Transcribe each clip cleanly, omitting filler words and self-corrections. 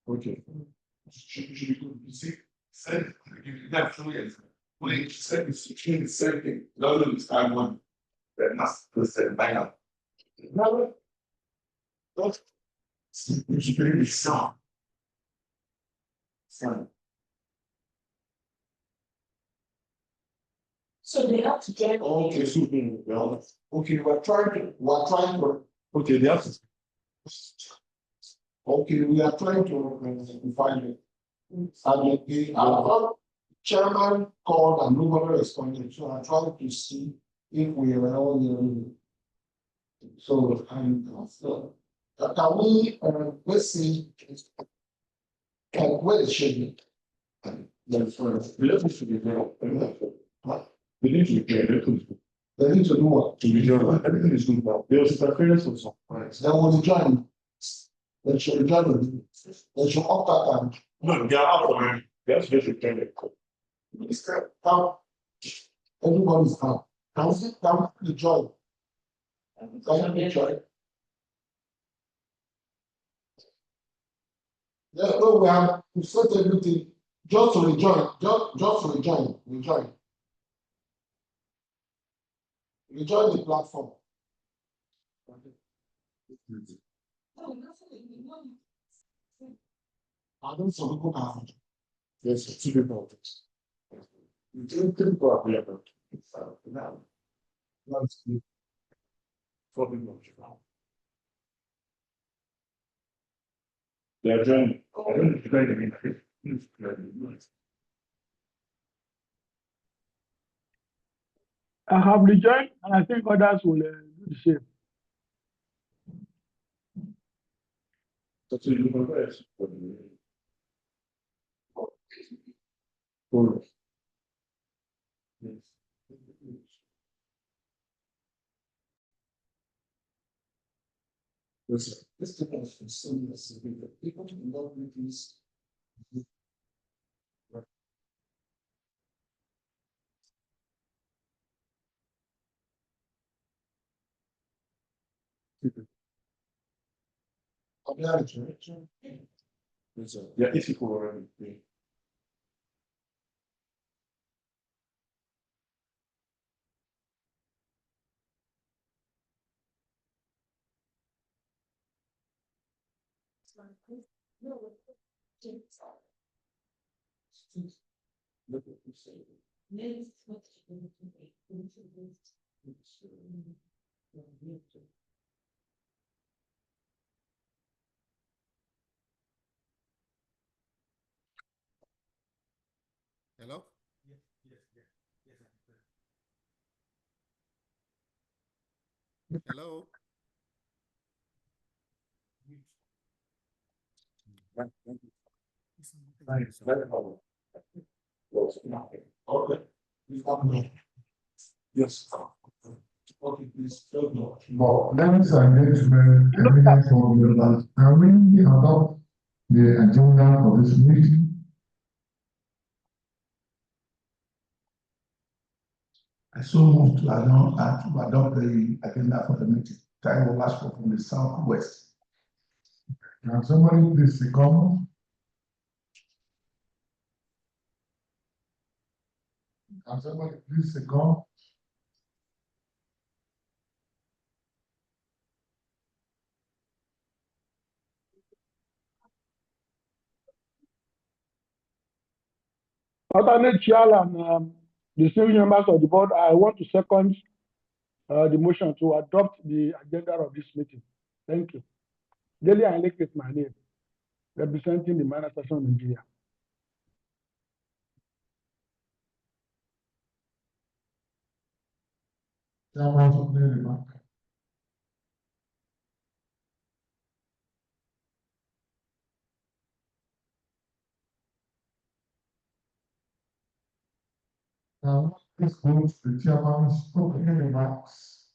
Okay. You see, said that's when you said it's the same thing. No, it's time one. That must listen bang. No, don't. You should be strong. So they have to get okay. Okay, we're trying to. Okay, they have to. Okay, we are trying to find it. And the chairman called and nobody responded. So I tried to see if we were all in. So can we let's see where it should be. That's first. We have to be there. We need to get it. They need to do what? To be done. Everything is good now. There's interference of some price. Then when you join, they should join. They should opt out and no, they are out already. That's just return it. Now, everybody's out. Can we join? Can we join? Yeah, no, we set everything just to rejoin. Just to rejoin. Rejoin the platform. I don't so people have yes, two people. You don't think about it. Now, let's see. 4 people. They are joining. I don't I have rejoined, and I think others will do the same. That's you know best. This depends on so many people who love these. Yeah, if you already. Hello? Hello? Yes. Okay, please. But ladies and gentlemen, evidence of the last, can we adopt the agenda for this meeting? I so move to adopt the agenda for the meeting. Time will last from the southwest. Can somebody please second? Can somebody please second? Alternate chair and the distinguished members of the board, I want to second the motion to adopt the agenda of this meeting. Thank you. Daily Alek is my name, representing the minor section of Nigeria. Now, this goes to the chairman's opening remarks.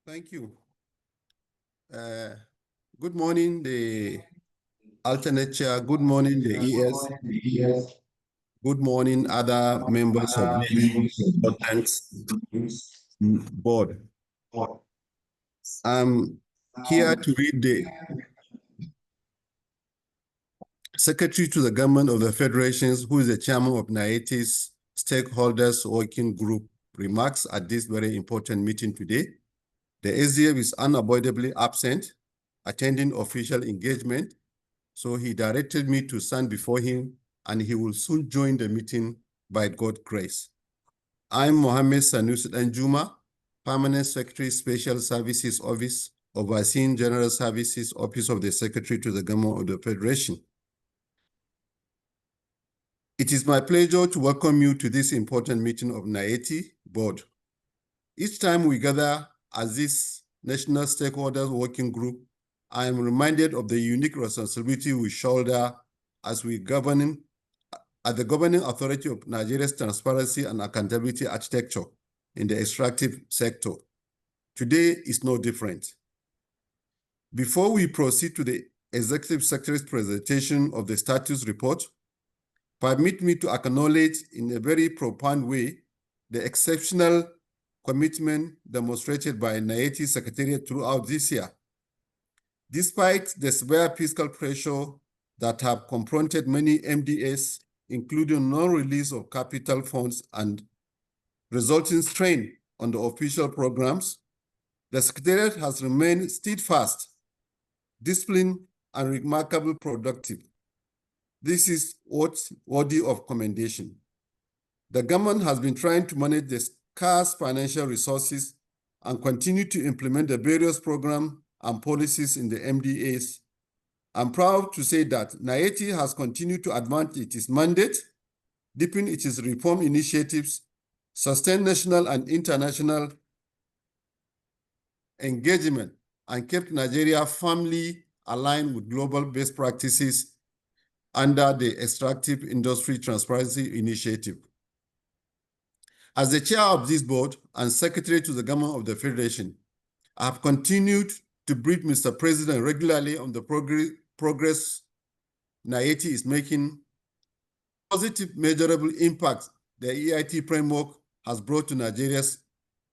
Thank you. Good morning, the alternate chair. Good morning, the ES. Good morning, other members of the content board. I'm here to read the Secretary to the Government of the Federations, who is the chairman of Neiti's Stakeholders Working Group, remarks at this very important meeting today. The SDF is unavoidably absent, attending official engagement, so he directed me to stand before him, and he will soon join the meeting by God's grace. I'm Mohammed Sanusi Danjuma, Permanent Secretary, Special Services Office, overseeing General Services Office of the Secretary to the Government of the Federation. It is my pleasure to welcome you to this important meeting of Neiti Board. Each time we gather as this National Stakeholders Working Group, I am reminded of the unique responsibility we shoulder as the governing authority of Nigeria's transparency and accountability architecture in the extractive sector. Today is no different. Before we proceed to the Executive Secretary's presentation of the status report, permit me to acknowledge in a very profound way the exceptional commitment demonstrated by Neiti Secretariat throughout this year. Despite the severe fiscal pressure that have confronted many MDAs, including non-release of capital funds and resulting strain on the official programs, the Secretariat has remained steadfast, disciplined, and remarkably productive. This is what's worthy of commendation. The government has been trying to manage the scarce financial resources and continue to implement the various programs and policies in the MDAs. I'm proud to say that Neiti has continued to advance its mandate, deepen its reform initiatives, sustain national and international engagement, and kept Nigeria firmly aligned with global best practices under the Extractive Industry Transparency Initiative. As the chair of this board and secretary to the Government of the Federation, I have continued to brief Mr. President regularly on the progress Neiti is making, positive measurable impact the EIT framework has brought to Nigeria's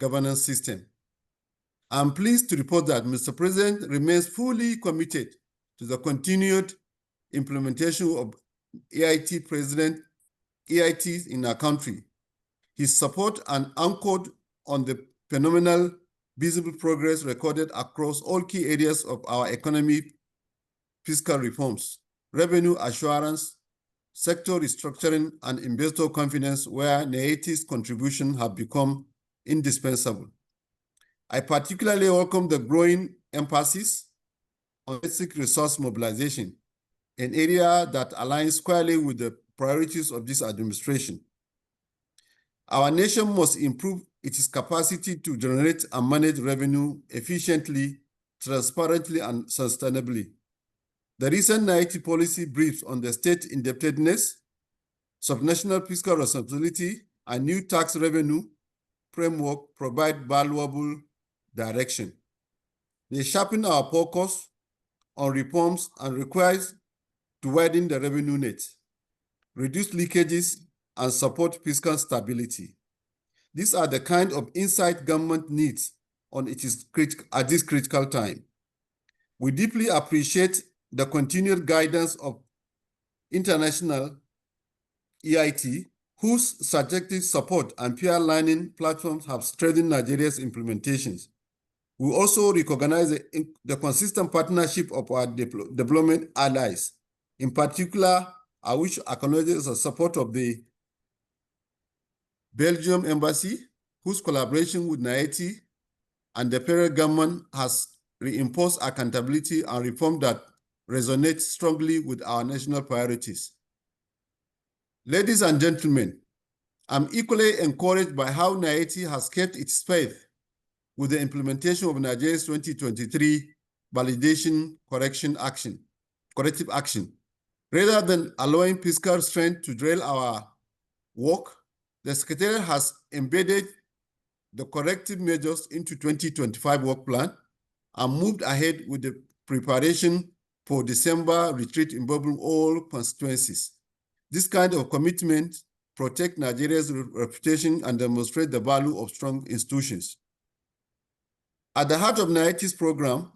governance system. I'm pleased to report that Mr. President remains fully committed to the continued implementation of EITs in our country. His support and anchored on the phenomenal visible progress recorded across all key areas of our economy, fiscal reforms, revenue assurance, sector restructuring, and investor confidence, where Neiti's contribution have become indispensable. I particularly welcome the growing emphasis on basic resource mobilization, an area that aligns squarely with the priorities of this administration. Our nation must improve its capacity to generate and manage revenue efficiently, transparently, and sustainably. The recent Neiti policy briefs on the state indebtedness, subnational fiscal responsibility, and new tax revenue framework provide valuable direction. They sharpen our focus on reforms and requires to widen the revenue net, reduce leakages, and support fiscal stability. These are the kind of insight government needs at this critical time. We deeply appreciate the continued guidance of international EIT, whose strategic support and peer learning platforms have strengthened Nigeria's implementations. We also recognize the consistent partnership of our development allies. In particular, I wish to acknowledge the support of the Belgium Embassy, whose collaboration with Neiti and the federal government has reinforced accountability and reform that resonate strongly with our national priorities. Ladies and gentlemen, I'm equally encouraged by how Neiti has kept its faith with the implementation of Nigeria's 2023 validation corrective action. Rather than allowing fiscal strength to derail our work, the Secretariat has embedded the corrective measures into 2025 work plan and moved ahead with the preparation for December retreat involving all constituencies. This kind of commitment protects Nigeria's reputation and demonstrates the value of strong institutions. At the heart of Neiti's program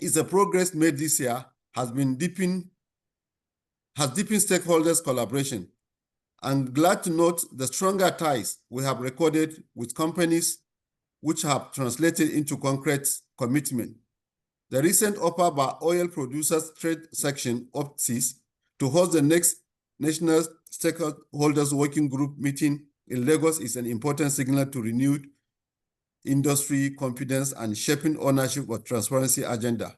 is the progress made this year has been deepening has deepened stakeholders' collaboration. I'm glad to note the stronger ties we have recorded with companies which have translated into concrete commitment. The recent offer by Oil Producers Trade Section (OPTIS) to host the next National Stakeholders Working Group meeting in Lagos is an important signal to renewed industry confidence and shaping ownership of transparency agenda.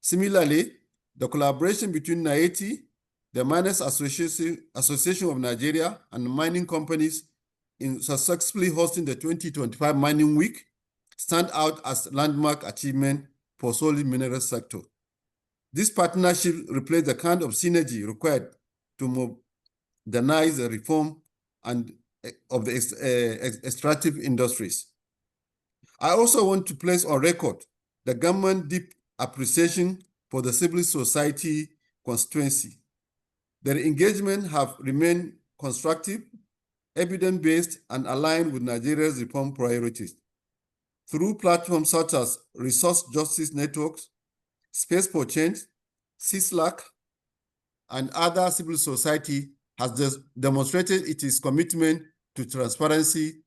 Similarly, the collaboration between Neiti, the Miners Association of Nigeria, and mining companies in successfully hosting the 2025 Mining Week stand out as landmark achievement for solid mineral sector. This partnership replaced the kind of synergy required to modernize the reform and of the extractive industries. I also want to place on record the government's deep appreciation for the civil society constituency. Their engagement have remained constructive, evidence-based, and aligned with Nigeria's reform priorities. Through platforms such as Resource Justice Networks, Space for Change, CISLAC, and other civil society has demonstrated its commitment to transparency,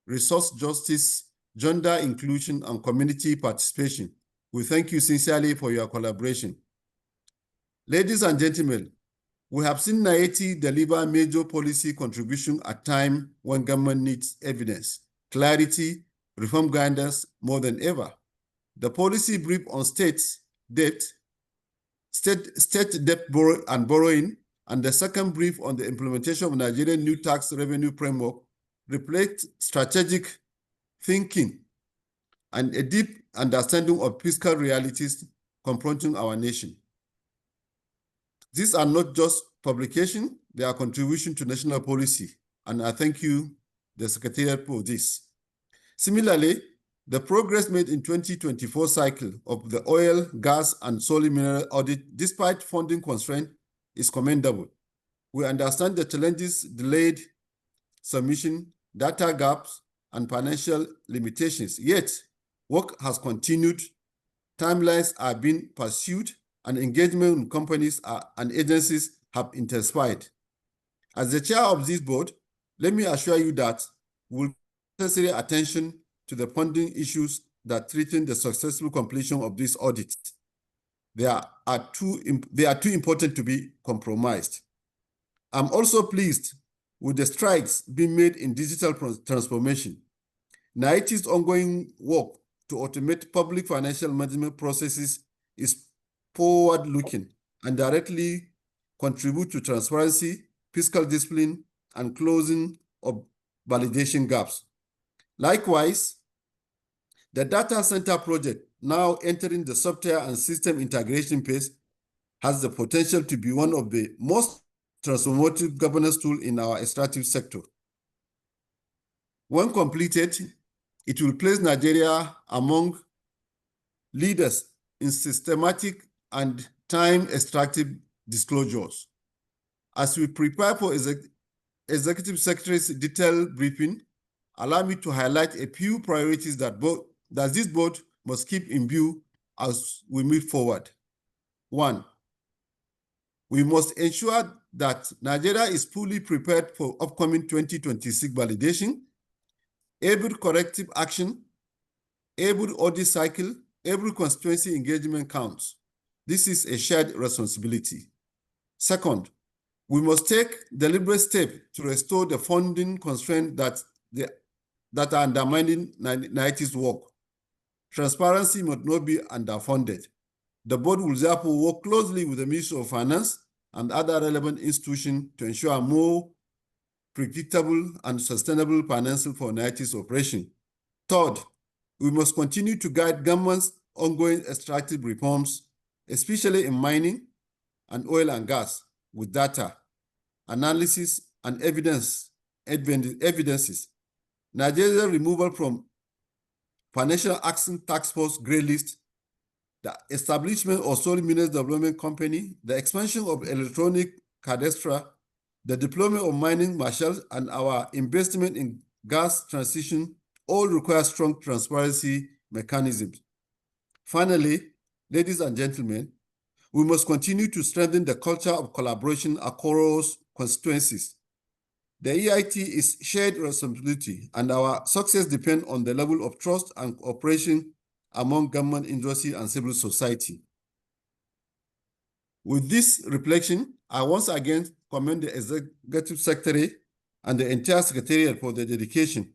resource justice, gender inclusion, and community participation. We thank you sincerely for your collaboration. Ladies and gentlemen, we have seen Neiti deliver major policy contribution at a time when government needs evidence, clarity, reform guidance more than ever. The policy brief on state debt and borrowing, and the second brief on the implementation of Nigerian new tax revenue framework reflect strategic thinking and a deep understanding of fiscal realities confronting our nation. These are not just publications, they are contribution to national policy, and I thank you, the Secretariat, for this. Similarly, the progress made in 2024 cycle of the oil, gas, and solid mineral audit, despite funding constraints, is commendable. We understand the challenges, delayed submission, data gaps, and financial limitations, yet work has continued, timelines are being pursued, and engagement with companies and agencies have intensified. As the chair of this board, let me assure you that we will pay necessary attention to the funding issues that threaten the successful completion of this audit. They are too important to be compromised. I'm also pleased with the strides being made in digital transformation. Neiti's ongoing work to automate public financial management processes is forward-looking and directly contribute to transparency, fiscal discipline, and closing of validation gaps. Likewise, the data center project, now entering the software and system integration phase, has the potential to be one of the most transformative governance tools in our extractive sector. When completed, it will place Nigeria among leaders in systematic and time extractive disclosures. As we prepare for Executive Secretary's detailed briefing, allow me to highlight a few priorities that this board must keep in view as we move forward. 1, we must ensure that Nigeria is fully prepared for upcoming 2026 validation. Every corrective action, every audit cycle, every constituency engagement counts. This is a shared responsibility. Second, we must take deliberate steps to restore the funding constraints that are undermining Neiti's work. Transparency must not be underfunded. The board will therefore work closely with the Ministry of Finance and other relevant institutions to ensure more predictable and sustainable financing for Neiti's operation. Third, we must continue to guide government's ongoing extractive reforms, especially in mining and oil and gas, with data, analysis, and evidences. Nigeria's removal from Financial Action Task Force Grey List, the establishment of Solid Minerals Development Company, the expansion of electronic cadastre, the deployment of mining marshals, and our investment in gas transition all require strong transparency mechanisms. Finally, ladies and gentlemen, We must continue to strengthen the culture of collaboration across constituencies. The EIT is shared responsibility, and our success depends on the level of trust and cooperation among government, industry, and civil society. With this reflection, I once again commend the Executive Secretary and the entire Secretariat for their dedication.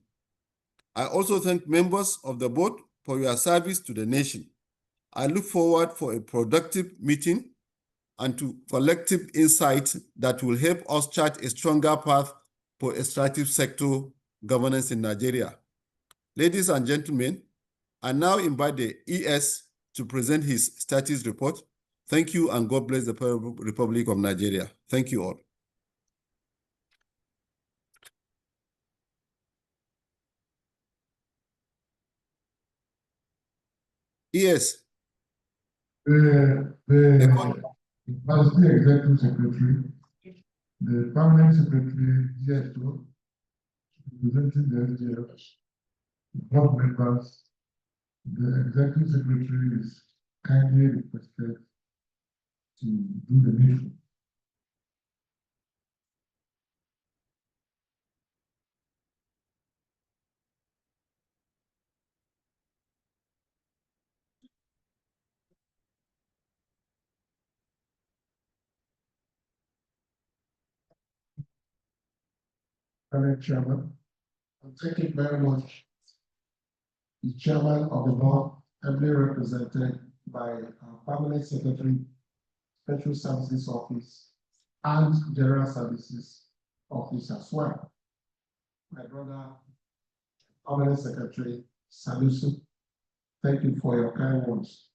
I also thank members of the board for your service to the nation. I look forward for a productive meeting and to collective insight that will help us chart a stronger path for extractive sector governance in Nigeria. Ladies and gentlemen, I now invite the ES to present his status report. Thank you, and God bless the Republic of Nigeria. Thank you all. ES. The Executive Secretary, the Permanent Secretary, GSO, representing the SGF, board members, the Executive Secretary is kindly requested to do the meeting. Current Chairman, thank you very much. The Chairman of the Board, ably represented by our Permanent Secretary, Special Services Office, and General Services Office as well. My brother, Permanent Secretary, Salusi, thank you for your kind words.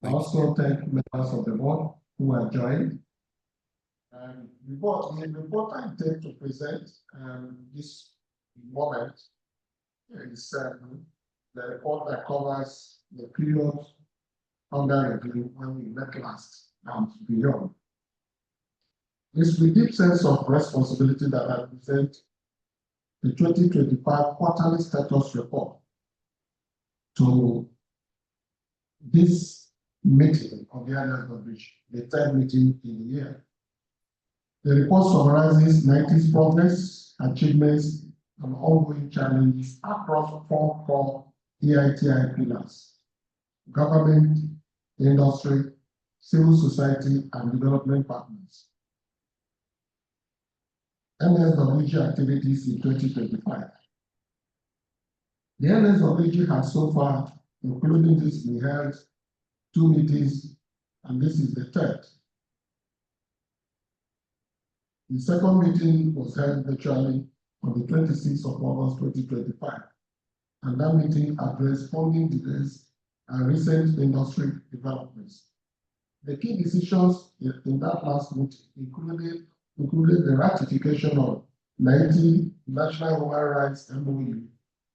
I also thank members of the board who have joined. The report I intend to present this moment is the report that covers the period under review when we met last and beyond. It's with deep sense of responsibility that I present the 2025 quarterly status report to this meeting of the NSW, the third meeting in the year. The report summarizes Neiti's progress, achievements, and ongoing challenges across 4 core EITI pillars: government, industry, civil society, and development partners. NSWG activities in 2025. The NSWG has so far, including this, we held 2 meetings, and this is the third. The second meeting was held virtually on the 26th of August 2025, and that meeting addressed funding delays and recent industry developments. The key decisions in that last meeting included the ratification of Neiti National Human Rights MOU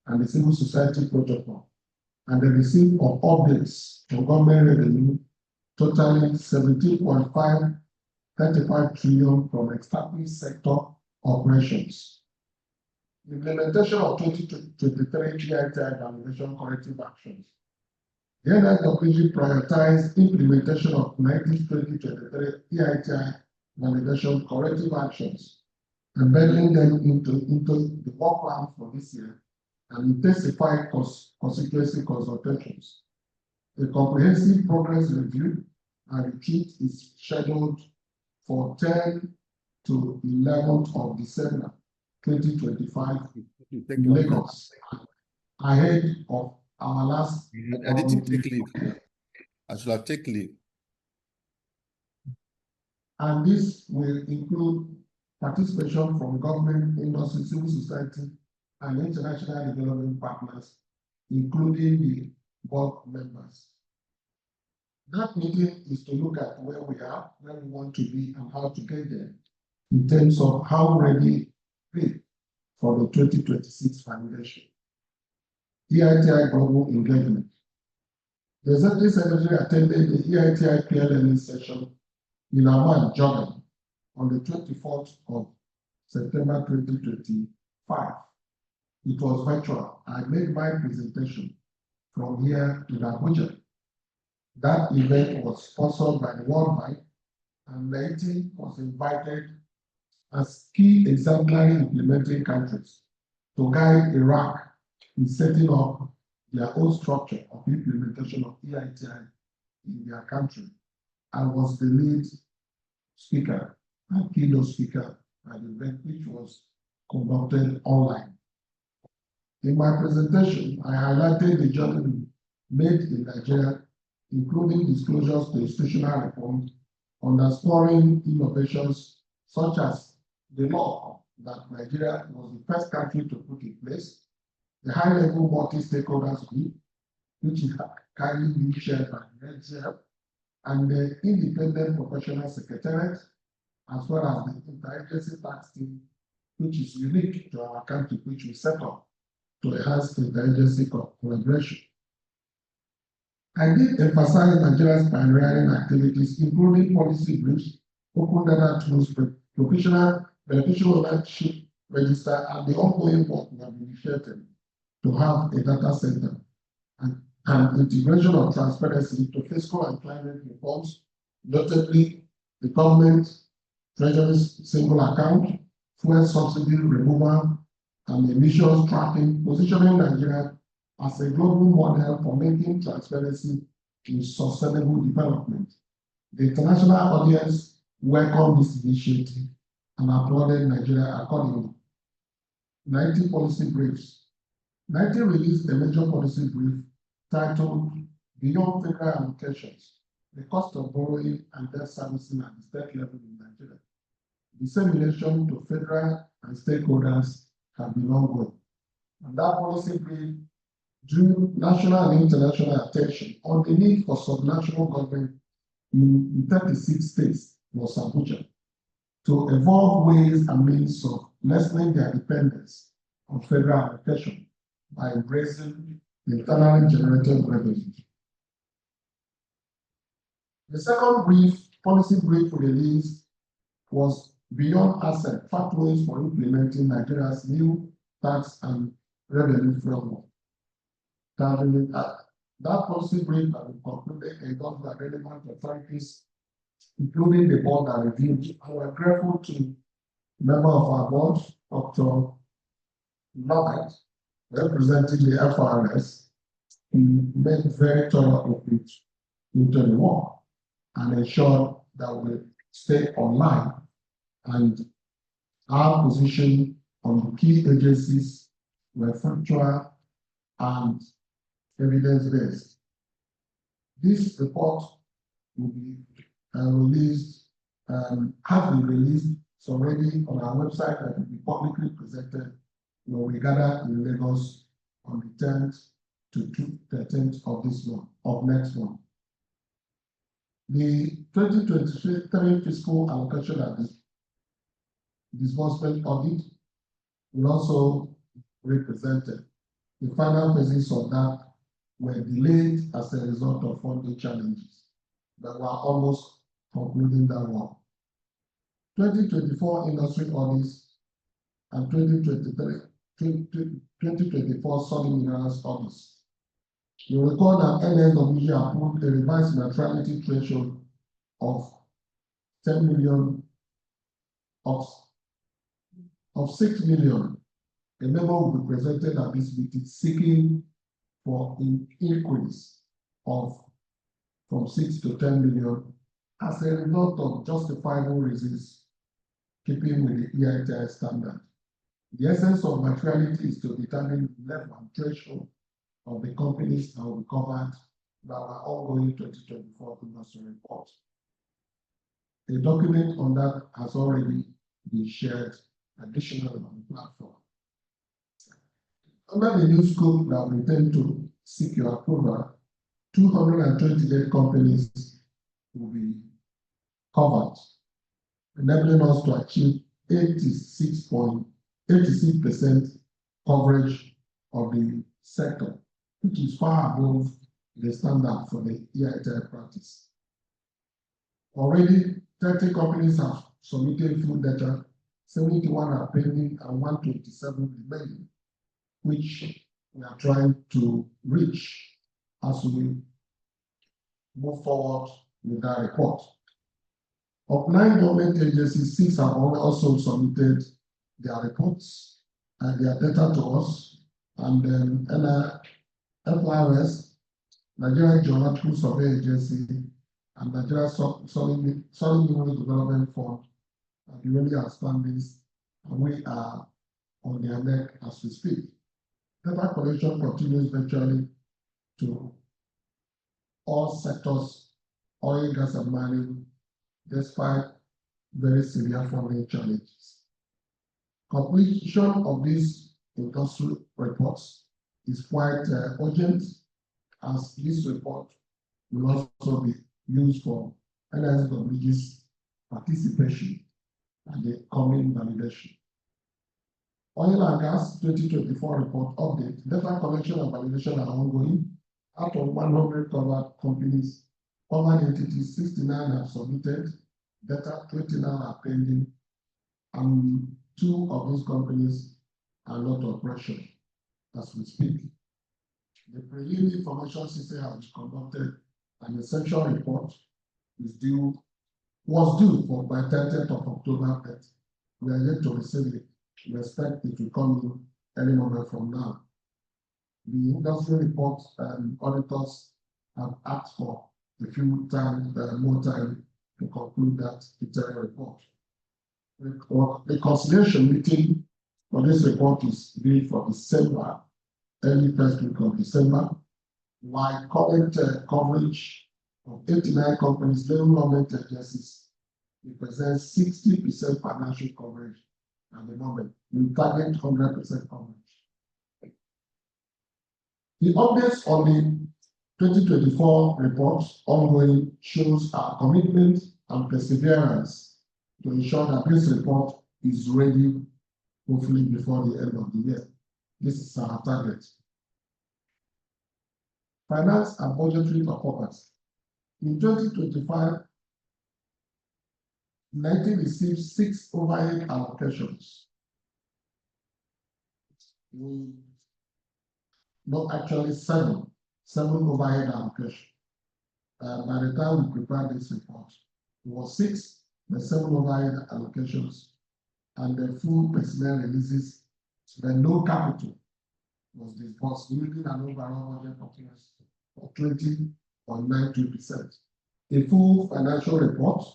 and the Civil Society Protocol, and the receipt of updates from government revenue totaling 17.535 trillion from established sector operations. Implementation of 2023 GITI validation corrective actions. The NSWG prioritized implementation of 2023 EITI validation corrective actions, embedding them into the work plan for this year, and intensified constituency consultations. A comprehensive progress review and retreat is scheduled for 10 to 11th of December 2025 in Lagos, ahead of our last. I didn't take leave. I should have taken leave. And this will include participation from government, industry, civil society, and international development partners, including the board members. That meeting is to look at where we are, where we want to be, and how to get there in terms of how ready we for the 2026 foundation. EITI Global Engagement. The Executive Secretary attended the EITI PLNE session in Amman, Jordan, on the 24th of September 2025. It was virtual. I made my presentation from here in Abuja. That event was sponsored by the World Bank, and Neiti was invited as key exemplary implementing countries to guide Iraq in setting up their own structure of implementation of EITI in their country, and was the lead speaker and keynote speaker at the event, which was conducted online. In my presentation, I highlighted the journey made in Nigeria, including disclosures to institutional reform, underscoring innovations such as the law that Nigeria was the first country to put in place, the high-level multi-stakeholders group, which is kindly being shared by the NCF, and the independent professional secretariat, as well as the interagency tax team, which is unique to our country, which we set up to enhance interagency collaboration. I did emphasize Nigeria's pioneering activities, including policy briefs, open data tools, professional beneficial ownership register, and the ongoing work we have initiated to have a data center and integration of transparency to fiscal and climate reforms, notably the government treasury's single account, fuel subsidy removal, and emissions tracking, positioning Nigeria as a global model for making transparency in sustainable development. The international audience welcomed this initiative and applauded Nigeria accordingly. Neiti policy briefs. Neiti released a major policy brief titled Beyond Federal Allocations, the Cost of Borrowing and Debt Servicing at the State Level in Nigeria. Dissemination to federal and stakeholders have been ongoing. And that policy brief drew national and international attention on the need for subnational government in 36 states plus Abuja to evolve ways and means of lessening their dependence on federal allocation by embracing internally generated revenue. The second policy brief release was Beyond Asset, Pathways for Implementing Nigeria's New Tax and Revenue Framework. That policy brief has been concluded and endorsed by relevant authorities, including the board that reviewed. I was grateful to member of our board, Dr. Lovett, representing the FRS, who made very thorough outreach into the work and ensured that we stay online and our position on the key agencies were factual and evidence-based. This report will be released, has been released. It's already on our website that will be publicly presented when we gather in Lagos on the 10th to 13th of this month, of next month. The 2023 fiscal allocation and disbursement audit will also be presented. The final phases of that were delayed as a result of funding challenges, but we're almost concluding that work. 2024 industry audits and 2024 solid minerals audits. You recall that 11NOV25 approved a revised neutrality threshold of 10 million of 6 million. A member will be presented at this meeting seeking for an increase of from 6 to 10 million as a result of justifiable reasons keeping with the EITI standard. The essence of materiality is to determine the level and threshold of the companies that will be covered by our ongoing 2024 industry report. A document on that has already been shared additionally on the platform. Under the new scope that we intend to seek your approval, 228 companies will be covered, enabling us to achieve 86% coverage of the sector, which is far above the standard for the EITI practice. Already, 30 companies have submitted full data, 71 are pending, and 127 remaining, which we are trying to reach as we move forward with that report. Of 9 government agencies, 6 have also submitted their reports and their data to us, and then FRS, Nigerian Geological Survey Agency, and Nigeria Solid Mineral Development Fund are the only outstandings, and we are on their neck as we speak. Data collection continues virtually to all sectors, oil, gas, and mining, despite very severe funding challenges. Completion of these industrial reports is quite urgent, as this report will also be used for NSWG's participation and the coming validation. Oil and Gas 2024 report update. Data collection and validation are ongoing. Out of 100 covered companies, covered entities, 69 have submitted data, 29 are pending, and 2 of those companies are not operational as we speak. The preliminary information system has conducted an essential report was due for by 30th of October, but we are yet to receive it. We expect it to come in any moment from now. The industry report auditors have asked for a few more time to conclude that interim report. The conciliation meeting for this report is due for December, early first week of December. While current coverage of 89 companies, 11 government agencies, represents 60% financial coverage at the moment. We target 100% coverage. The updates on the 2024 reports ongoing shows our commitment and perseverance to ensure that this report is ready, hopefully before the end of the year. This is our target. Finance and budgetary performance. In 2025, Neiti received 6 overhead allocations. Actually 7 overhead allocations. By the time we prepared this report, it was 6, the 7 overhead allocations, and the full personnel releases, then no capital was disbursed, yielding an overall budget of 20.92%. A full financial report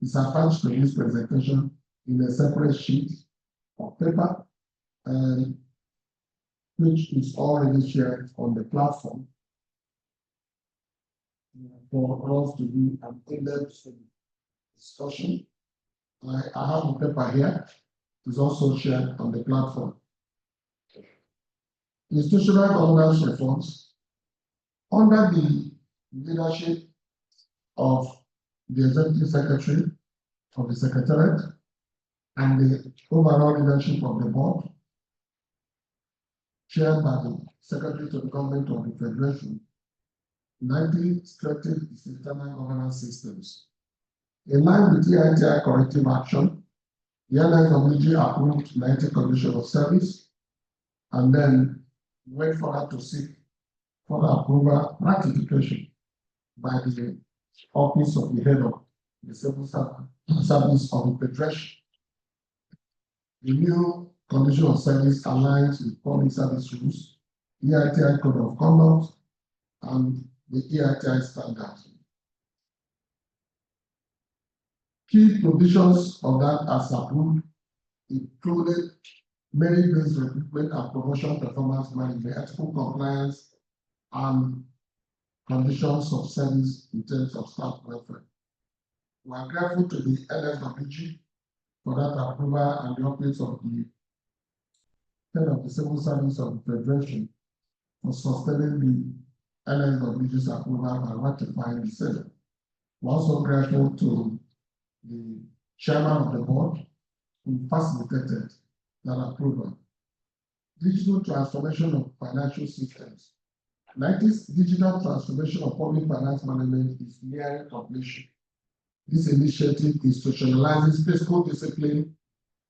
is attached to this presentation in a separate sheet of paper, which is already shared on the platform for us to do an in-depth discussion. I have the paper here. It's also shared on the platform. Institutional governance reforms. Under the leadership of the Executive Secretary of the Secretariat and the overall leadership of the board, chaired by the Secretary to the Government of the Federation, Neiti strengthened its internal governance systems. In line with EITI corrective action, the NSWG approved Neiti condition of service and then went for her to seek further approval ratification by the Office of the Head of the Civil Service of the Federation. The new condition of service aligns with public service rules, EITI Code of Conduct, and the EITI standards. Key provisions of that as approved included merit-based recruitment and promotion performance management, ethical compliance, and conditions of service in terms of staff welfare. We are grateful to the NSWG for that approval and the office of the Head of the Civil Service of the Federation for sustaining the NSWG's approval by ratifying the Senate. We are also grateful to the Chairman of the Board who facilitated that approval. Digital transformation of financial systems. Neiti's digital transformation of public finance management is nearing completion. This initiative institutionalizes fiscal discipline,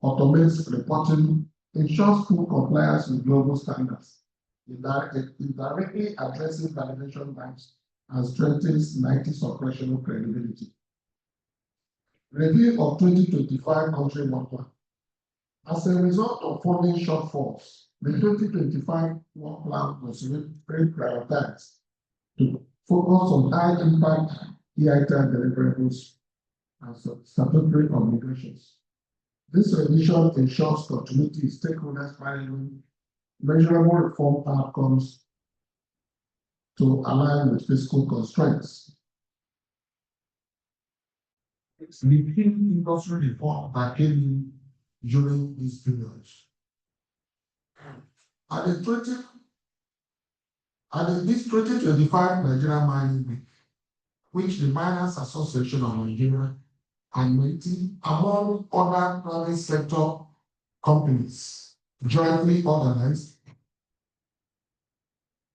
automates reporting, ensures full compliance with global standards. It directly addresses validation banks and strengthens Neiti's operational credibility. Review of 2025 country work plan. As a result of funding shortfalls, the 2025 work plan was reprioritized to focus on high impact EITI deliverables and statutory obligations. This revision ensures continuity, stakeholders management, measurable reform outcomes to align with fiscal constraints. It's the industry reform that came in during these periods. This 2025 Nigerian Mining Week, which the Miners Association of Nigeria and Neiti, among other private sector companies, jointly organized,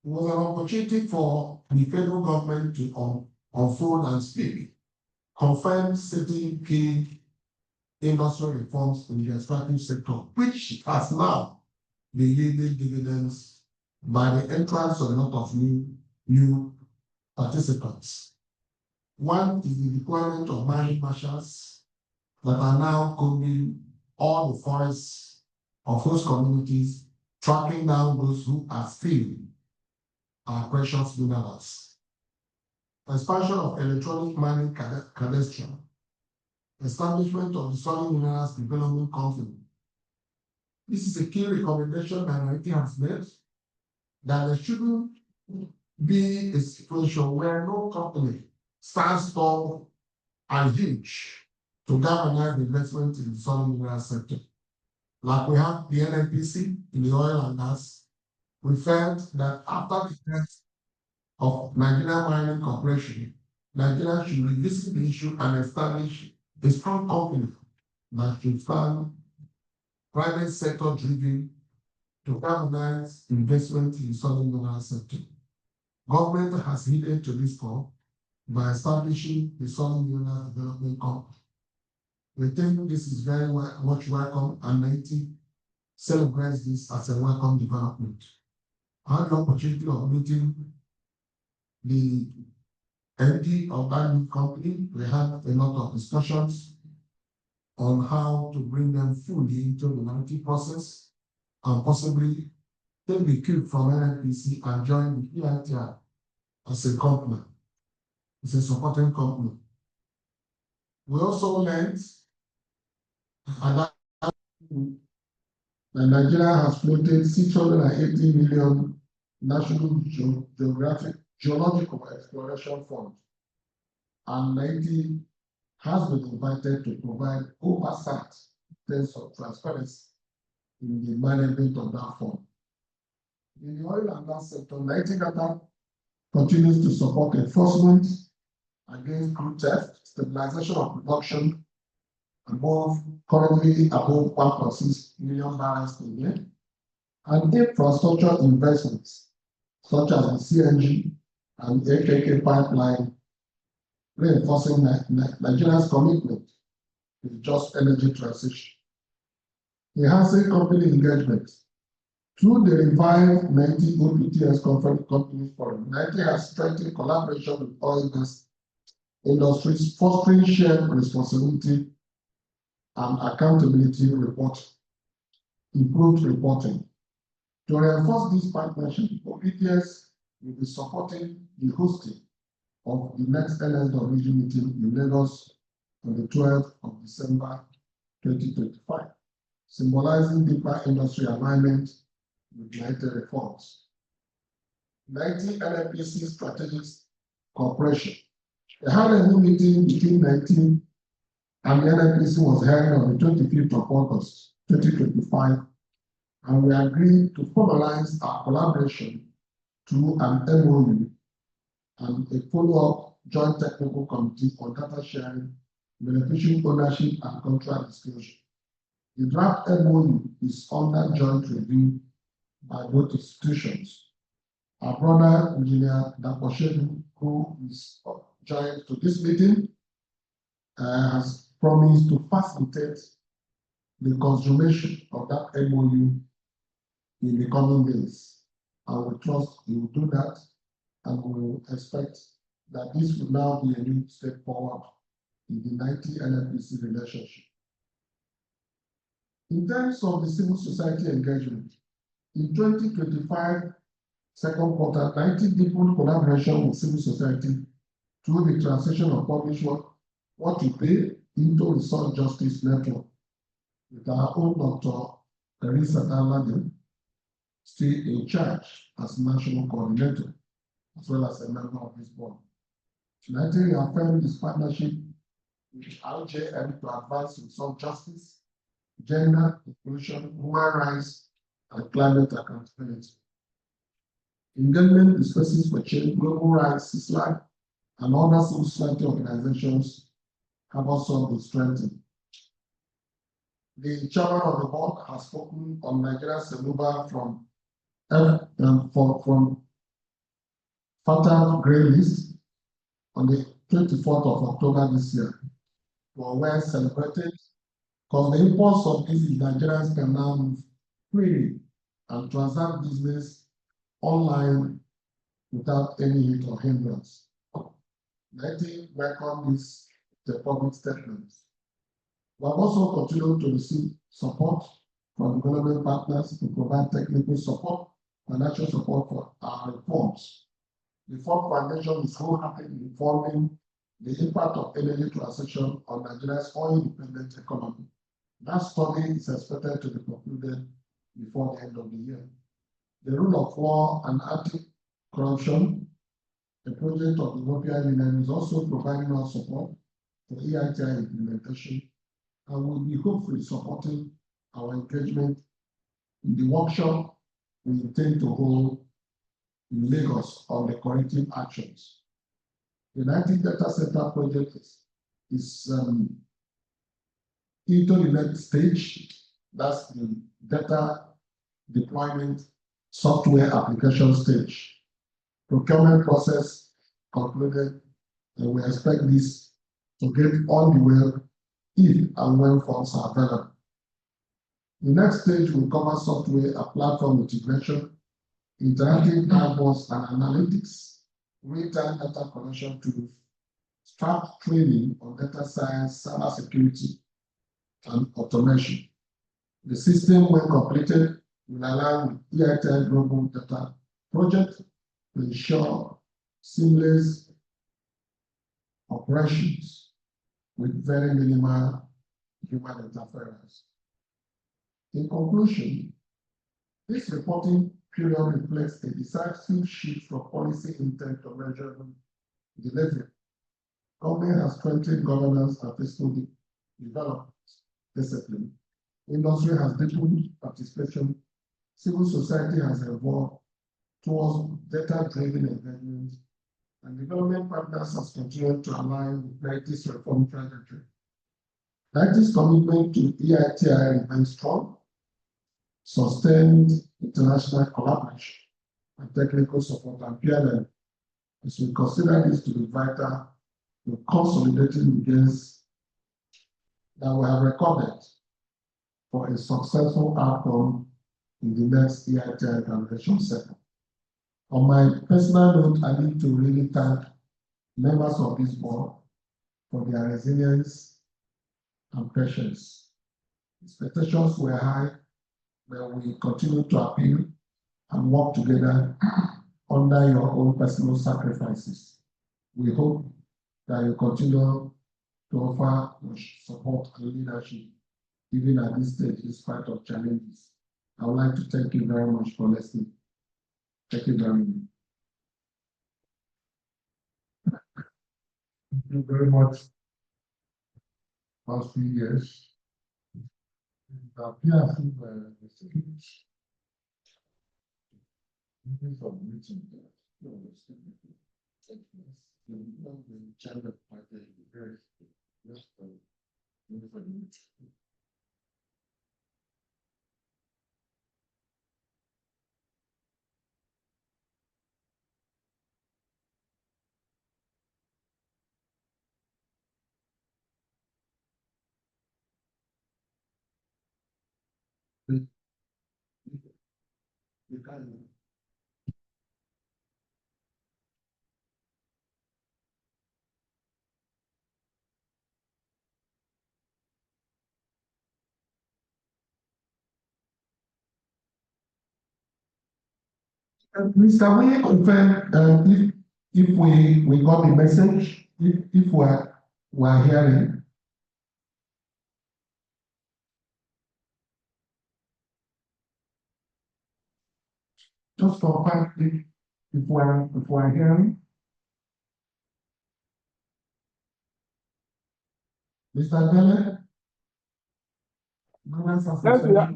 was an opportunity for the federal government to unfold and speak, confirm certain key industrial reforms in the extractive sector, which has now been yielding dividends by the entrance of a lot of new participants. One is the deployment of mining marshals that are now combing all the forests of host communities, tracking down those who are stealing our precious minerals. Expansion of electronic mining cadastral, establishment of the Solid Minerals Development Company. This is a key recommendation that Neiti has made, that there shouldn't be a situation where no company stands tall and huge to galvanize the investment in the solid mineral sector. Like we have the NNPC in the oil and gas, we felt that after the death of Nigeria Mining Corporation, Nigeria should revisit the issue and establish a strong company that should stand private sector driven to galvanize investment in the solid mineral sector. Government has heeded to this call by establishing the Solid Mineral Development Company. We think this is very much welcome, and Neiti celebrates this as a welcome development. I had the opportunity of meeting the MD of that new company. We had a lot of discussions on how to bring them fully into the Neiti process and possibly take the cube from NNPC and join the EITI as a company. It's a supporting company. We also learned that Nigeria has floated 680 million National Geological Exploration Fund, and Neiti has been invited to provide oversight in terms of transparency in the management of that fund. In the oil and gas sector, Neiti continues to support enforcement against crude theft, stabilization of production currently above 1.6 million barrels per year, and infrastructure investments such as the CNG and AKK pipeline, reinforcing Nigeria's commitment to just energy transition. Enhancing company engagement. Through the revived Neiti OPTS Companies Forum, Neiti has strengthened collaboration with oil and gas industries, fostering shared responsibility and accountability reporting, improved reporting. To reinforce this partnership, OPTS will be supporting the hosting of the next 11NOV meeting in Lagos on the 12th of December 2025, symbolizing deeper industry alignment with Neiti reforms. Neiti NNPC Strategic Cooperation. The high-level meeting between Neiti and the NNPC was held on the 25th of August 2025, and we agreed to formalize our collaboration through an MOU and a follow-up joint technical committee for data sharing, beneficial ownership, and contract disclosure. The draft MOU is under joint review by both institutions. Our brother engineer Daposhedu, who is joined to this meeting, has promised to facilitate the consummation of that MOU in the coming days. I will trust he will do that, and we will expect that this will now be a new step forward in the Neiti NFPC relationship. In terms of the civil society engagement, in 2025, second quarter, Neiti deepened collaboration with civil society through the transition of published work, What to Pay, into Resource Justice Network, with our own Dr. Teresa Dalade still in charge as national coordinator, as well as a member of this board. Neiti reaffirmed this partnership with RJM to advance resource justice, gender inclusion, human rights, and climate accountability. Engagement with Spaces for Change, Global Rights, Islam, and other civil society organizations have also been strengthened. The chairman of the board has spoken on Nigeria's removal from Fatal Grey List on the 24th of October this year. Were well celebrated because the impulse of this is Nigerians can now move freely and transact business online without any hit or hindrance. Neiti welcomed this the public statement. We have also continued to receive support from development partners to provide technical support, financial support for our reforms. The Ford Foundation is wholeheartedly informing the impact of energy transition on Nigeria's oil-dependent economy. That study is expected to be concluded before the end of the year. The rule of law and anti-corruption, a project of the European Union, is also providing us support for EITI implementation, and will be hopefully supporting our engagement in the workshop we intend to hold in Lagos on the corrective actions. The Neiti Data Center project is into the next stage. That's the data deployment software application stage. Procurement process concluded, and we expect this to get on the way if and when funds are available. The next stage will cover software and platform integration, interactive dashboards and analytics, real-time data collection tools, staff training on data science, cybersecurity, and automation. The system, when completed, will align with EITI Global Data Project to ensure seamless operations with very minimal human interference. In conclusion, this reporting period reflects a decisive shift from policy intent to measurable delivery. Government has strengthened governance and fiscal development discipline. Industry has deepened participation. Civil society has evolved towards data-driven engagement, and development partners have continued to align with Neiti's reform trajectory. Neiti's commitment to EITI remains strong. Sustained international collaboration and technical support and PLM, as we consider this to be vital in consolidating the gains that we have recorded for a successful outcome in the next EITI evaluation cycle. On my personal note, I need to really thank members of this board for their resilience and patience. Expectations were high, but we continue to appeal and work together under your own personal sacrifices. We hope that you continue to offer your support and leadership, even at this stage, in spite of challenges. I would like to thank you very much for listening. Thank you very much. Thank you very much. Past few years. Yeah, I think the speech. Please, can we confirm if we got the message, if we're hearing? Just confirm if we're hearing. Mr. Dele?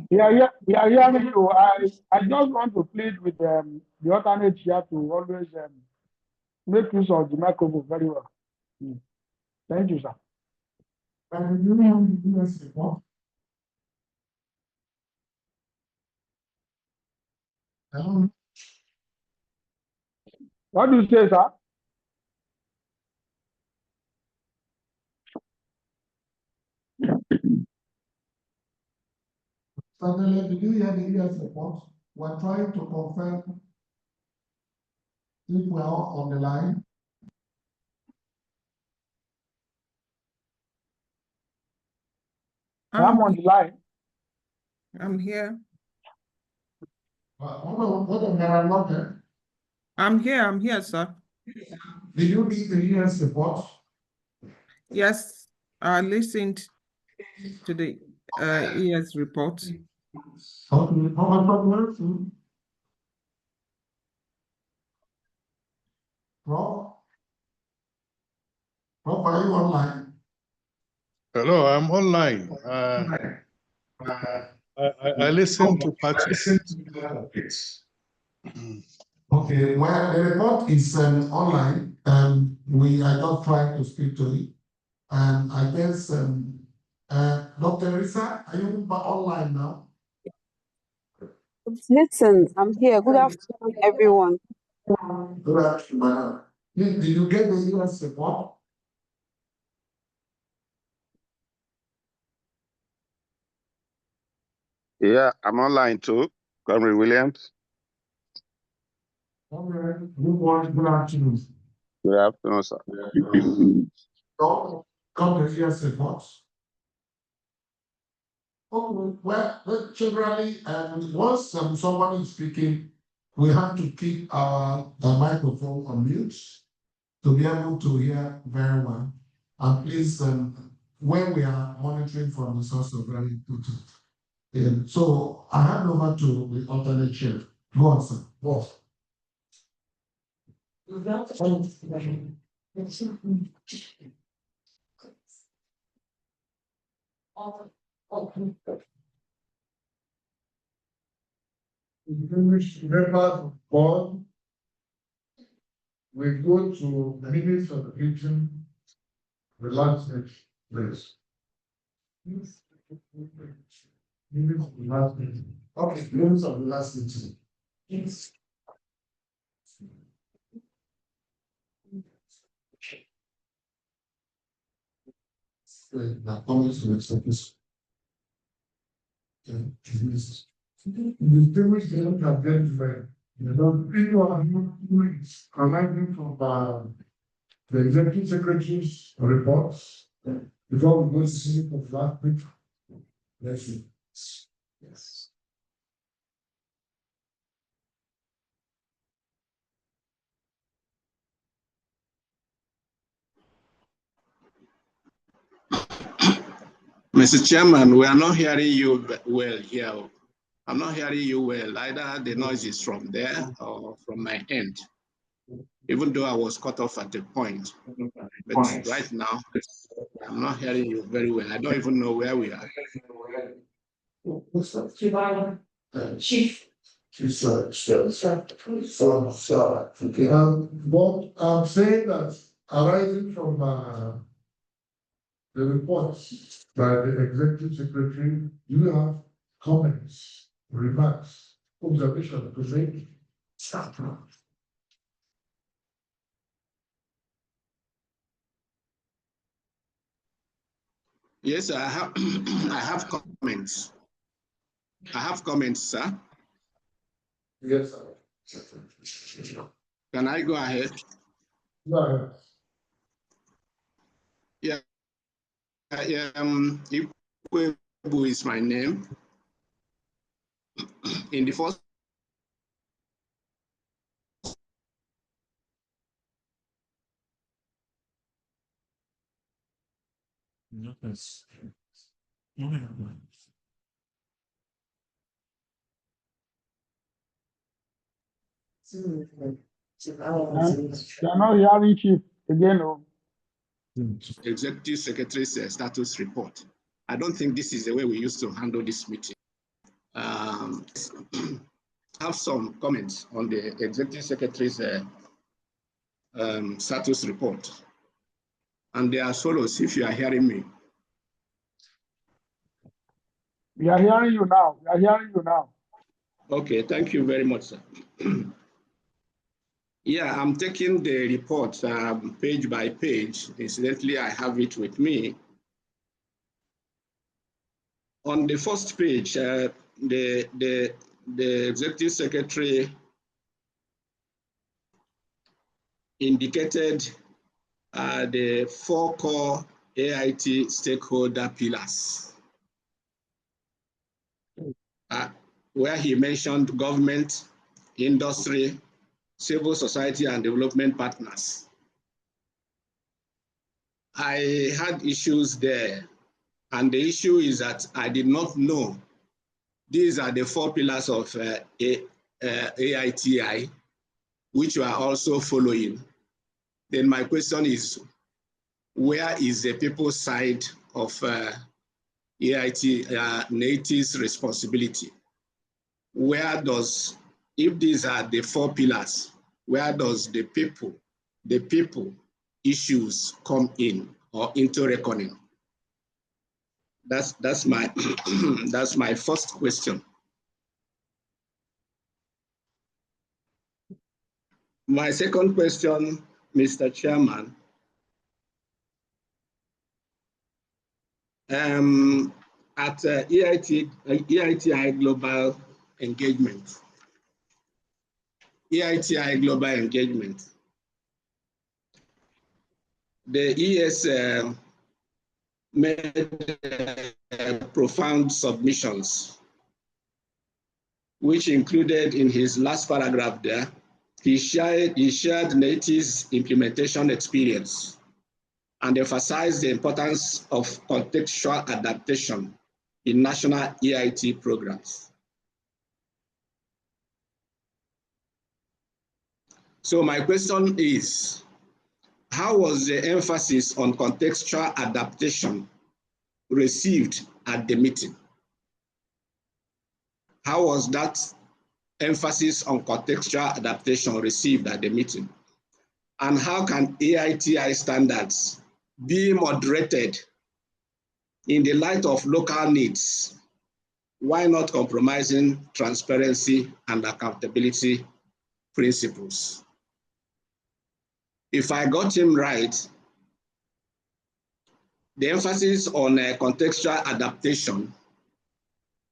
Yes, we are hearing you. I just want to plead with the alternate chair to always make use of the microphone very well. Thank you, sir. And you have the US report? Hello? What do you say, sir? Suddenly, did you hear the US report? We're trying to confirm if we are on the line. I'm on the line. I'm here. What am not there? I'm here, sir. Did you read the US report? Yes, I listened to the ES report. Okay, how much Rob? Rob, are you online? Hello, I'm online. I listened to parties. Okay, well, the report is online, and I just trying to speak to it. And I guess, Dr. Risa, are you online now? Listen, I'm here. Good afternoon, everyone. Good afternoon. Did you get the US report? Yeah, I'm online too. Comrade Williams. All right. Good afternoon. Good afternoon, sir. Come the US report. Oh, well, generally, once somebody is speaking, we have to keep our microphone on mute to be able to hear very well. And please, when we are monitoring from the source of very important. So I hand over to the alternate chair. Go on, sir. Go. Distinguished members of the board, we go to the minutes of the meeting, the last next place. Minutes of the last meeting. Okay, minutes of the last meeting. Yes. Now, comments to accept this. Distinguished members of the people are arising from the executive secretary's reports before we go to see of last week. Let's see. Yes. Mr. Chairman, we are not hearing you well here. I'm not hearing you well. Either the noise is from there or from my end, even though I was cut off at a point. But right now, I'm not hearing you very well. I don't even know where we are. Chief. But I'm saying that arising from the reports by the executive secretary, do you have comments, remarks, observations to make? Stop. Yes, I have. I have comments. I have comments, sir. Yes, sir. Can I go ahead? Go ahead. Yeah. Ikwebu is my name. In the first Yes. They are not hearing chief again. Oh. Executive Secretary's status report. I don't think this is the way we used to handle this meeting. Have some comments on the Executive Secretary's status report. And they are as follows, if you are hearing me. We are hearing you now. We are hearing you now. Okay, thank you very much, sir. Yeah, I'm taking the report page by page. Incidentally, I have it with me. On the first page, the Executive Secretary indicated the 4 core AIT stakeholder pillars, where he mentioned government, industry, civil society, and development partners. I had issues there, and the issue is that I did not know these are the 4 pillars of AITI, which you are also following. Then my question is, where is the people's side of Neiti's responsibility? Where does, if these are the 4 pillars, where does the people issues come in or into reckoning? That's my that's my first question. My second question, Mr. Chairman, at EITI Global Engagement, the ES made profound submissions, which included in his last paragraph there, he shared Neiti's implementation experience and emphasized the importance of contextual adaptation in national EIT programs. So my question is, how was the emphasis on contextual adaptation received at the meeting? How was that emphasis on contextual adaptation received at the meeting? And how can AITI standards be moderated in the light of local needs? Why not compromising transparency and accountability principles? If I got him right, the emphasis on contextual adaptation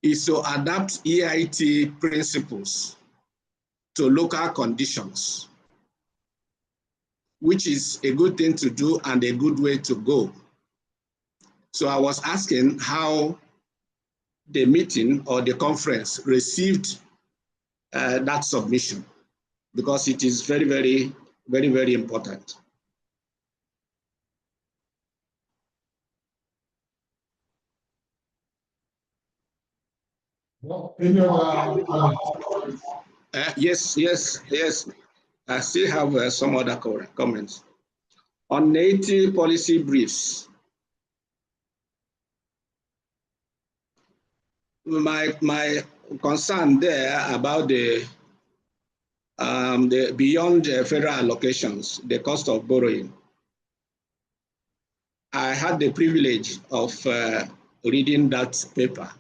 is to adapt EIT principles to local conditions, which is a good thing to do and a good way to go. So I was asking how the meeting or the conference received that submission, because it is very, very, very, very important. Yes. I still have some other comments. On Neiti policy briefs, my concern there about the beyond federal allocations, the cost of borrowing. I had the privilege of reading that paper,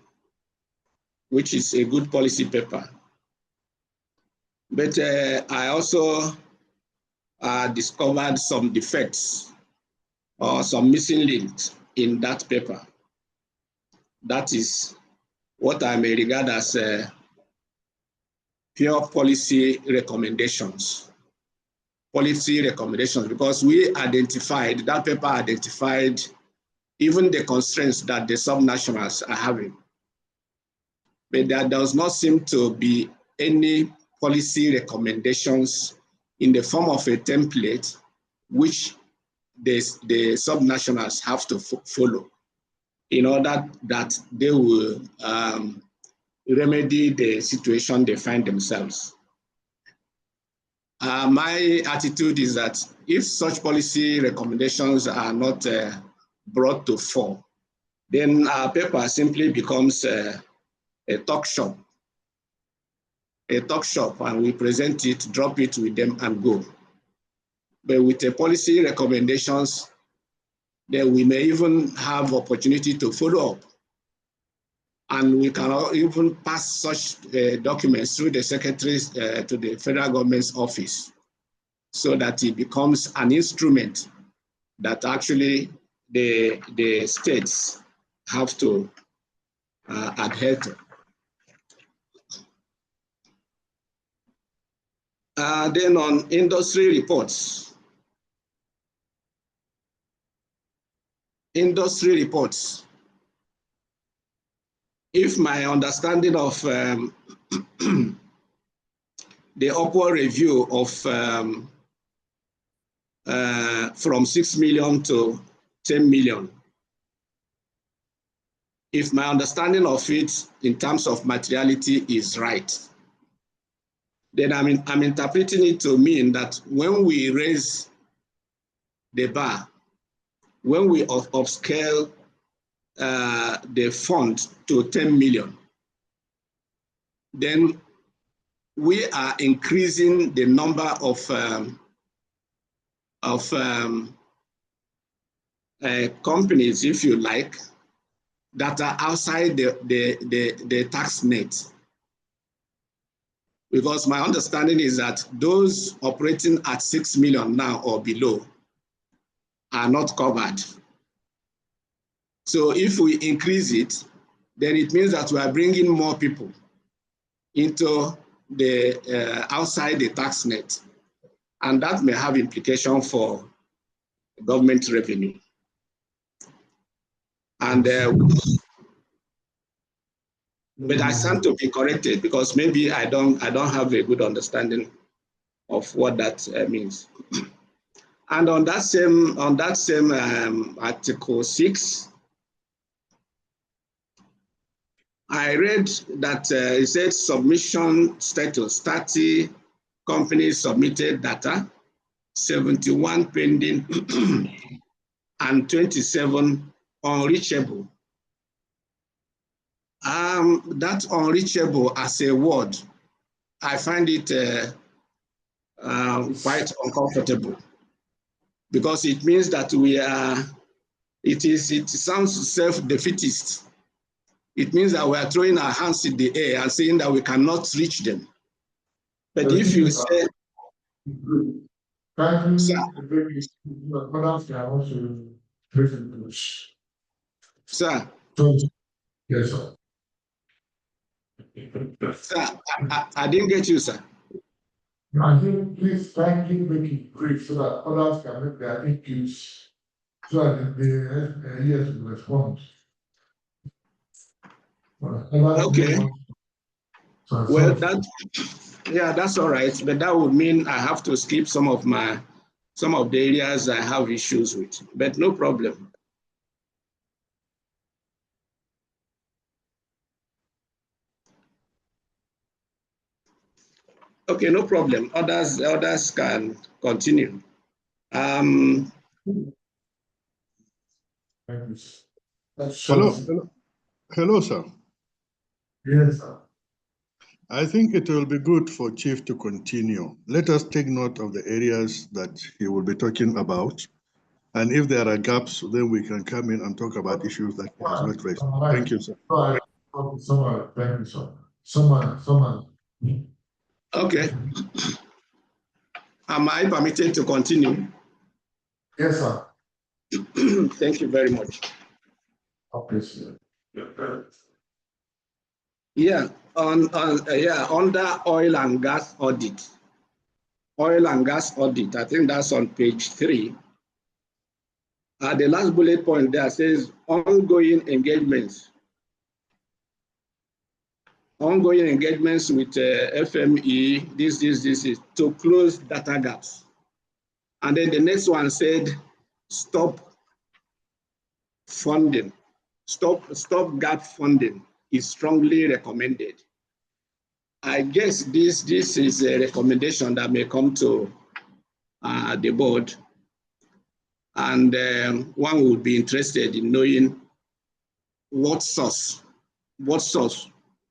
which is a good policy paper. But I also discovered some defects or some missing links in that paper. That is what I may regard as pure policy recommendations. Because we identified, that paper identified even the constraints that the subnationals are having. But there does not seem to be any policy recommendations in the form of a template which the subnationals have to follow. in order that they will remedy the situation they find themselves. My attitude is that if such policy recommendations are not brought to fore, then our paper simply becomes a talk shop. A talk shop, and we present it, drop it with them, and go. But with the policy recommendations, then we may even have opportunity to follow up. And we can even pass such documents through the secretaries to the federal government's office so that it becomes an instrument that actually the states have to adhere to. Then on industry reports. Industry reports. If my understanding of the upward review of from 6 million to 10 million, if my understanding of it in terms of materiality is right, then I'm interpreting it to mean that when we raise the bar, when we upscale the fund to 10 million, then we are increasing the number of companies, if you like, that are outside the tax net. Because my understanding is that those operating at 6 million now or below are not covered. So if we increase it, then it means that we are bringing more people into the outside the tax net, and that may have implication for government revenue. And but I stand to be corrected because maybe I don't have a good understanding of what that means. And on that same Article 6, I read that it said submission status, 30 companies submitted data, 71 pending, and 27 unreachable. That unreachable as a word, I find it quite uncomfortable because it means that we are, it sounds self-defeatist. It means that we are throwing our hands in the air and saying that we cannot reach them. But if you say, sir, Yes, sir. Sir, I didn't get you, sir. I think please kindly make it brief so that others can make their issues so that the yes will respond. Okay. Well, that's all right, but that would mean I have to skip some of the areas I have issues with, but no problem. Okay, no problem. Others can continue. Hello. Hello, sir. Yes, sir. I think it will be good for Chief to continue. Let us take note of the areas that he will be talking about. And if there are gaps, then we can come in and talk about issues that he has not raised. Thank you, sir. Thank you, sir. Someone. Okay. Am I permitted to continue? Yes, sir. Thank you very much. Okay, sir. Yeah, under oil and gas audit. Oil and gas audit, I think that's on page 3. The last bullet point there says ongoing engagements. Ongoing engagements with FME, this is to close data gaps. And then the next one said stop funding stop-gap funding is strongly recommended. I guess this is a recommendation that may come to the board, and one would be interested in knowing what source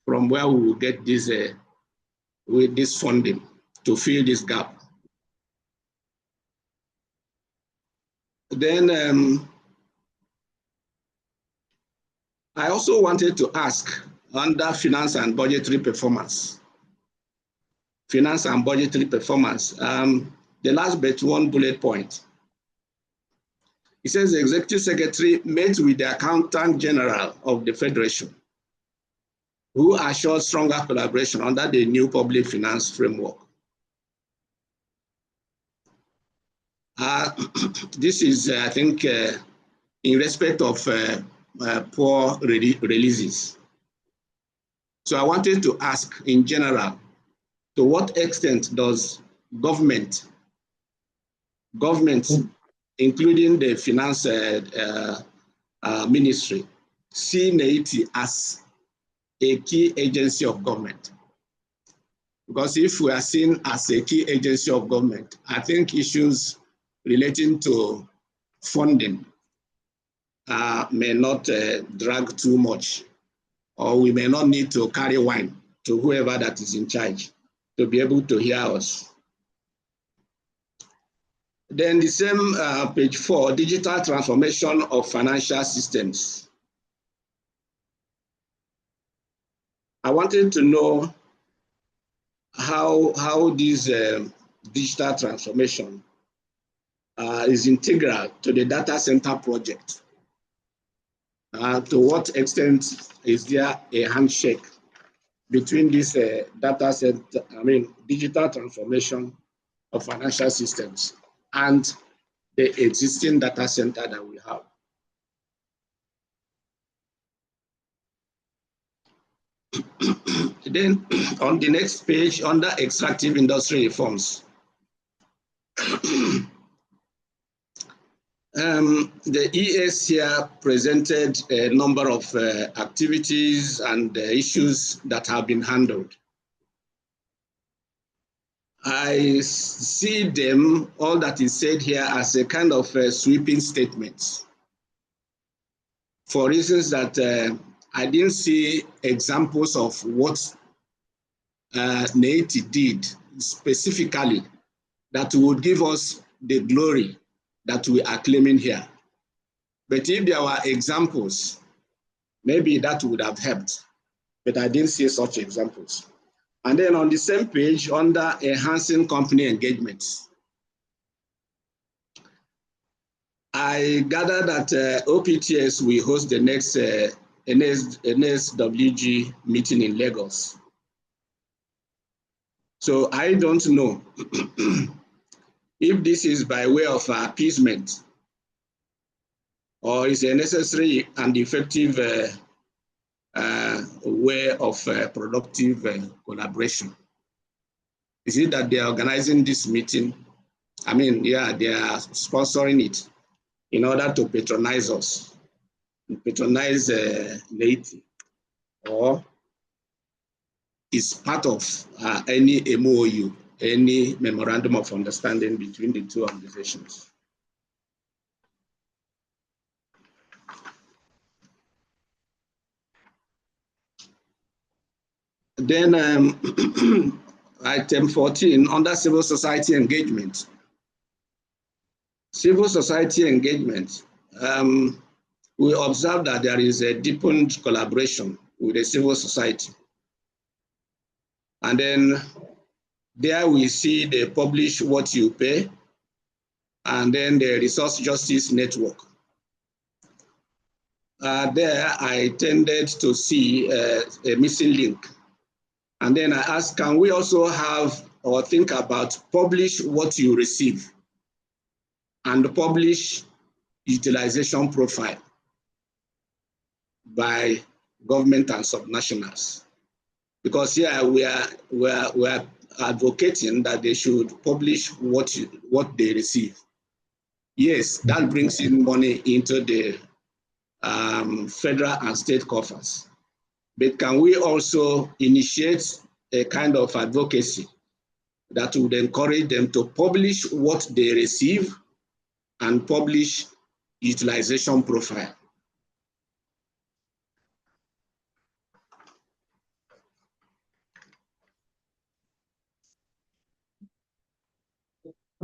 from where we will get this with this funding to fill this gap. Then I also wanted to ask under finance and budgetary performance. Finance and budgetary performance, the last but one bullet point. It says the Executive Secretary met with the Accountant General of the Federation, who assured stronger collaboration under the new public finance framework. This is, I think, in respect of poor releases. So I wanted to ask in general, to what extent does government, including the finance ministry, see Neiti as a key agency of government? Because if we are seen as a key agency of government, I think issues relating to funding may not drag too much, or we may not need to carry wine to whoever that is in charge to be able to hear us. Then the same page 4, digital transformation of financial systems. I wanted to know how this digital transformation is integral to the data center project. To what extent is there a handshake between this data center, digital transformation of financial systems and the existing data center that we have? Then on the next page, under extractive industry reforms, the ES here presented a number of activities and issues that have been handled. I see them, all that is said here, as a kind of sweeping statements, for reasons that I didn't see examples of what Neiti did specifically that would give us the glory that we are claiming here. But if there were examples, maybe that would have helped, but I didn't see such examples. And then on the same page, under enhancing company engagement, I gather that OPTS will host the next NSWG meeting in Lagos. So I don't know if this is by way of appeasement or is a necessary and effective way of productive collaboration. Is it that they are organizing this meeting? I mean, yeah, they are sponsoring it in order to patronize us, patronize Neiti, or is part of any MOU, any memorandum of understanding between the two organizations. Then item 14, under civil society engagement. Civil society engagement, we observe that there is a deepened collaboration with the civil society. And then there we see the publish what you pay, and then the resource justice network. There I tended to see a missing link. And then I asked, can we also have or think about publish what you receive and publish utilization profile by government and subnationals? Because here we are advocating that they should publish what they receive. Yes, that brings in money into the federal and state coffers. But can we also initiate a kind of advocacy that would encourage them to publish what they receive and publish utilization profile?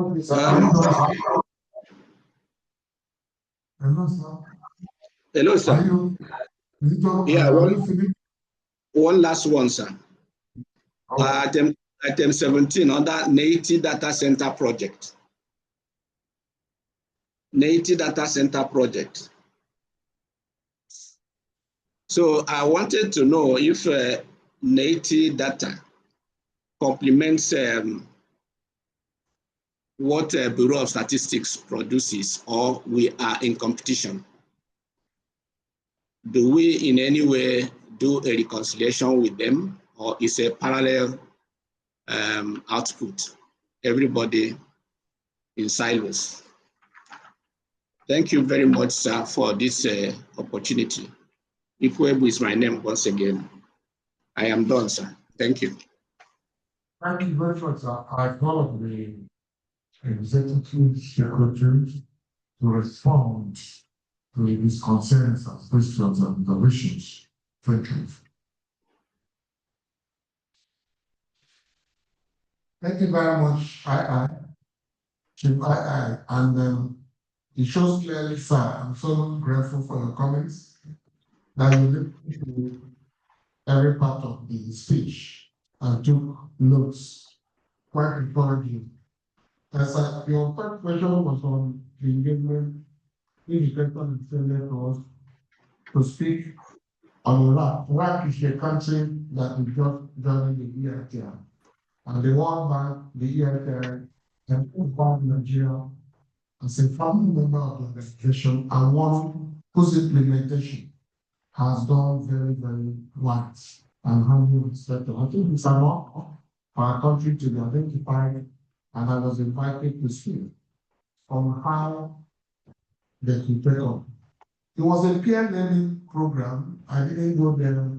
Okay, sir. Hello, sir. Hello, sir. Are you, Yeah, are you finished? one last one, sir. Okay. Item 17 under Neiti Data Center Project. Neiti Data Center Project. So I wanted to know if Neiti data complements what Bureau of Statistics produces, or we are in competition. Do we in any way do a reconciliation with them, or is a parallel output? Everybody in silos. Thank you very much, sir, for this opportunity. Ikwebu is my name once again. I am done, sir. Thank you. Thank you very much, sir. I call the executive secretary to respond to his concerns and questions and observations. Thank you. Thank you very much, Chief II, and it shows clearly, sir, I'm so grateful for your comments, that you listened to every part of the speech and took notes, quite encouraging. As your first question was on the engagement, indicator extended to us to speak on Iraq. Iraq is a country that is just joining the EITI. And the World Bank, the EITI, and Nigeria as a family member of the organization and one whose implementation has done very, very well and highly respected. I think it's an honor for our country to be identified, and I was invited to speak on how they could take on. It was a peer learning program. I didn't go there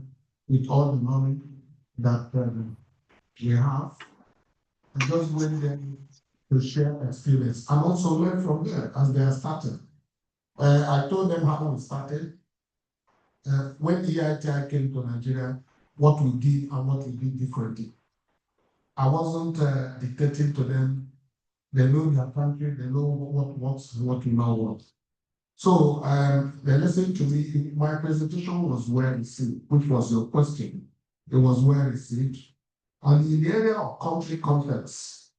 with all the knowledge that we have. I just went there to share experience and also learn from them as they are starting. I told them how we started. When EITI came to Nigeria, what we did and what we did differently. I wasn't dictating to them. They know their country, they know what works and what not work. So they listened to me. My presentation was well received, which was your question. It was well received. And in the area of country context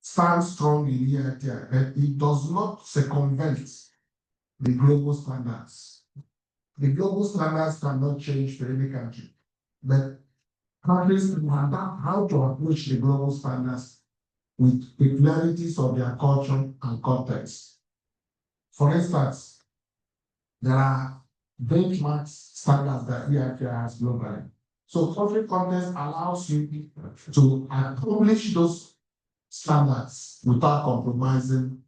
stands strong in EITI, but it does not circumvent the global standards. The global standards cannot change for any country, but countries can adapt how to approach the global standards with peculiarities of their culture and context. For instance, there are benchmark standards that EITI has globally. So country context allows you to accomplish those standards without compromising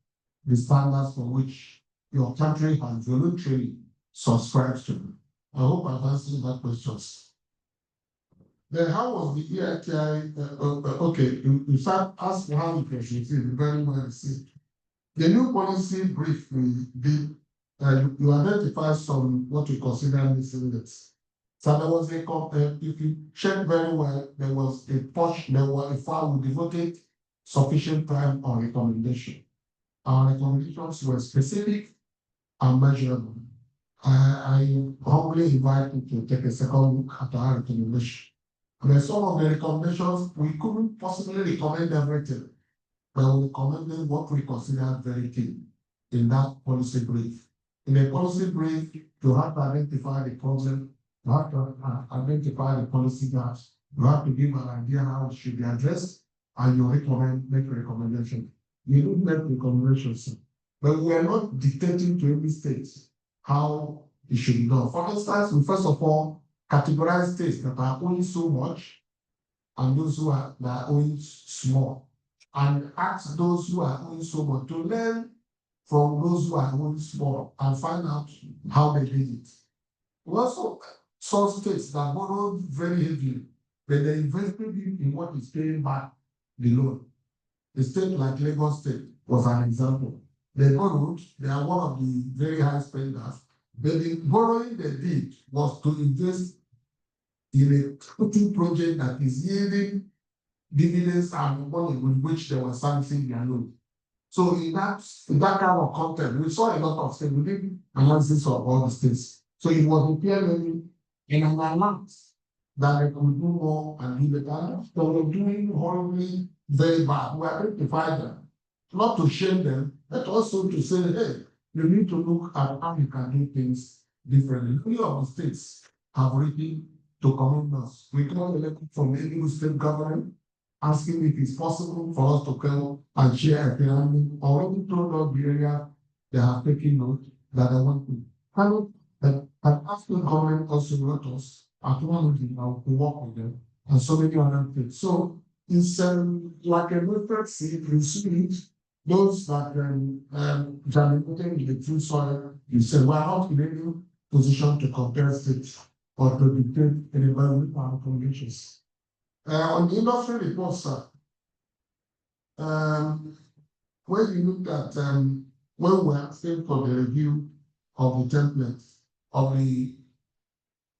the standards for which your country has voluntarily subscribed to. I hope I've answered that question. Then how was the EITI? Okay, you start asking how it was received, very well received. The new policy brief we did, you identify some what we consider missing links. So there was if you check very well, there was a file we devoted sufficient time on recommendation. Our recommendations were specific and measurable. I humbly invite you to take a second look at our recommendation. And some of the recommendations, we couldn't possibly recommend everything, but we recommended what we consider very key in that policy brief. In a policy brief, you have to identify the problem, you have to identify the policy gaps, you have to give an idea how it should be addressed, and you make a recommendation. You don't make recommendations, but we are not dictating to every state how it should be done. For instance, we first of all categorize states that are owing so much and those who are owing small, and ask those who are owing so much to learn from those who are only small and find out how they did it. We also saw states that borrowed very heavily, but they invested in what is paying back the loan. A state like Lagos State was an example. They borrowed, they are one of the very high spenders, but the borrowing they did was to invest in a total project that is yielding dividends and money with which they were servicing their loan. So in that kind of context, we saw a lot of states. We did analysis of all the states. So it was a peer learning and an alert that they could do more and do better. They were doing horribly very bad. We identified them, not to shame them, but also to say, hey, you need to look at how you can do things differently. Many of the states have written to commend us. We got a letter from the Enugu state government asking if it's possible for us to come and share a pyramid. Already told us the area they have taken note that they want to. And asking government also wrote us acknowledging how to work with them and so many other things. So it's like a method seed, you see it, those that germinated in the true soil, you say, we're not in any position to compare states or to dictate an environmental conditions. On the industry report, sir, when you look at when we're asking for the review of the template of the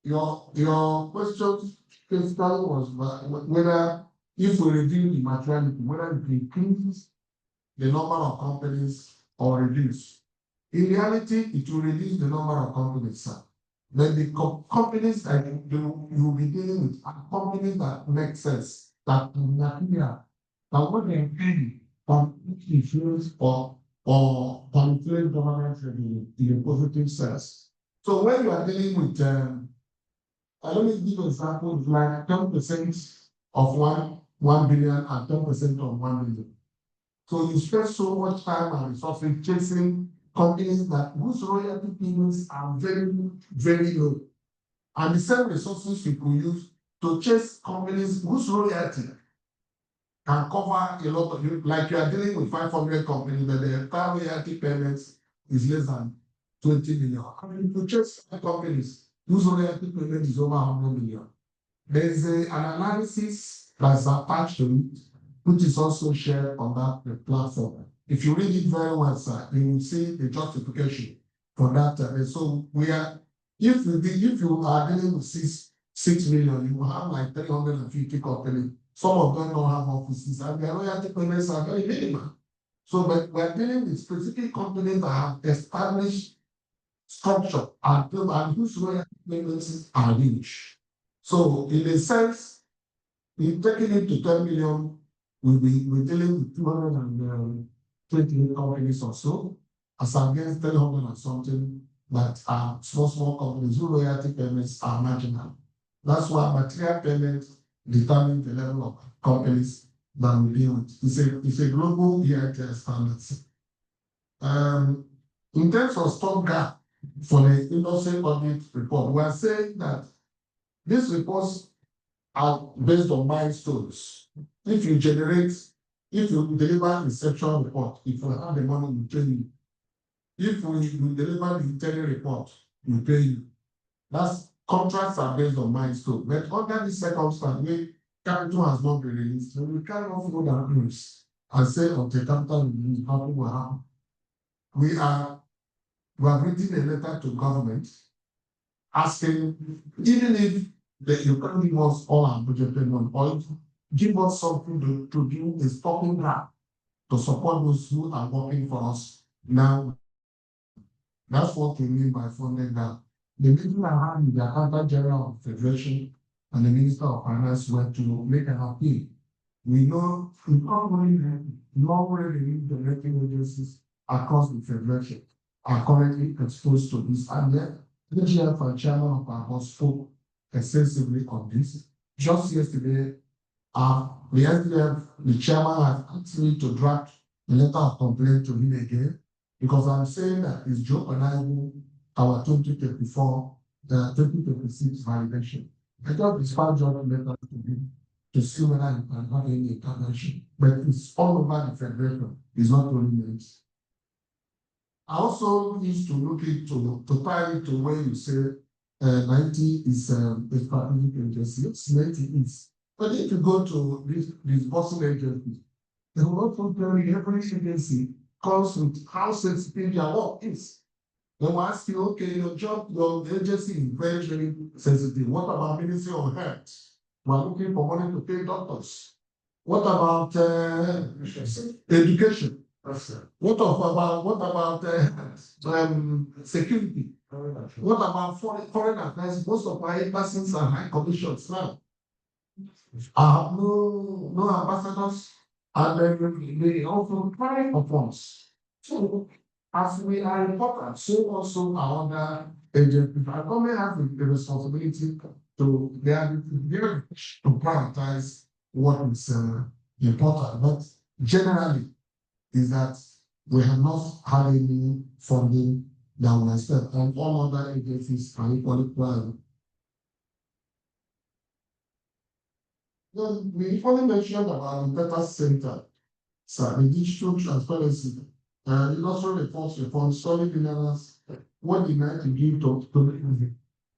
your question basically was whether if we review the materiality, whether it increases the number of companies or reduce. In reality, it will reduce the number of companies, sir. Then the companies that you will be dealing with are companies that make sense, that material, that what they pay can influence or influence government in a positive sense. So when you are dealing with, let me give an example, like 10% of 1 billion and 10% of 1 billion. So you spend so much time and resources chasing companies that whose royalty payments are very, very low. And the same resources you could use to chase companies whose royalty can cover a lot of you, like you are dealing with 500 companies, but the entire royalty payments is less than 20 million. I mean, you chase companies whose royalty payment is over 100 million. There is an analysis that's attached to it, which is also shared on that platform. If you read it very well, sir, you will see the justification for that. So we are, if you are dealing with 6 million, you will have like 350 companies. Some of them don't have offices, and their royalty payments are very minimal. So, but we are dealing with specific companies that have established structure and whose royalty payments are huge. So, in a sense, in taking it to 10 million, we're dealing with 228 companies or so, as against 300 and something that are small companies whose royalty payments are marginal. That's why material payments determine the level of companies that we deal with. It's a global EITL standards. In terms of stock gap for the industry audit report, we are saying that these reports are based on milestones. If you deliver inception report, if you have the money, we pay you. If you deliver the interim report, we pay you. That's contracts are based on milestones. But under this circumstance, where capital has not been released, so we cannot follow the rules and say until capital release, nothing will happen. We have written a letter to government asking, even if you can't give us all our budgeted money, or give us something to do a stopping grant to support those who are working for us now. That's what we mean by funding gap. The meeting I had with the Accountant General of the Federation and the Minister of Finance were to make an appeal. We know we can't really the rating agencies across the Federation are currently exposed to this, and yet the GF and Chairman of our board spoke extensively on this. Just yesterday, the SDF, the Chairman has asked me to draft a letter of complaint to him again, because I'm saying that it's jeopardizing our 2024, 2026 validation. I just dispatched your letter to him to see whether you can have any intervention, but it's all over the Federation. It's not only Neiti. I also used to look into to tie it to where you say Neiti is a strategic agency. Yes, Neiti is. But if you go to this bossing agency, they will also tell you every agency comes with how sensitive their work is. They will ask you, okay, your job, your agency is very, very sensitive. What about Ministry of Health? We are looking for money to pay doctors. What about education? What about security? What about foreign affairs? Most of our embassies and high commissions now have no ambassadors, and they also cry upon us. So as we are important, so also our other agencies. Our government has the responsibility to prioritize what is important, but generally is that we have not had any funding that we expect, and all other agencies are equally planned. Then we equally mentioned about the data center, so the digital transparency, industrial reform, solid governance, what the United give to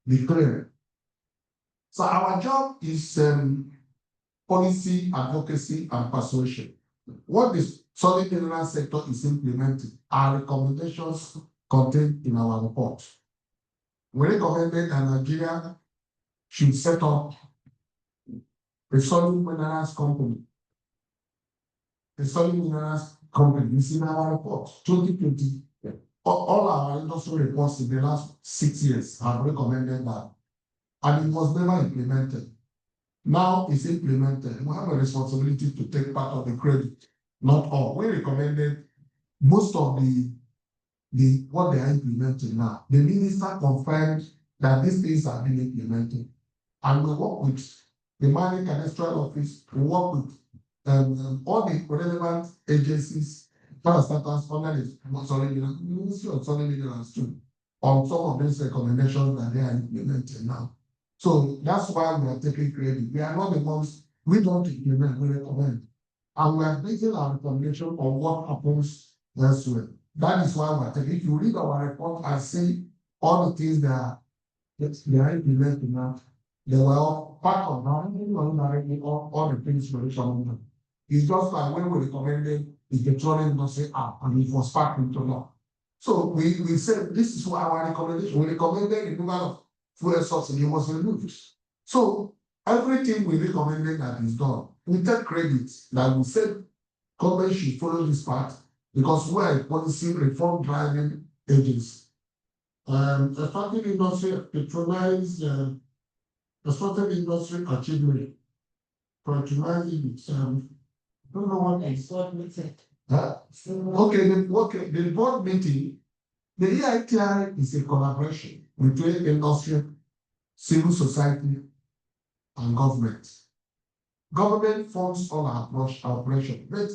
declare. So our job is policy, advocacy, and persuasion. What the solid governance sector is implementing are recommendations contained in our report. We recommended that Nigeria should set up a solid minerals company. A solid minerals company is in our report, 2020. All our industrial reports in the last 6 years have recommended that, and it was never implemented. Now it's implemented. We have a responsibility to take part of the credit, not all. We recommended most of the what they are implementing now. The minister confirmed that these things are being implemented, and we work with the mining cadastral office. We work with all the relevant agencies, parastatals under the Ministry of Solid Minerals too, on some of these recommendations that they are implementing now. So that's why we are taking credit. We are not the ones, we don't implement, we recommend. And we are basing our recommendation on what happens elsewhere. That is why we are taking, if you read our report and see all the things that they are implementing now, they were all part of that, all the things we recommended. It's just like when we recommended the petroleum industry app and it was packed into law. So we said this is what our recommendation. We recommended the removal of fuel subsidy was removed. So everything we recommended that is done. We take credit that we said government should follow this path because we are a policy reform driving agency. Extractive industry patronize extractive industry achievement, patronizing it. I don't know what okay, the board meeting, the EITI is a collaboration between industry, civil society, and government. Government funds all our operation, but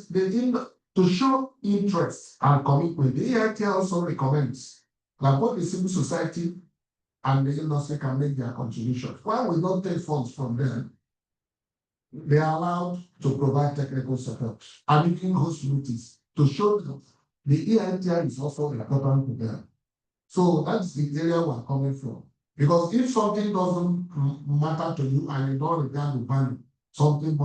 to show interest and commitment, the EITI also recommends that both the civil society and the industry can make their contributions. While we don't take funds from them, they are allowed to provide technical support and even host meetings to show that the EITI is also important to them. So that's the area we're coming from. Because if something doesn't matter to you and you don't regard the value, something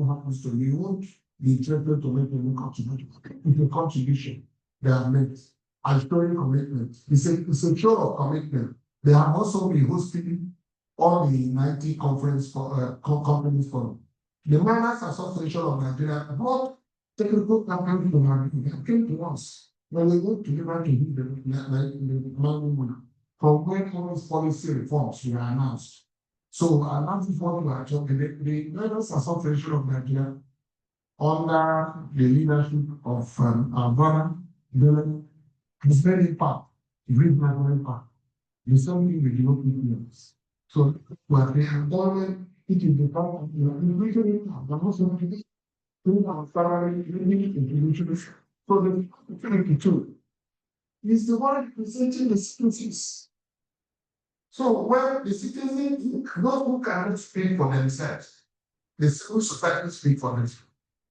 happens to you, you won't be interested to make any contribution. It's a contribution they have made and showing commitment. It's a show of commitment. They have also been hosting all the 90 conference for companies forum. The Miners Association of Nigeria brought technical companies to Nigeria, came to us when we went to deliver to the mining from when all these policy reforms were announced. So that is what we are talking. The Miners Association of Nigeria, under the leadership of our brother Dylan, has very impact, great impact. The same thing with the local players. So what they have done, it is the part of the individual, but also doing our salary, living individuals. So the 22 is the one representing the citizens. So when the citizens, those who cannot speak for themselves, the civil society speak for themselves.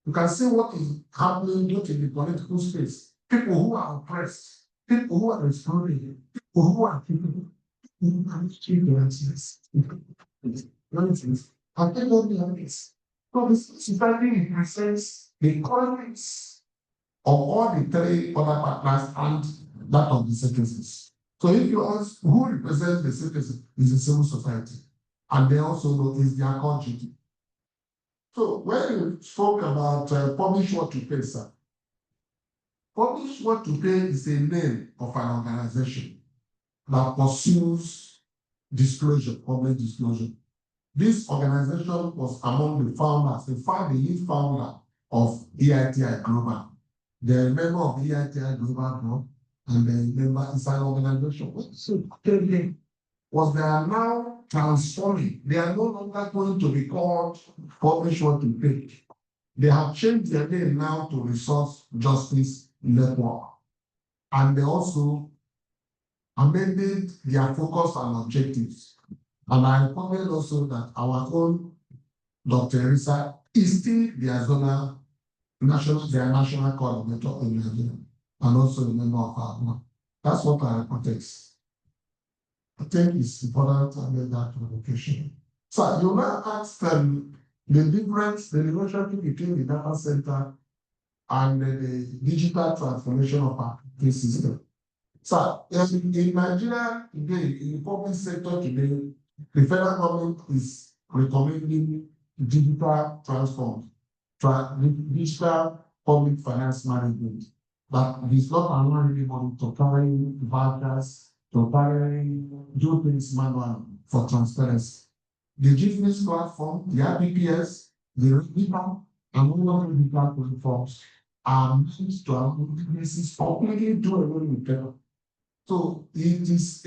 You can see what is happening in the political space. People who are oppressed, people who are exploring, people who are people who are students. I think what we have is, so this society represents the economics of all the three other partners and that of the citizens. So if you ask who represents the citizens, is the civil society, and they also know is their country. So when you spoke about publish what you pay, sir, publish what you pay is a name of an organization that pursues disclosure, public disclosure. This organization was among the founders, the lead founder of EITI Global. They're a member of EITI Global Group, and they member is an organization. So was they are now transforming. They are no longer going to be called Publish What You Pay. They have changed their name now to Resource Justice Network. And they also amended their focus and objectives. And I commented also that our own Dr. Risa is still their national coordinator in Nigeria, and also a member of our group. That's what I protect. I think it's important to make that provocation. So you now ask the difference, the relationship between the data center and the digital transformation of our system. So in Nigeria today, in the public sector today, the federal government is recommending digital digital public finance management that is not allowing anybody to carry vouchers, to do things manually for transparency. The GFNIS platform, the IPPS, the REGIPA, and all other digital platforms are meant to allow businesses publicly do away with them. So it is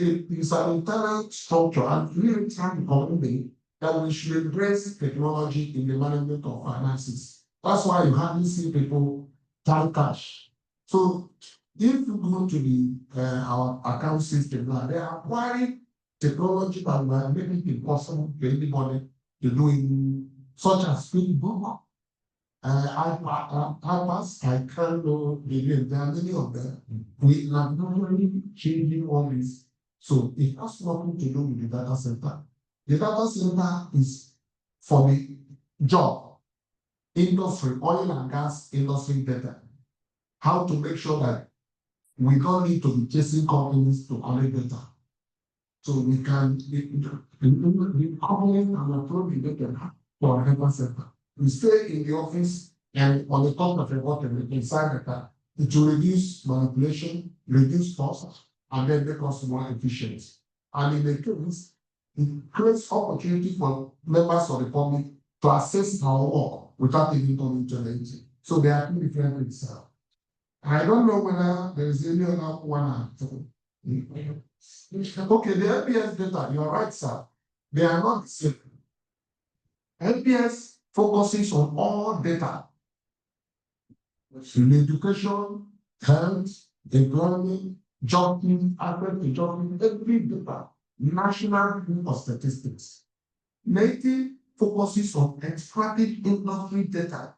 an internal structure and really time coming that we should embrace technology in the management of finances. That's why you hardly see people tie cash. So if you go to our account system now, they are acquiring technology that will make it impossible for anybody to do it, such as Facebook, iPads, I can't know the name. There are many of them. We are normally changing all this. So it has nothing to do with the data center. The data center is for the job, industry, oil and gas industry data. How to make sure that we don't need to be chasing companies to collect data. So we can, the companies can approve the data for a data center. We stay in the office and on the top of a button inside the car, it will reduce manipulation, reduce costs, and then make us more efficient. And in the case, it creates opportunity for members of the public to access our work without even coming to the agency. So they are two different things. I don't know whether there is any other one. Okay, the LPS data, you are right, sir. They are not the same. LPS focuses on all data in education, health, employment, job, every data, national of statistics. Neiti focuses on extractive industry data.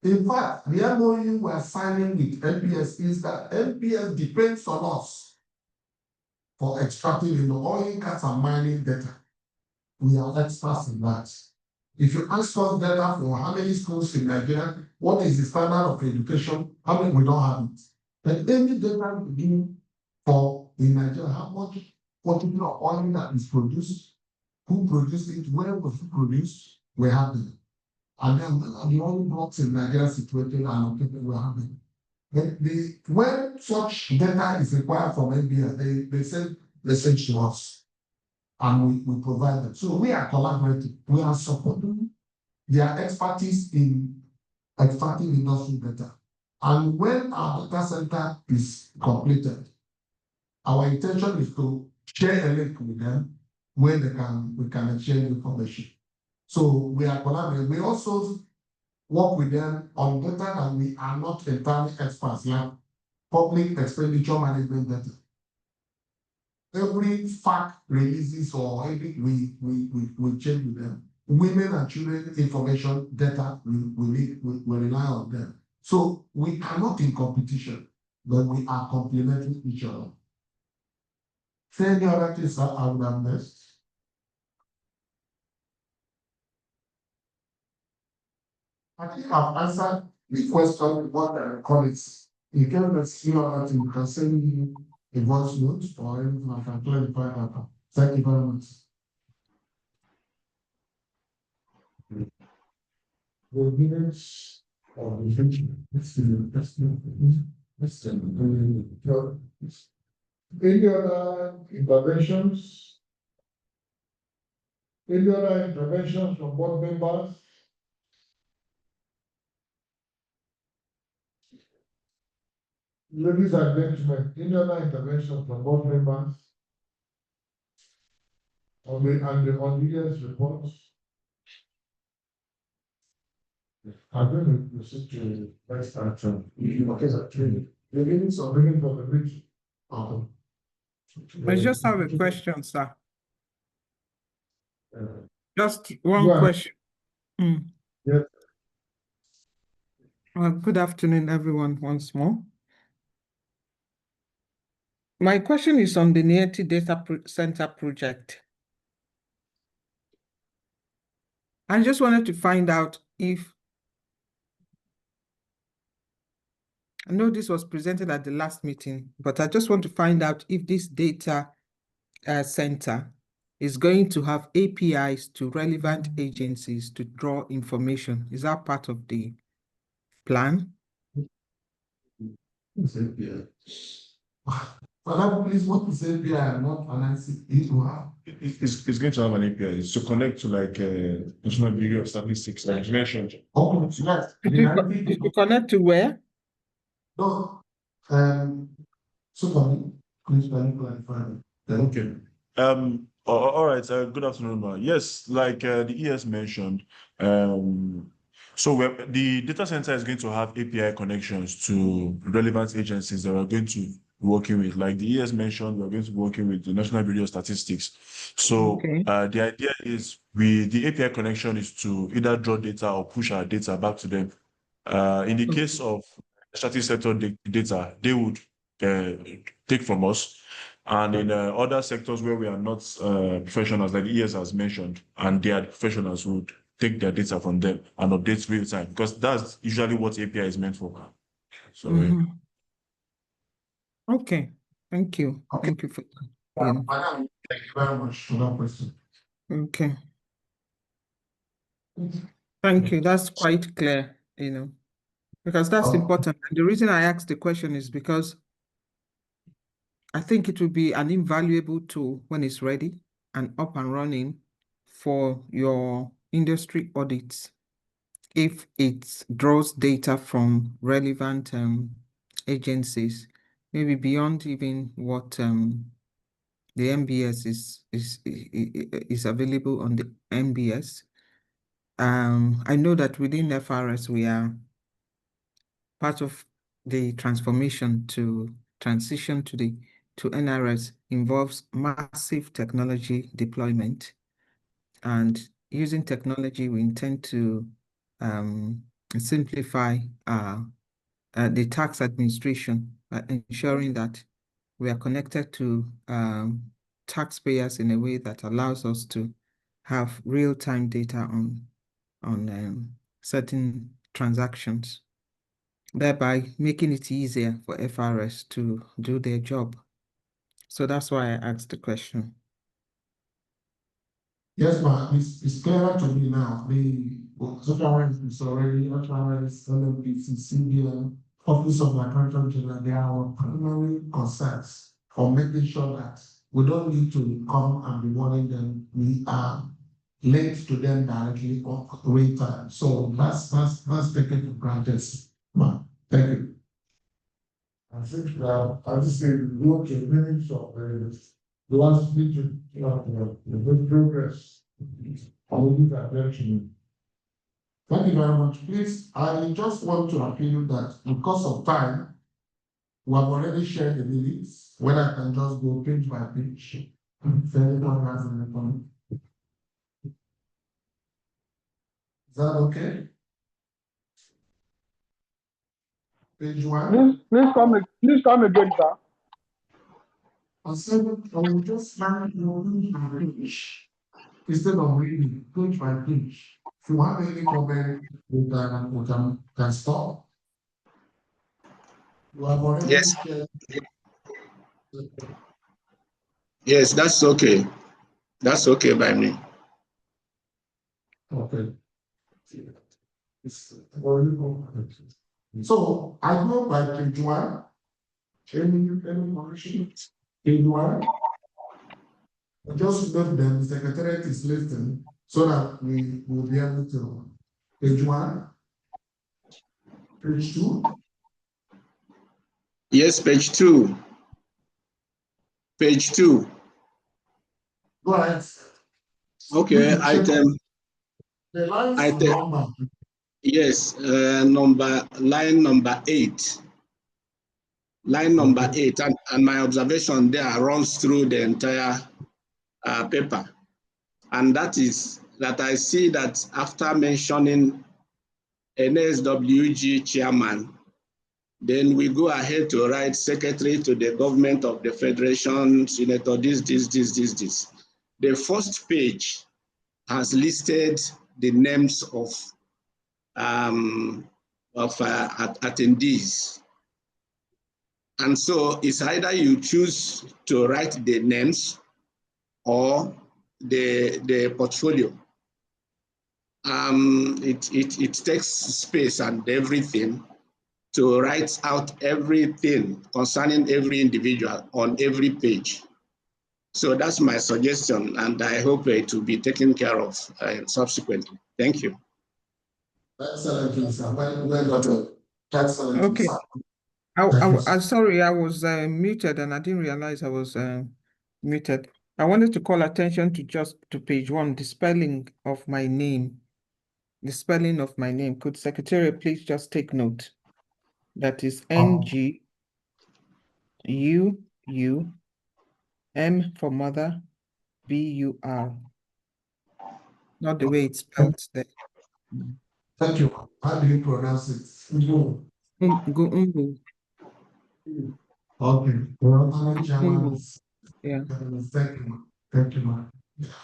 In fact, the MOU we are signing with LPS is that LPS depends on us for extracting the oil, gas, and mining data. We are experts in that. If you ask us data for how many schools in Nigeria, what is the standard of education, how many we don't have it. But any data we do for in Nigeria, how much quantity of oil that is produced, who produced it, where was it produced, we have it. And then the oil blocks in Nigeria situated and located, we have it. But when such data is required from NBS, they send to us. And we provide them. So we are collaborating. We are supporting their expertise in extracting industry data. And when our data center is completed, our intention is to share a link with them where we can exchange information. So we are collaborating. We also work with them on data that we are not entirely experts, like public expenditure management data. Every fact releases or every we check with them. Women and children information data we rely on them. So we are not in competition. but we are complementing each other. Say any other things that I would have missed. I think I've answered the question, what I call it. In case there's any other thing, you can send me a voice note or anything I can clarify that. Thank you very much. The minutes of the future. Any other interventions? Any other interventions from board members? Ladies and gentlemen, any other interventions from board members? On the audience reports? I'm going to proceed to next action. Okay, sir. The minutes of reading for the bridge. I just have a question, sir. Just Go one ahead. question. Yes. Well, good afternoon, everyone, once more. My question is on the Neiti Data Center project. I just wanted to find out if, I know this was presented at the last meeting, but I just want to find out if this data center is going to have APIs to relevant agencies to draw information. Is that part of the plan? Please, what is API? I'm not analyzing it. It's going to have an API. It's to connect to like National Bureau of Statistics, like you mentioned. Oh, yes. If you connect to where? No, so please clarify. Okay. All right. Good afternoon, ma. Yes, like the ES mentioned, so the data center is going to have API connections to relevant agencies that we're going to be working with. Like the ES mentioned, we're going to be working with the National Bureau of Statistics. So Okay. the idea is the API connection is to either draw data or push our data back to them. In the case of statistics sector data, they would take from us. And in other sectors where we are not professionals, like ES has mentioned, and they are professionals who would take their data from them and update real time, because that's usually what API is meant for. So, Okay, thank you. Okay. Thank you for Madam, thank you very much for that question. Okay. Thank you. That's quite clear, because that's important. And the reason I asked the question is because I think it will be an invaluable tool when it's ready and up and running for your industry audits if it draws data from relevant agencies, maybe beyond even what the MBS is available on the MBS. I know that within FRS we are part of the transformation to transition to NRS involves massive technology deployment, and using technology we intend to simplify the tax administration by ensuring that we are connected to taxpayers in a way that allows us to have real-time data on certain transactions, thereby making it easier for FRS to do their job. So that's why I asked the question. Yes, but it's clearer to me now. The Zofawens is already FRS, LMPC, CBN, Office of the Accountant General, they are our primary concerns for making sure that we don't need to come and be warning them. We are linked to them directly or real time. So that's taken for granted. Thank you. I think I just say look at minutes of the last meeting, the good progress. I will give attention. Thank you very much. Please, I just want to appeal that because of time, we have already shared the minutes. When I can just go page by page. If anyone has any comment. Is that okay? Page 1. Please come again, sir. I said, I will just find your page instead of reading page by page. If you have any comment, we can stop. You have already Yes. shared. Yes, that's okay. That's okay by me. Okay. So I go by page 1. Any correction? Page 1. Just note them, the secretariat is listening so that we will be able to. Page 1. Page 2. Yes, page 2. Page 2. Go ahead. Okay, item. The lines Item. number. Yes, line number 8. Line number 8, and my observation there runs through the entire paper. And that is that I see that after mentioning NSWG chairman, then we go ahead to write secretary to the government of the federation, senator, this. The first page has listed the names of attendees. And so it's either you choose to write the names or the portfolio. It takes space and everything to write out everything concerning every individual on every page. So that's my suggestion, and I hope it will be taken care of subsequently. Thank you. Excellent, sir. Well done. Excellent, Okay. sir. I'm sorry, I was muted and I didn't realize I was muted. I wanted to call attention to page 1, the spelling of my name. The spelling of my name. Could Secretary please just take note? That is NGUUM for mother, BUR. Not the way it's spelled there. Thank you. How do you pronounce it? Umbu. Okay. Yeah. Thank you. Thank you, ma'am.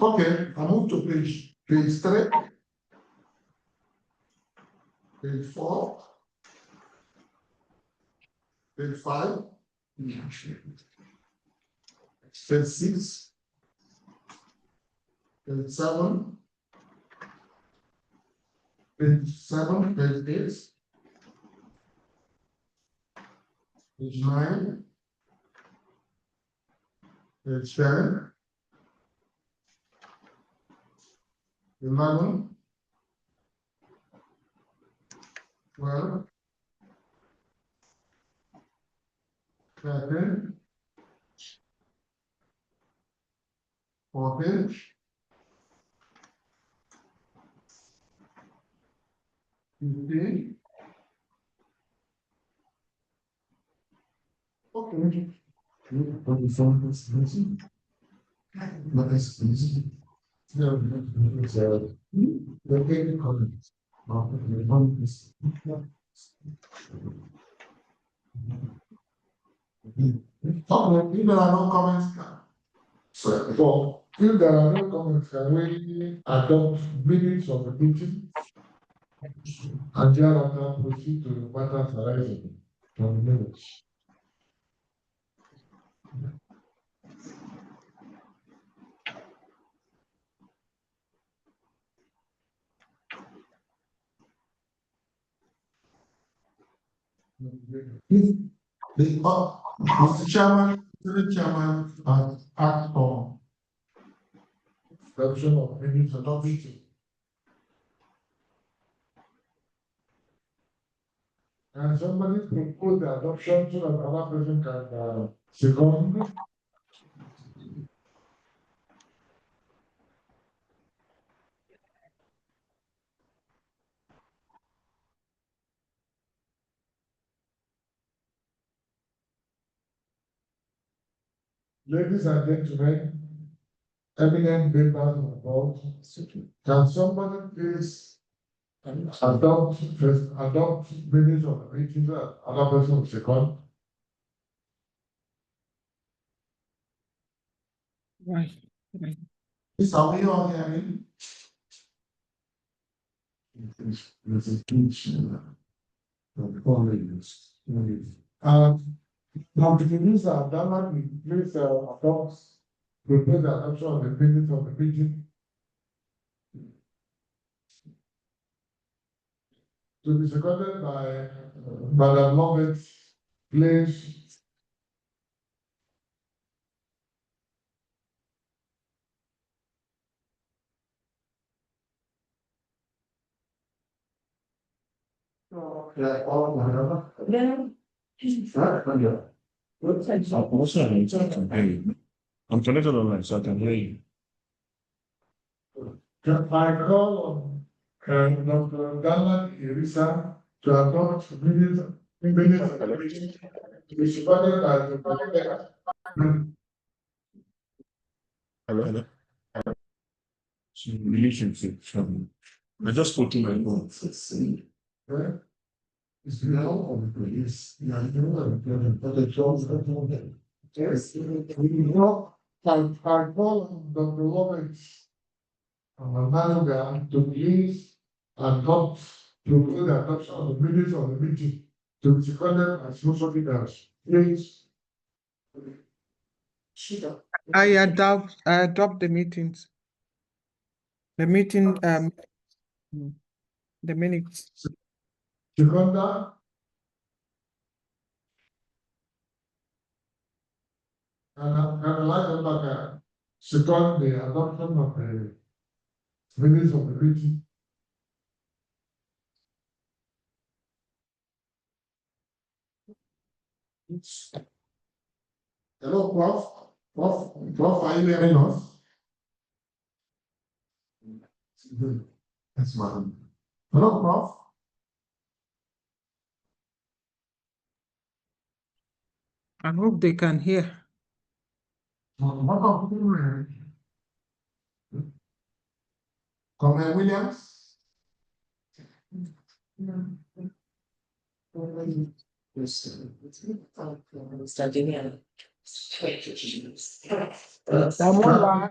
Okay, I move to page 3, page 4, page 5, page 6, page 7, page 8, page 9, page 10, 11, 12, 13, 14, 15. Okay. Okay, if there are no comments, so if there are no comments, can we adopt minutes of the meeting? And thereafter proceed to matters arising from the minutes. Mr. Chairman, the chairman has asked for adoption of minutes of the meeting. And somebody propose the adoption so that another person can second. Ladies and gentlemen, eminent members of the board, can somebody please Adopt minutes of the meeting, other person will second. Right. This are we all hearing? There's a huge, now to use that one, we place adopt, propose the adoption of the minutes of the meeting. To be seconded by Madam Lovett, please. I'm connected online, so I can hear you. I call on Dr. Dalla Irisa to adopt minutes of the meeting to be seconded by the Hello. Relationship. I just put in my phone. It's now on the police. The jobs are doing it. Yes, we know. I call on Dr. Lawrence to please adopt to the adoption of the minutes of the meeting to be seconded as most of it does. Please. I adopt the meetings. The meeting, the minutes. Seconder. And I like to back second the adoption of the minutes of the meeting. Hello, Prof, are you hearing us? That's one. Hello, Prof. I hope they can hear. Comment Williams? I'm online.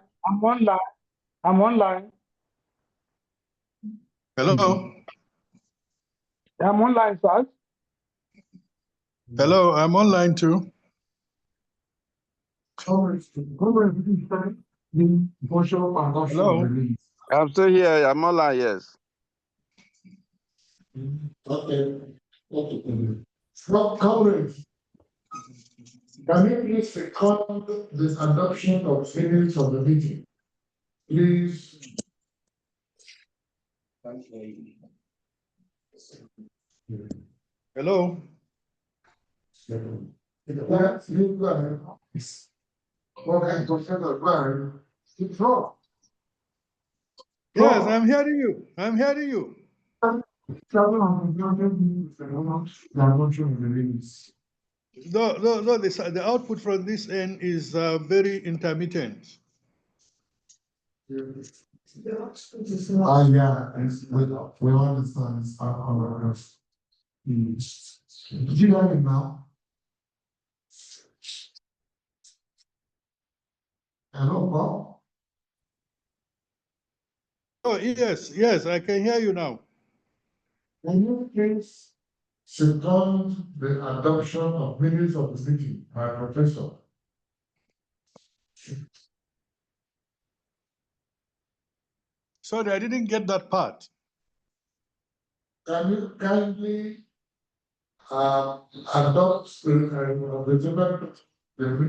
I'm online. Hello? I'm online, sir. Hello, I'm online too. Hello? I'm still here. I'm online, yes. Okay. Coverage. Can you please record this adoption of minutes of the meeting? Please. Hello? That's you got okay, it's wrong. Yes, I'm hearing you. I'm hearing you. Though the output from this end is very intermittent. Yeah, we understand it's our Did you hear me now? Hello, Bob? Oh, yes, I can hear you now. Can you please second the adoption of minutes of the meeting by Professor? Sorry, I didn't get that part. Can you kindly adopt the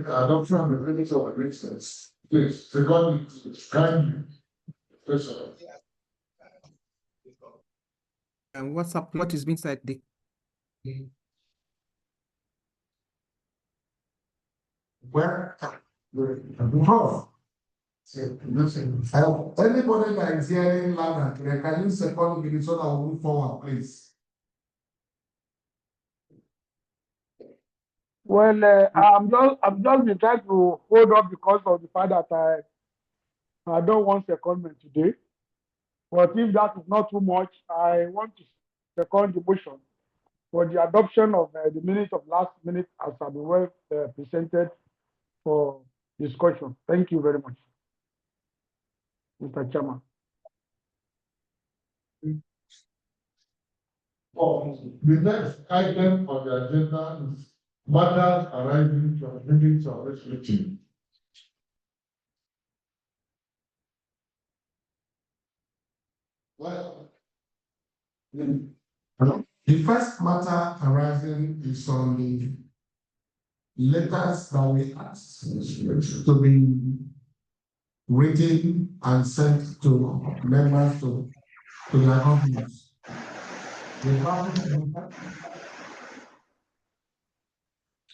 adoption of the minutes of the meetings? Please, second it kindly, Professor. And what is being said? Where? Anybody that is hearing loud and clear, can you second minutes so that we move forward, please? Well, I'm just been trying to hold up because of the fact that I don't want secondment today. But if that is not too much, I want to second the motion for the adoption of the minutes of last minute as have been well presented for discussion. Thank you very much, Mr. Chairman. The next item on the agenda is matters arising from minutes of this meeting. Well, the first matter arising is on the letters that we asked to be written and sent to members to their companies.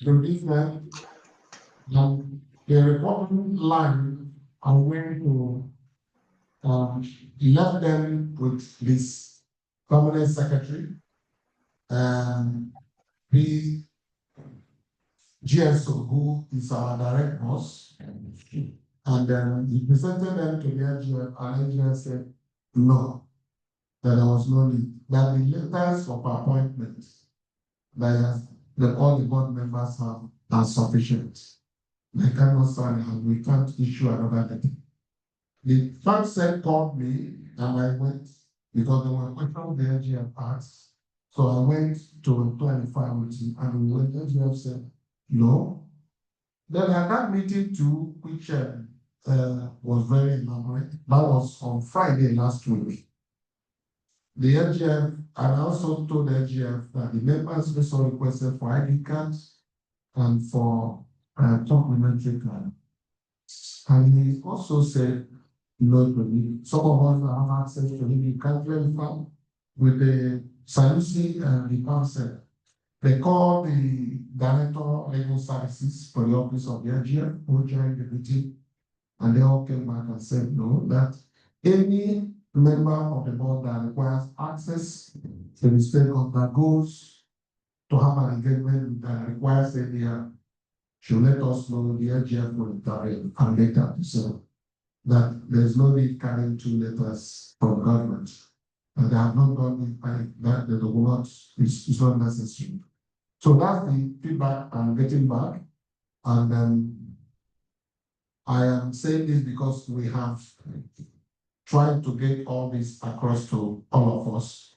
The business and the reporting line are going to left them with this permanent secretary and the GSO, who is our direct boss, and then he presented them to the LGF, and LGF said no, that there was no need, that the letters of appointment that all the board members have are sufficient. They cannot sign and we can't issue another letter. The first set called me and I went because there were questions the LGF asked. So I went to clarify with him and when the LGF said no. Then at that meeting too, which was very elaborate, that was on Friday last week. The LGF, and I also told the LGF that the members also requested for ID cards and for complimentary card. And he also said, no, to me. Some of us have access to him. You can't verify with the Sanusi and the council. They called the director of legal services for the office of the LGF, who joined the meeting, and they all came back and said no, that any member of the board that requires access to the state that goes to have an engagement that requires ADR should let us know. The LGF will intervene and later so that there's no need carrying two letters from government. And they have not done it, that the will not, it's not necessary. So that's the feedback I'm getting back. And then I am saying this because we have tried to get all this across to all of us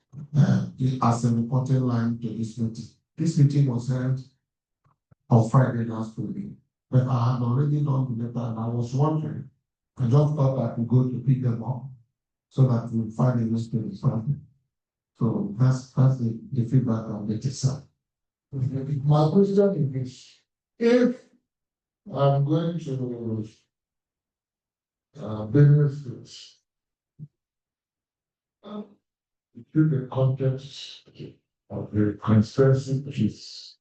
as a reporting line to this meeting. This meeting was held on Friday last week, but I had already done the letter and I was wondering, I just thought I could go to pick them up so that we find a newspaper something. So that's the feedback I'm getting, sir. My question is, if I'm going to businesses, to the context of the conspiracy piece,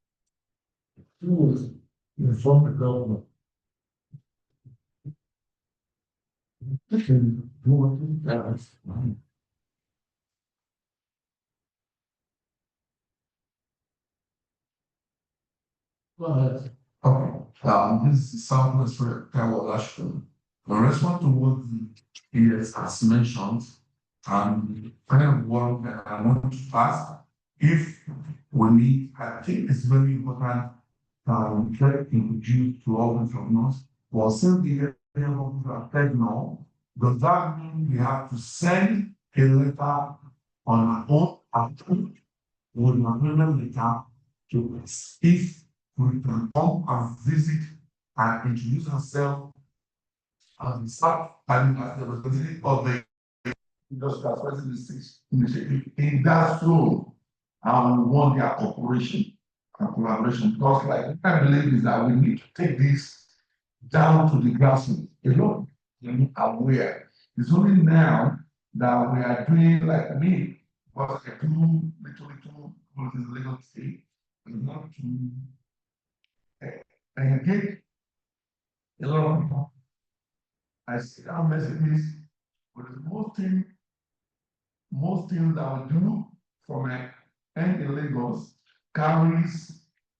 to inform the government, this is Southwest Power Ashton. The response to what he has mentioned, and kind of work that I want to ask, if we need, I think it's very important try to introduce to all from us, well, since the area of the now, does that mean we have to send a letter on our own account with an agreement letter to us if we can come and visit and introduce ourselves and start and as the representative of the industrial facilities in that zone, and we want their cooperation and collaboration. Because like I believe is that we need to take this down to the grassroots. A lot of aware. It's only now that we are doing like me, but I do little what is legal state, and not to engage a lot of people. I see our messages, but the most things that we do from my end in Lagos carries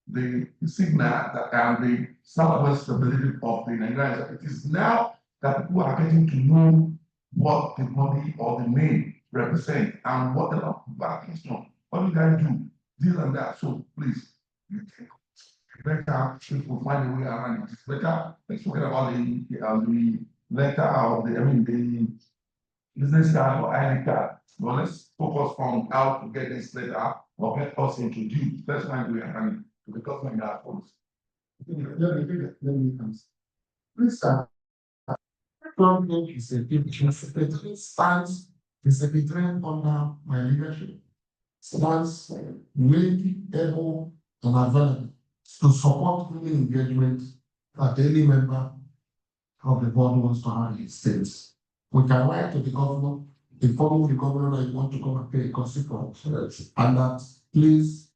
the signal that can be southwest stability of the Nigeria. It is now that people are getting to know what the body or the name represent and whatever back is not. What you guys do, this and that. So please, better people find a way around it. It's better. Let's forget about the letter or the business card or ID card. But let's focus on how to get this letter or get us introduced. That's why we are running to the government that follows. Let me answer. Please, sir. Problem is a picture secretary stands the secretary under my leadership stands ready, able, and available to support any engagement that any member of the board wants to have in states. We can write to the governor, inform the governor that you want to come and pay a constituency, and that please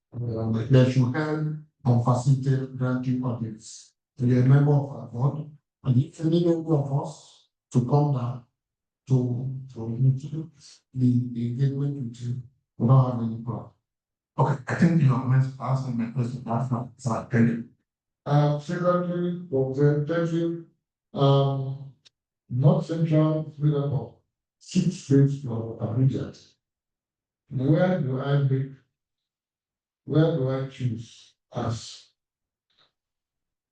they should help and facilitate granting audits. You're a member of our board, and if any member of us to come down to the engagement with you, we don't have any problem. Okay, I think you are answering my question. That's not so thank you. Secretary, representation, North Central Freedom of 6 states of Abuja. Where do I choose as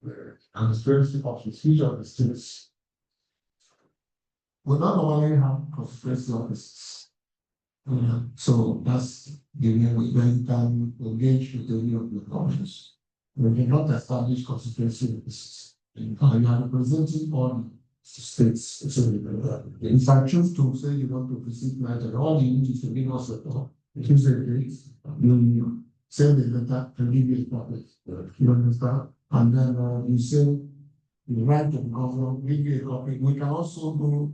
the constituency office? Each of the states. We don't normally have constituency offices. So that's the way we can engage with any of the offices. We cannot establish constituency offices. You are representing all states. So if I choose to say you want to visit Nigeria, all you need is to give us a call. Choose a date, you send a letter to give you a copy. You understand? And then you say you write to the governor, give you a copy. We can also go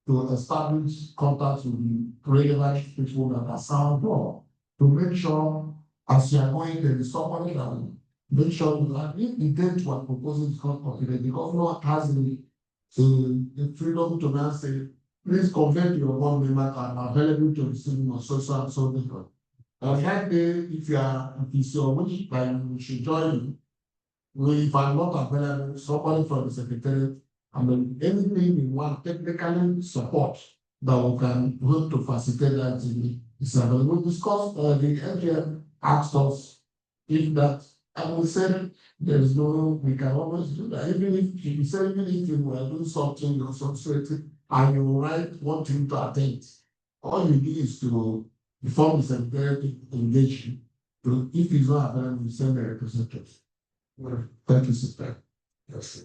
to establish contacts with the relevant people that are sound law to make sure as you are going there is somebody that will make sure that if the date you are proposing is not confident, the governor has the freedom to now say, please convey to your board member I'm available to receive my social and so different. And that day, if it's your wish that we should join you, if I'm not available, somebody from the secretariat, I mean, anything we want technically support that we can work to facilitate that is available. We discussed the NGM asked us if that, and we said there is no, we can always do that. Even if you say, even if you were doing something or something, and you write one thing to attend, all you do is to inform the secretary to engage you. So if he's not available, you send a representative. Well, thank you, sister. Yes.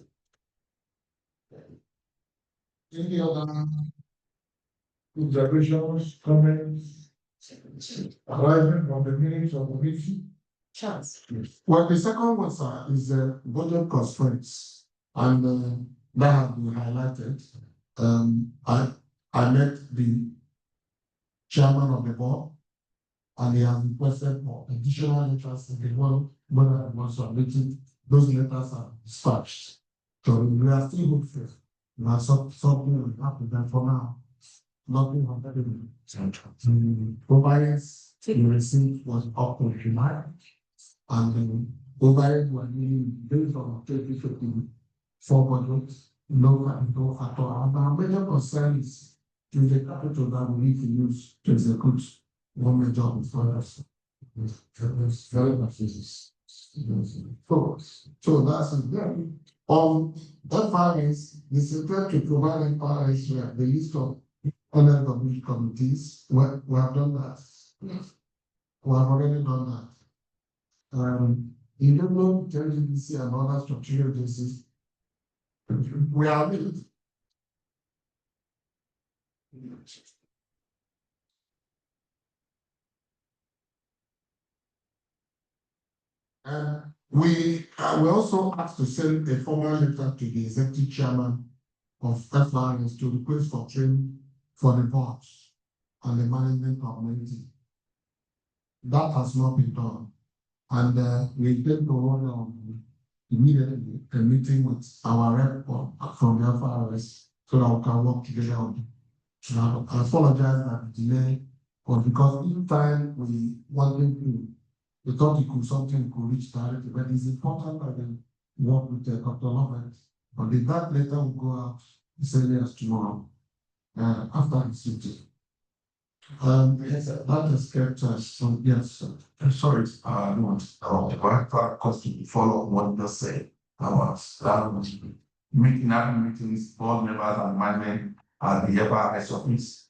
Any other observations, comments, arising from the minutes of the meeting? Chance. Well, the second one, sir, is budget constraints, and that has been highlighted. I met the chairman of the board, and he has requested for additional letters in the world, but I was submitted. Those letters are dispatched. So we are still hopeful. Now something will happen, but for now, nothing happened. Providers we received was up to July, and providers were needing based on 2024 budgets, no at all. And our major concern is to the capital that we need to use to execute one major for us. It's very much easy. So that's it. FRS, the secretary to provide FRS the list of other committees. We have done that. We have already done that. In the loan, JDBC and other structural agencies, we are with. We also asked to send a formal letter to the executive chairman of FRS to request for training for the boards and the management of Neiti. That has not been done. And we intend to hold immediately a meeting with our rep from the FRS so that we can work together on it. I apologize that the delay was because each time we wanted to, we thought it could something could reach directly, but it's important that we work with Dr. Lovett. But that letter will go out as early as tomorrow. after the city. Yes, that has kept us, so yes, sorry, no, because to follow what you just said, having meetings, board members and management, the ever SOPs.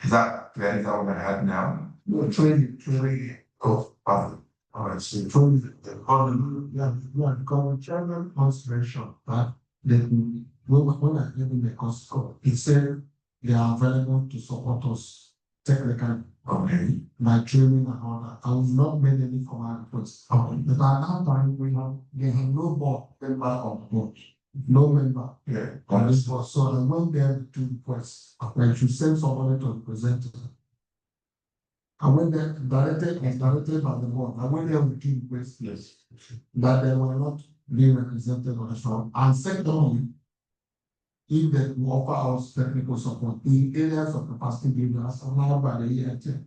Is that clear? Is that what I had now? No, training of public. All right, so training the chairman consideration that when I gave him the cost score, he said they are available to support us technically, okay, my training and all that. I was not made any formal requests. Okay. But at that time they have no board member on the board. No member. Yeah. On this board. So I went there to request. I should send somebody to present it. I went there directed by the board. I went there with two requests, yes, that they were not being represented on the show. And secondly, if they will offer us technical support in areas of capacity building as allowed by the EIT.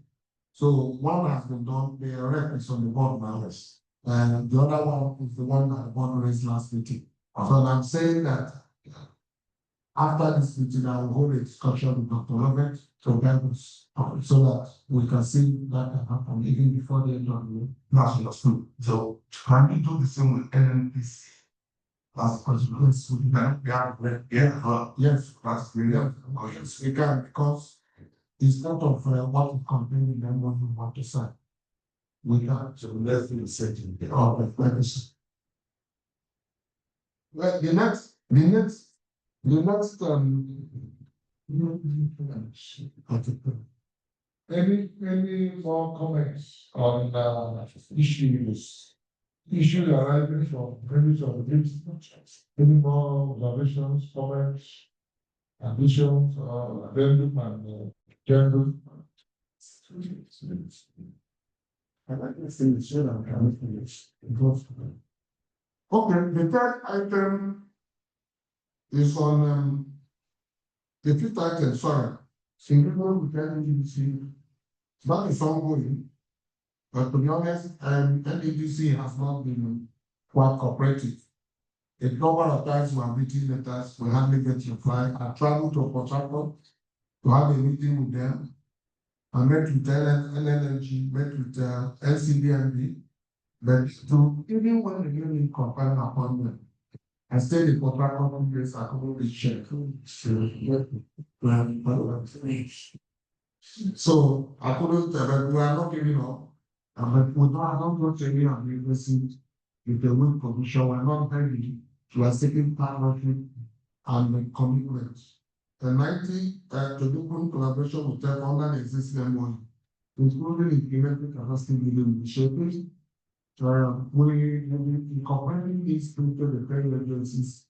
So one has been done, the rep is on the board now. Yes. And the other one is the one that the board raised last meeting. So I'm saying that after this meeting, I will hold a discussion with Dr. Robert to help us so that we can see that can happen even before the end of the year. That's understood. So can we do the same with NNPC? Last question. Yes, we can. Yes, that's brilliant. Oh, yes, we can, because it's part of what is contained in them what we want to say. We can. So let's do the setting of the purpose. Well, the next any more comments on issues arising from previous of the any more observations, comments, additions, addendum and general. I like to finish it and can finish. Okay, the third item is on the fifth item, sorry. Single repair NDDC. That is ongoing. But to be honest, NDDC has not been quite cooperative. A number of times we have written letters, we hardly get reply. I traveled to Port Harcourt to have a meeting with them. I met with LNG, met with LCDMB, but even when they gave me confirmed appointment, I stayed in Port Harcourt 2 days, I couldn't reach check. So I couldn't, but we are not giving up. But we don't go to any of the university with the weak position. We are not ready. We are seeking partnership and commitment. The 90 to do good collaboration with them under the existing MOU, including implementing capacity building initiatives. We will be incorporating these into the training agencies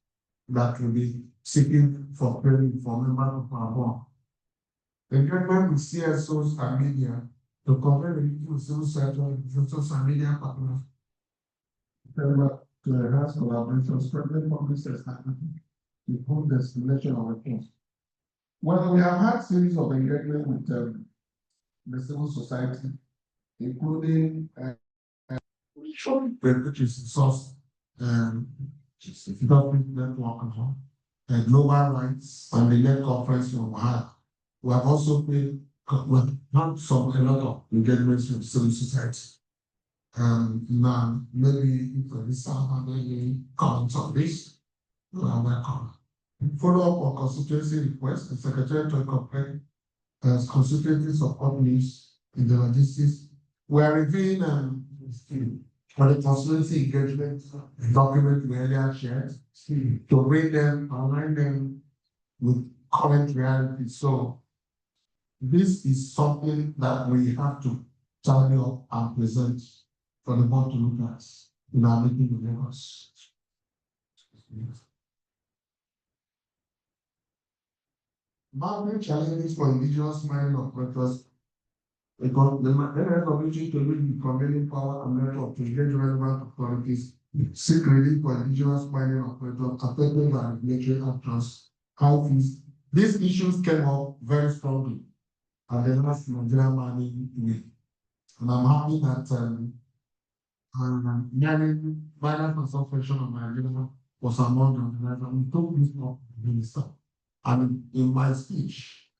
that will be seeking for training for members of our board. Engagement with CSOs and media to cooperate with civil social media partners. To enhance collaboration, strengthen public service, improve the stimulation of reports. Well, we have had series of engagement with the civil society, including which is source government network and global rights and the net conference we had. We have also been not a lot of engagements with civil society. Now maybe if this maybe comments on this, you are welcome. Follow up on constituency request, the Secretary to incorporate constituency support needs in the logistics. We are reviewing for the constituency engagement document we earlier shared to read them, align them with current reality. So this is something that we have to tally up and present for the board to look at in our meeting with members. Boundary challenges for indigenous mining operators. Because the material community to read the prevailing power and network to engage relevant authorities, seek relief for indigenous mining operators affected by regulatory actions. How these issues came up very strongly at the last Nigerian mining week. And I'm happy that Miners Association of Nigeria was among them. And we took this up to the minister. And in my speech,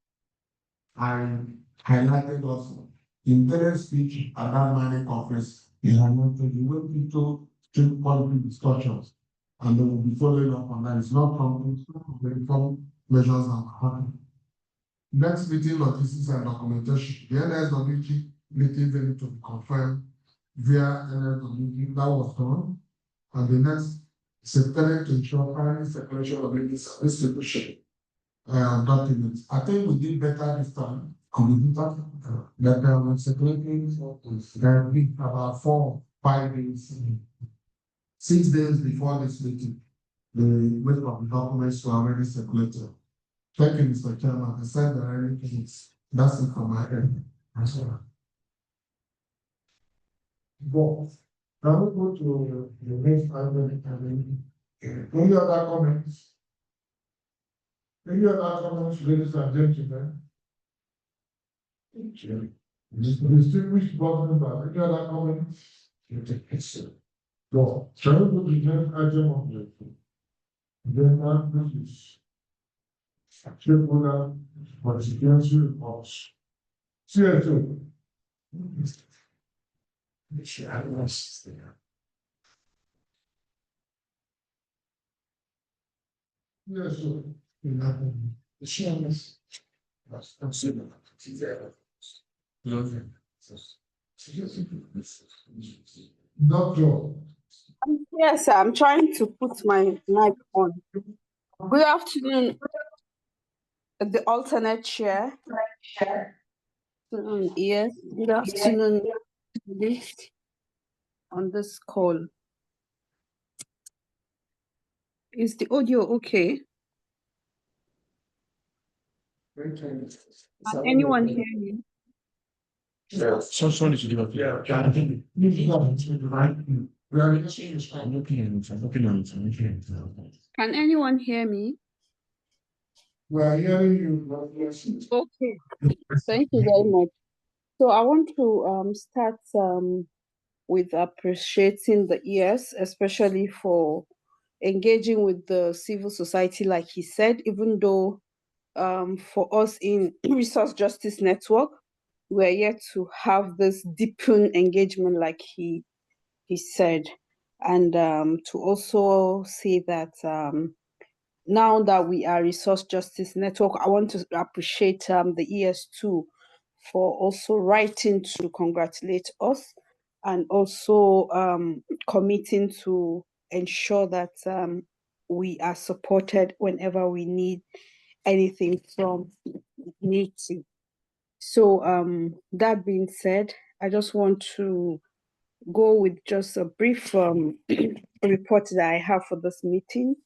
I highlighted also in today's speech at that mining conference, he highlighted the way people take policy discussions and they will be following up on that. It's not from the reform measures that are happening. Next meeting, logistics and documentation. The NSWG meeting they need to be confirmed via NSWG. That was done. And the next is a tenant to ensure primary circulation of release distribution documents. I think we did better this time. We did that when circulating there will be about 4-5 days, 6 days before this meeting. The weight of the documents were already circulated. Thank you, Mr. Chairman. I said that everything is that's it from my end. But now we go to the next item. Any other comments? Any other comments, ladies and gentlemen? Distinguished board members, any other comments? No. Shall we go to the next item of the agenda, which is shareholder constituency reports. CO2. Yes, sir. The chairman. Doctor. Yes, I'm trying to put my mic on. Good afternoon, the alternate chair. Yes, good afternoon on this call. Is the audio okay? Can anyone hear me? Yeah, so sorry to give up. Yeah, I think we are looking on it. Can anyone hear me? We are hearing you. Okay, thank you very much. So I want to start with appreciating the ES, especially for engaging with the civil society, like he said, even though for us in Resource Justice Network, we're yet to have this deepened engagement, like he said. And to also say that now that we are Resource Justice Network, I want to appreciate the ES2 for also writing to congratulate us and also committing to ensure that we are supported whenever we need anything from Neiti. So that being said, I just want to go with just a brief report that I have for this meeting.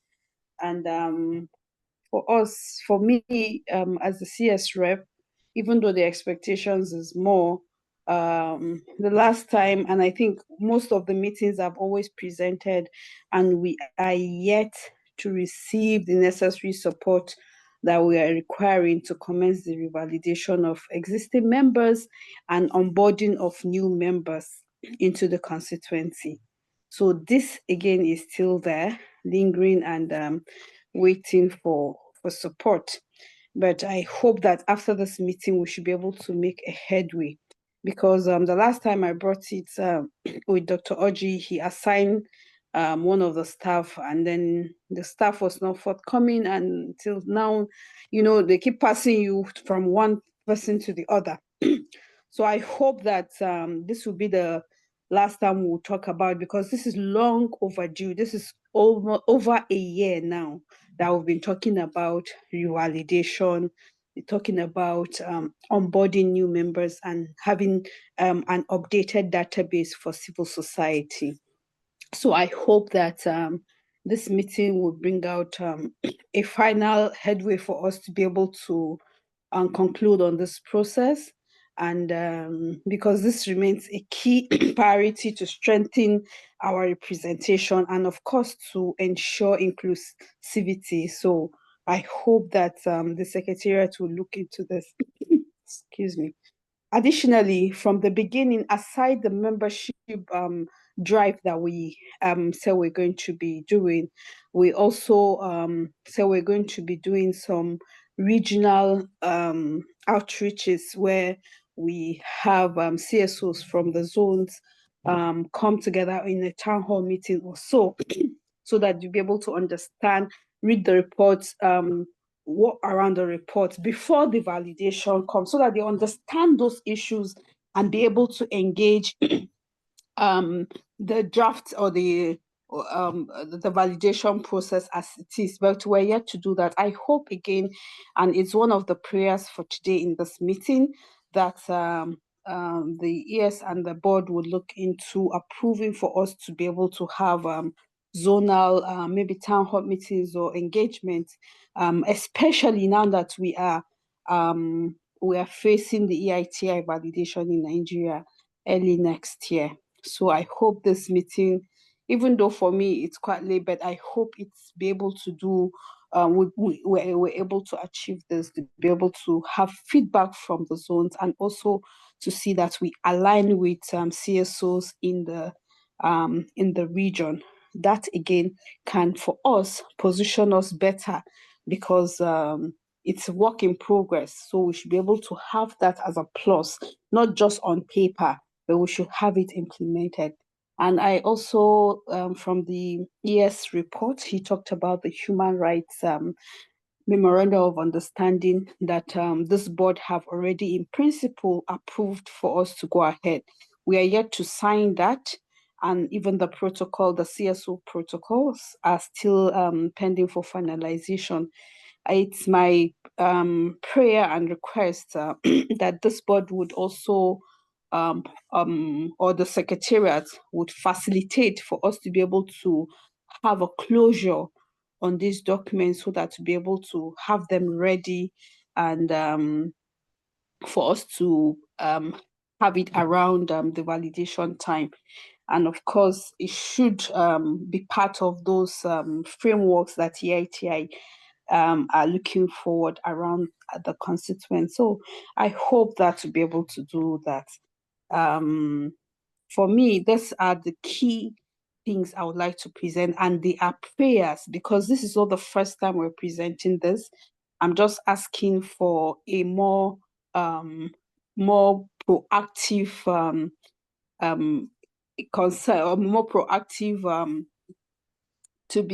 And for me, as the CS rep, even though the expectations is more, the last time, and I think most of the meetings I've always presented, and we are yet to receive the necessary support that we are requiring to commence the revalidation of existing members and onboarding of new members into the constituency. So this again is still there, lingering and waiting for support. But I hope that after this meeting, we should be able to make a headway, because the last time I brought it with Dr. Oji, he assigned one of the staff, and then the staff was not forthcoming, and until now, they keep passing you from one person to the other. So I hope that this will be the last time we'll talk about, because this is long overdue. This is over a year now that we've been talking about revalidation, talking about onboarding new members and having an updated database for civil society. So I hope that this meeting will bring out a final headway for us to be able to conclude on this process. And because this remains a key priority to strengthen our representation and, of course, to ensure inclusivity. So I hope that the Secretariat will look into this. Excuse me. Additionally, from the beginning, aside the membership drive that we said we're going to be doing, we also said we're going to be doing some regional outreaches where we have CSOs from the zones come together in a town hall meeting or so, so that you'll be able to understand, read the reports, what around the reports before the validation comes, so that they understand those issues and be able to engage the draft or the validation process as it is. But we're yet to do that. I hope again, and it's one of the prayers for today in this meeting, that the ES and the board would look into approving for us to be able to have zonal, maybe town hall meetings or engagements, especially now that we are facing the EITI validation in Nigeria early next year. So I hope this meeting, even though for me it's quite late, but I hope it's be able to do, we're able to achieve this, to be able to have feedback from the zones, and also to see that we align with CSOs in the region. That again can, for us, position us better, because it's a work in progress. So we should be able to have that as a plus, not just on paper, but we should have it implemented. And I also, from the ES report, he talked about the human rights memorandum of understanding that this board have already in principle approved for us to go ahead. We are yet to sign that, and even the protocol, the CSO protocols, are still pending for finalization. It's my prayer and request that this board would also, or the secretariat would facilitate for us to be able to have a closure on these documents, so that to be able to have them ready, and for us to have it around the validation time. And of course, it should be part of those frameworks that EITI are looking forward around the constituents. So I hope that to be able to do that. For me, these are the key things I would like to present, and they are prayers, because this is not the first time we're presenting this. I'm just asking for a more proactive concern, or more proactive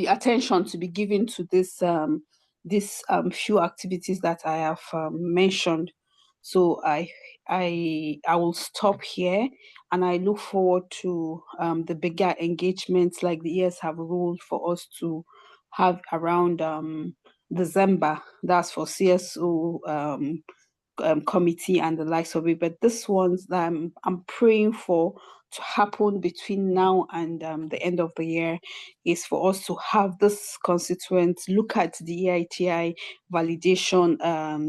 attention to be given to this few activities that I have mentioned. So I will stop here, and I look forward to the bigger engagements like the ES have ruled for us to have around December. That's for CSO committee and the likes of it. But this one's that I'm praying for to happen between now and the end of the year is for us to have this constituent look at the EITI validation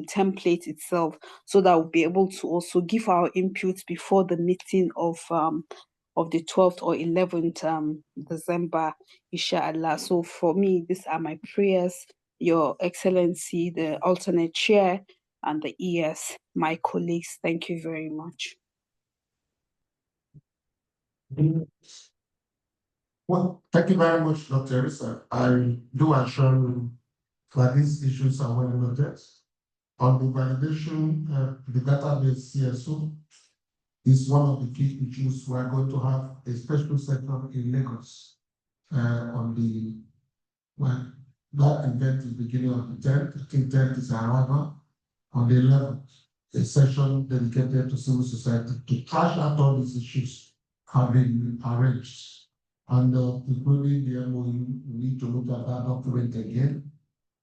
template itself, so that we'll be able to also give our input before the meeting of the 12th or 11th December, inshallah. So for me, these are my prayers, Your Excellency, the alternate chair, and the ES, my colleagues. Thank you very much. Well, thank you very much, Dr. Risa. I do assure you that these issues are well noted. On the validation, the database CSO is one of the key issues. We are going to have a special session in Lagos on the, well, that event is beginning on the 10th. I think 10th is arrival. On the 11th, a session dedicated to civil society to trash out all these issues have been arranged. And including the MOU, we need to look at that document again,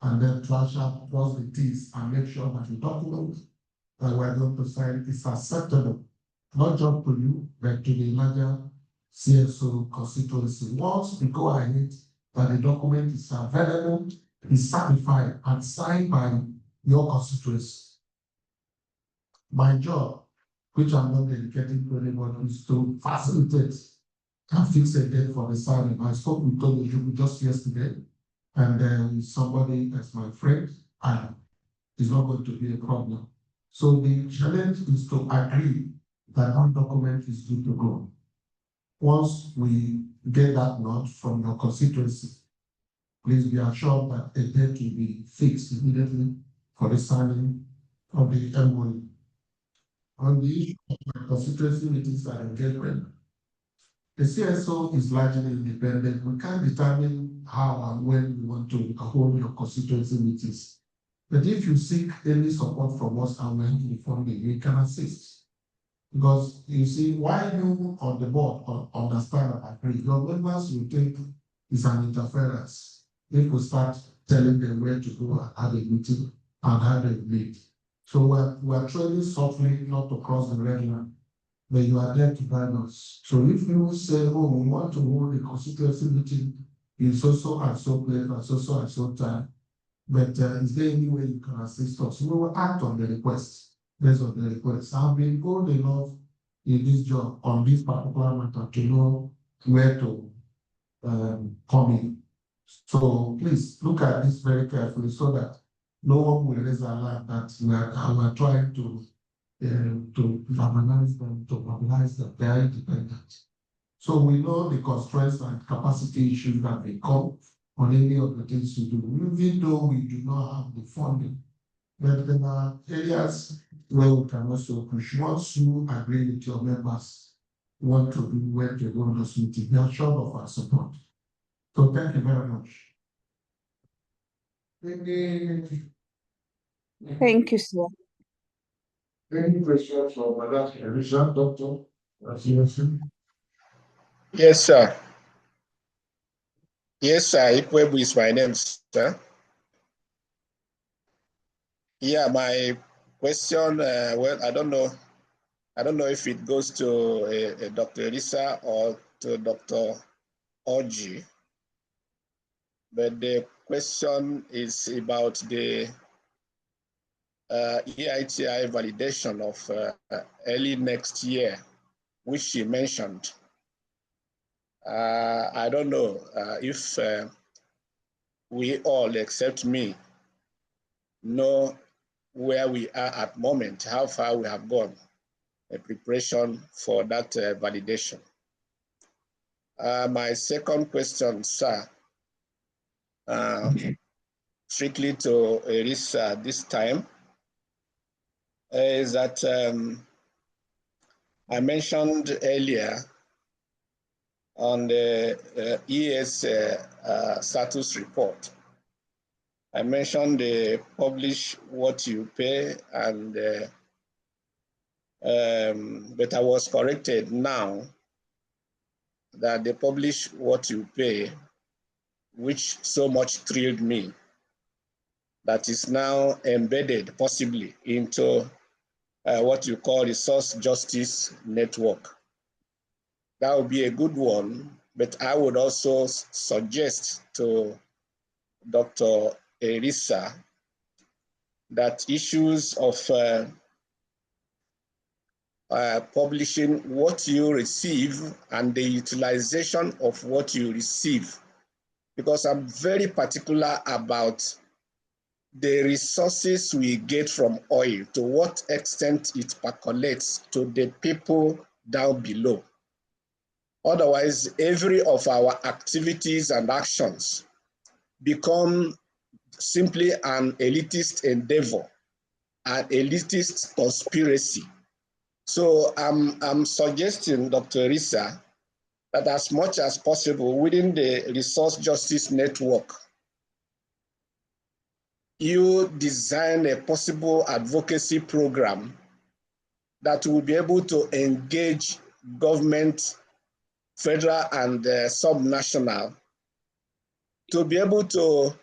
and then trash out, cross the T's, and make sure that the document that we're going to sign is acceptable, not just to you, but to the larger CSO constituency. Once we go ahead, that the document is available, is certified, and signed by your constituency. My job, which I'm not dedicating to anybody, is to facilitate and fix a date for the signing. I spoke with Tony just yesterday, and then somebody as my friend, and it's not going to be a problem. So the challenge is to agree that that document is good to go. Once we get that note from your constituency, please be assured that a date will be fixed immediately for the signing of the MOU. On the issue of constituency meetings and engagement, the CSO is largely independent. We can't determine how and when we want to hold your constituency meetings. But if you seek any support from us and we're in the funding, we can assist. Because you see, why you on the board understand and agree, your members will think it's an interference. If we start telling them where to go and have a meeting and have a meet. So we're training softly not to cross the red line, but you are there to guide us. So if you say, oh, we want to hold a constituency meeting in so and so place and so and so time, but is there any way you can assist us? We will act on the request, based on the request. I've been good enough in this job on this particular matter to know where to come in. So please look at this very carefully so that no one will raise alarm that we are trying to harmonize them, to mobilize them. They are independent. So we know the constraints and capacity issues that may come on any of the things we do, even though we do not have the funding. But there are areas where we can also push. Once you agree with your members, want to do where to go on this meeting, they are sure of our support. So thank you very much. Thank you, sir. Any questions for Madam Elisha, Doctor? Yes, sir. Yes, sir. Ikwebu is my name, sir. Yeah, my question, well, I don't know if it goes to Dr. Elisa or to Dr. Oji, but the question is about the EITI validation of early next year, which she mentioned. I don't know if we all, except me, know where we are at the moment, how far we have gone in preparation for that validation. My second question, sir, strictly to Elisa this time, is that I mentioned earlier on the ES status report. I mentioned they publish what you pay, and but I was corrected now that they publish what you pay, which so much thrilled me. That is now embedded possibly into what you call resource justice network. That would be a good one, but I would also suggest to Dr. Elisa that issues of publishing what you receive and the utilization of what you receive, because I'm very particular about the resources we get from oil, to what extent it percolates to the people down below. Otherwise, every of our activities and actions become simply an elitist endeavor, an elitist conspiracy. So I'm suggesting, Dr. Risa, that as much as possible within the Resource Justice Network, you design a possible advocacy program that will be able to engage government, federal and subnational, to be able to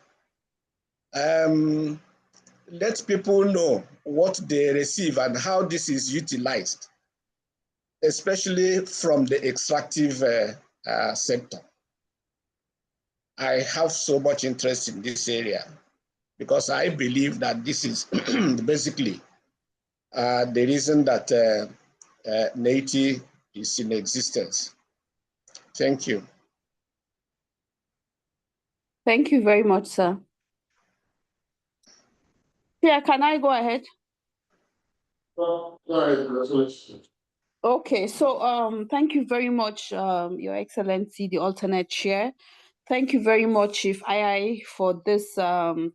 let people know what they receive and how this is utilized, especially from the extractive sector. I have so much interest in this area because I believe that this is basically the reason that Neiti is in existence. Thank you. Thank you very much, sir. Yeah, can I go ahead? Okay, so thank you very much, Your Excellency, the alternate chair. Thank you very much, Chief II, for this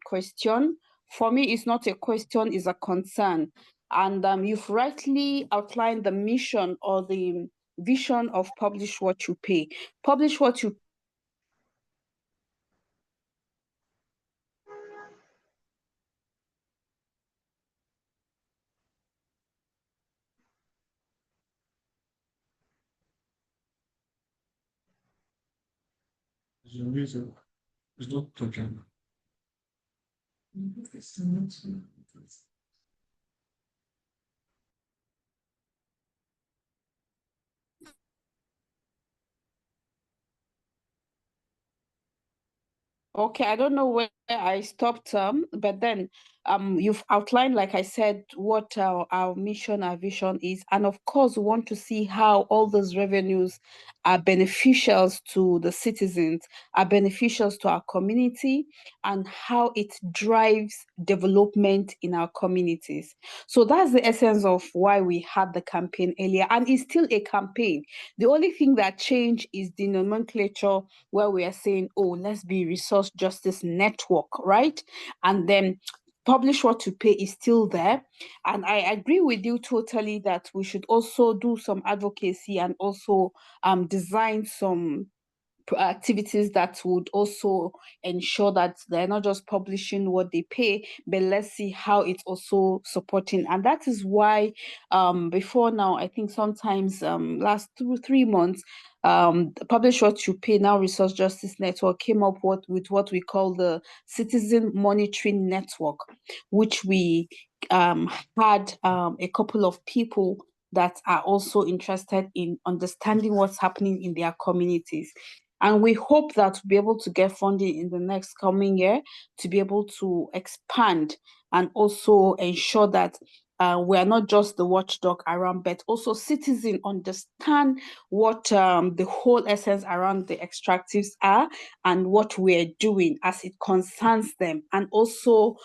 question. for me, it's not a question, it's a concern. And you've rightly outlined the mission or the vision of Publish What You Pay. Publish What You There's a reason. It's not talking. Okay, I don't know where I stopped, but then you've outlined, like I said, what our mission, our vision is. And of course, we want to see how all those revenues are beneficial to the citizens, are beneficial to our community, and how it drives development in our communities. So that's the essence of why we had the campaign earlier. And it's still a campaign. The only thing that changed is the nomenclature, where we are saying, oh, let's be Resource Justice Network, right? And then Publish What You Pay is still there. And I agree with you totally that we should also do some advocacy and also design some activities that would also ensure that they're not just publishing what they pay, but let's see how it's also supporting. And that is why before now, I think sometimes last 2-3 months, Publish What You Pay, now Resource Justice Network, came up with what we call the Citizen Monitoring Network, which we had a couple of people that are also interested in understanding what's happening in their communities. And we hope that we'll be able to get funding in the next coming year to be able to expand and also ensure that we are not just the watchdog around, but also citizens understand what the whole essence around the extractives are and what we're doing as it concerns them, and also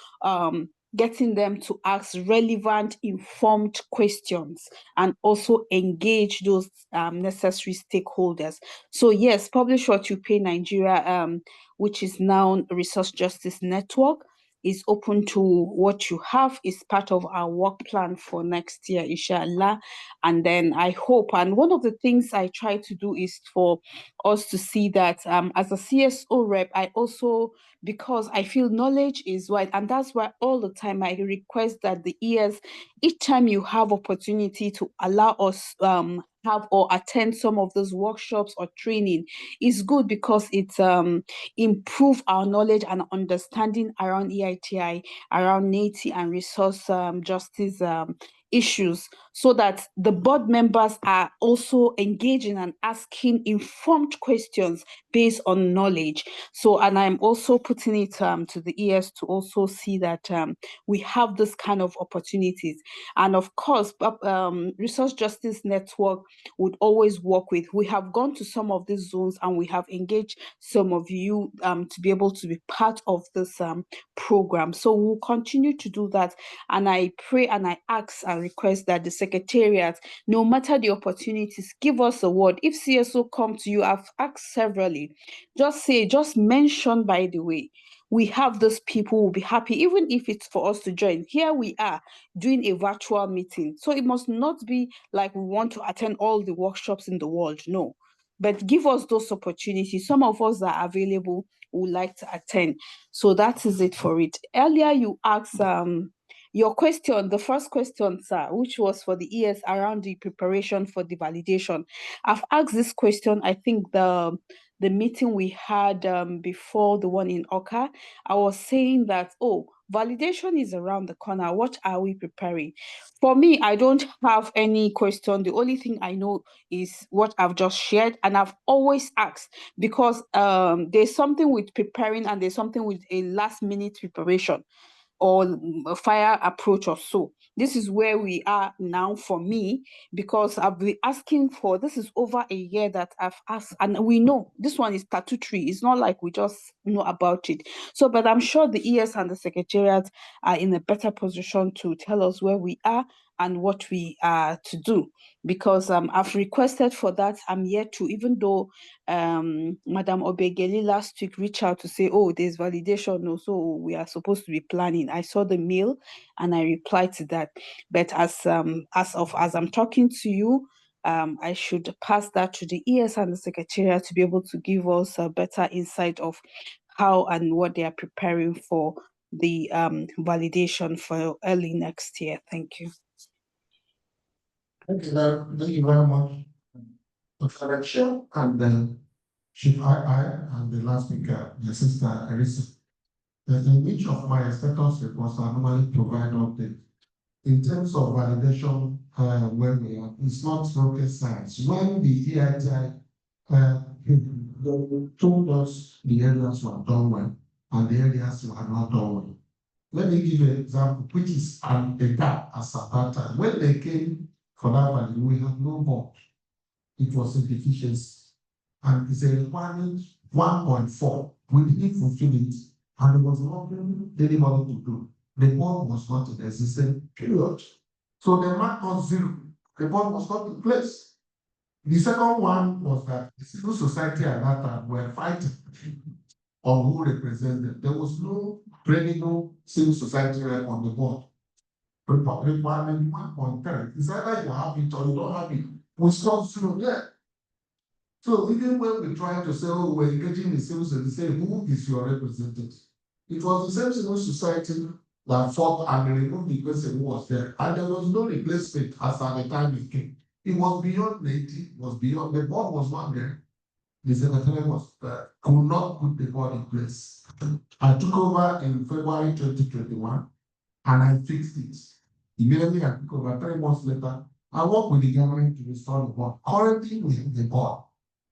getting them to ask relevant, informed questions and also engage those necessary stakeholders. So yes, Publish What You Pay Nigeria, which is now Resource Justice Network, is open to what you have, is part of our work plan for next year, inshallah. And then I hope, and one of the things I try to do is for us to see that as a CSO rep, I also, because I feel knowledge is wide, and that's why all the time I request that the ES, each time you have opportunity to allow us have or attend some of those workshops or training, is good, because it improve our knowledge and understanding around EITI, around Neiti and resource justice issues, so that the board members are also engaging and asking informed questions based on knowledge. So, and I'm also putting it to the ES to also see that we have this kind of opportunities. And of course, Resource Justice Network would always work with. We have gone to some of these zones and we have engaged some of you to be able to be part of this program. So we'll continue to do that. And I pray and I ask and request that the Secretariat, no matter the opportunities, give us a word. If CSO come to you, I've asked severally, just mention, by the way, we have those people who will be happy, even if it's for us to join. Here we are doing a virtual meeting. So it must not be like we want to attend all the workshops in the world. No. But give us those opportunities. Some of us that are available would like to attend. So that is it for it. Earlier you asked your question, the first question, sir, which was for the ES around the preparation for the validation. I've asked this question, I think the meeting we had before the one in Oka. I was saying that, oh, validation is around the corner. What are we preparing? For me, I don't have any question. The only thing I know is what I've just shared. And I've always asked, because there's something with preparing and there's something with a last minute preparation or a fire approach or so. This is where we are now for me, because I've been asking for, this is over a year that I've asked, and we know this one is statutory. It's not like we just know about it. So, but I'm sure the ES and the Secretariat are in a better position to tell us where we are and what we are to do, because I've requested for that. I'm yet to, even though Madam Obegeli last week reached out to say, oh, there's validation, no, so we are supposed to be planning. I saw the mail and I replied to that. But as I'm talking to you, I should pass that to the ES and the Secretariat to be able to give us a better insight of how and what they are preparing for the validation for early next year. Thank you. Thank you very much, Dr. Chair, and then Chief I, and the last speaker, the sister Arisa. In each of my status reports, I normally provide updates. In terms of validation, where we are, it's not rocket science. When the EITI told us the areas were done well and the areas were not done well. Let me give you an example, which is a gap as at that time. When they came for that value, we had no board. It was a deficiency. And it's a requirement 1.4. We didn't fulfill it, and there was nothing anybody to do. The board was not in existence, period. So they marked us 0. The board was not in place. The second one was that the civil society at that time were fighting on who represents them. There was no credible civil society rep on the board. Requirement 1.3. It's either you have it or you don't have it. We still 0 there. So even when we try to say, oh, we're engaging the civil society, say, who is your representative? It was the same civil society that fought and removed the person who was there. And there was no replacement as at the time it came. It was beyond Neiti, it was beyond, the board was not there. The secretary was could not put the board in place. I took over in February 2021 and I fixed it. Immediately I took over 3 months later. I worked with the government to restore the board. Currently we have the board.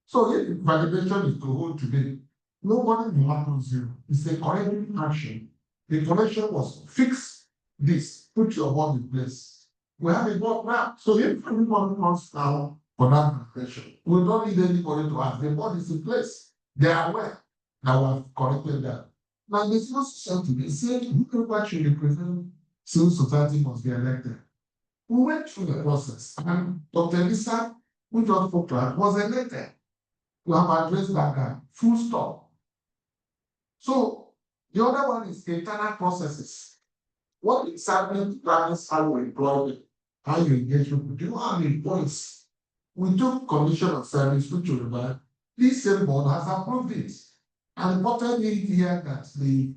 So if validation is to hold today, nobody will happen 0. It's a corrective action. The correction was fix this, put your board in place. We have a board now. So if everyone comes now for that validation, we don't need anybody to ask. The board is in place. They are aware that we have corrected that. Now the civil society, they say whoever should represent civil society must be elected. We went through the process, and Dr. Lisa, who just spoke, was elected. We have addressed that guy, full stop. So the other one is internal processes. What exactly determines how we employ them, how you engage with people? Do you have any points? We took condition of service, which will remind this same board has approved it. And importantly here that the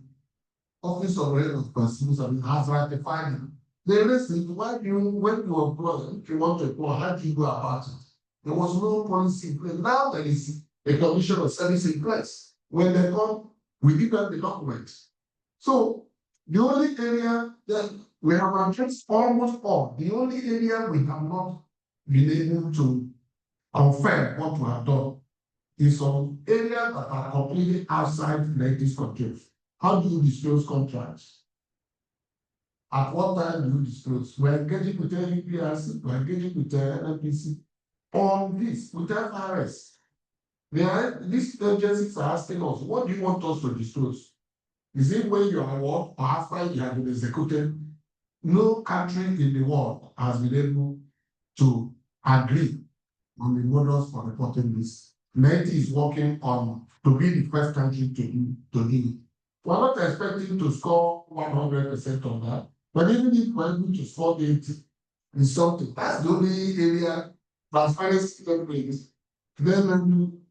Office of Regulatory Persons has ratified it. The rest is why you, when you employ, if you want to employ, how do you go about it? There was no policy in place. Now there is a condition of service in place. When they come, we give them the documents. So the only area that we have addressed almost all, the only area we have not been able to confirm what we have done is some areas that are completely outside Neti's control. How do you disclose contracts? At what time do you disclose? We're engaging with NPRC, we're engaging with NPC on this, with FRS. These agencies are asking us, what do you want us to disclose? Is it when you are at work or after you have been executed? No country in the world has been able to agree on the models for reporting this. Neiti is working on to be the first country to do it. We're not expecting to score 100% on that, but even if we're able to score 80, is something. That's the only area transparency brings. Then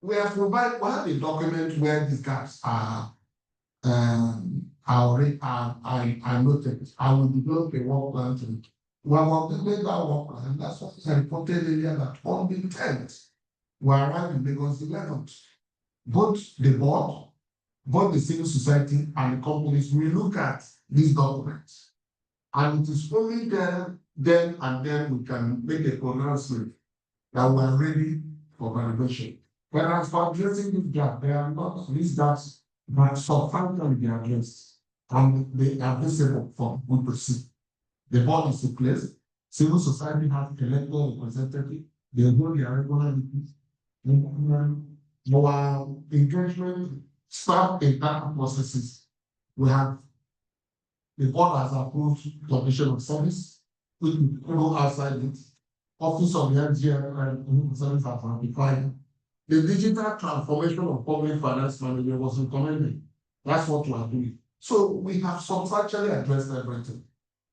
we have a document where these gaps are noted. I will develop a work plan to it. We have updated that work plan. That's what I reported earlier that on the 10th, we arrived in Lagos 11th. Both the board, both the civil society and the companies will look at these documents. And it is only then and then we can make a pronouncement that we are ready for validation. But as for addressing this gap, there are not these gaps that substantially be addressed, and they are visible for people to see. The board is in place, civil society has elected representative, they hold their regular meetings, our engagement, staff internal processes. We have the board has approved condition of service, which will go outside it. Office of the NGM and service have ratified. The digital transformation of public finance management was recommended. That's what we are doing. So we have substantially addressed everything,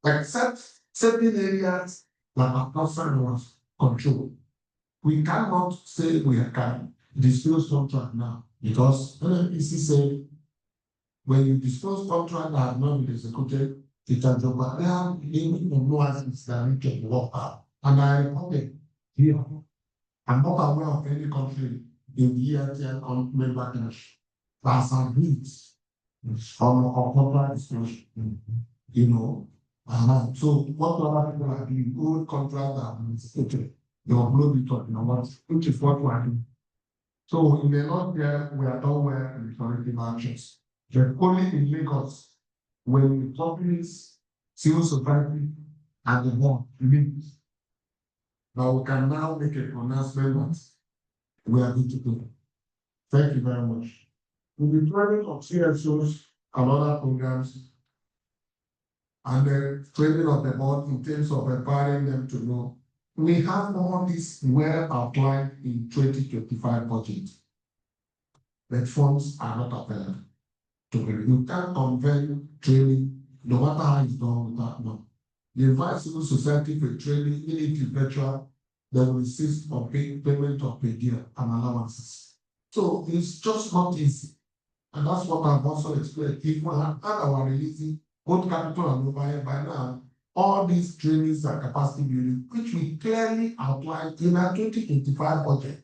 except certain areas that are outside our control. We cannot say we can disclose contract now because NNPC said when you disclose contract that have not been executed, it has been no assets that can work out. And I reported here, I'm not aware of any country in the ERTL member country that's agreed on contract disclosure. You know, so what other people are doing, old contract that have been executed, they upload it on which is what we are doing. So in the north there, we are done well with corrective actions. But only in Lagos, when the companies, civil society, and the board meet, now we can now make a pronouncement that we are going to do. Thank you very much. We'll be training of CSOs and other programs, and the training of the board in terms of empowering them to know. We have all this well outlined in 2025 budget. But funds are not available. You can't unveil training, no matter how it's done without money. The invite civil society for training, even if it's virtual, they will insist on payment of per year and allowances. So it's just not easy. And that's what I've also explained. If we have had our releasing both capital and overhead by now, all these trainings and capacity building, which we clearly outlined in our 2025 budget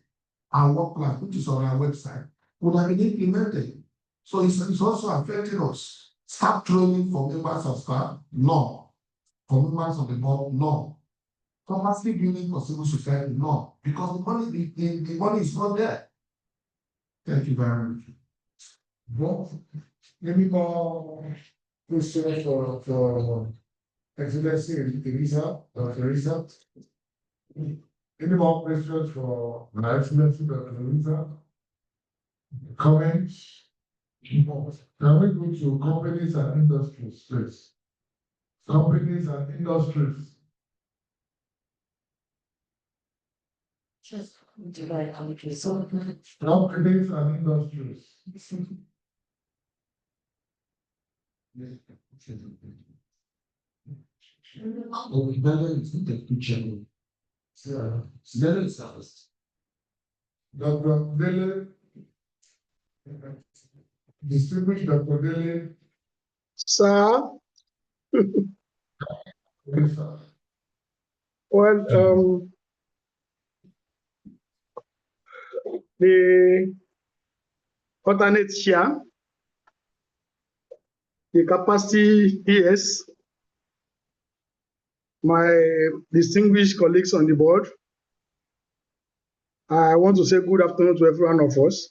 and work plan, which is on our website, would have been implemented. So it's also affecting us. Staff training for members of staff, no. For members of the board, no. Capacity building for civil society, no. Because the money is not there. Thank you very much. Well, any more questions for Excellency Teresa? Any more questions for my Excellency Teresa? Comments? Can we go to companies and industries, please? Companies and industries. Just divide countries. So Companies and industries. Oh, we better take the picture. There is us. Dr. Dele, distinguished Dr. Dele. Sir, Yes, sir. well, the alternate chair, the capacity PS, my distinguished colleagues on the board, I want to say good afternoon to every one of us.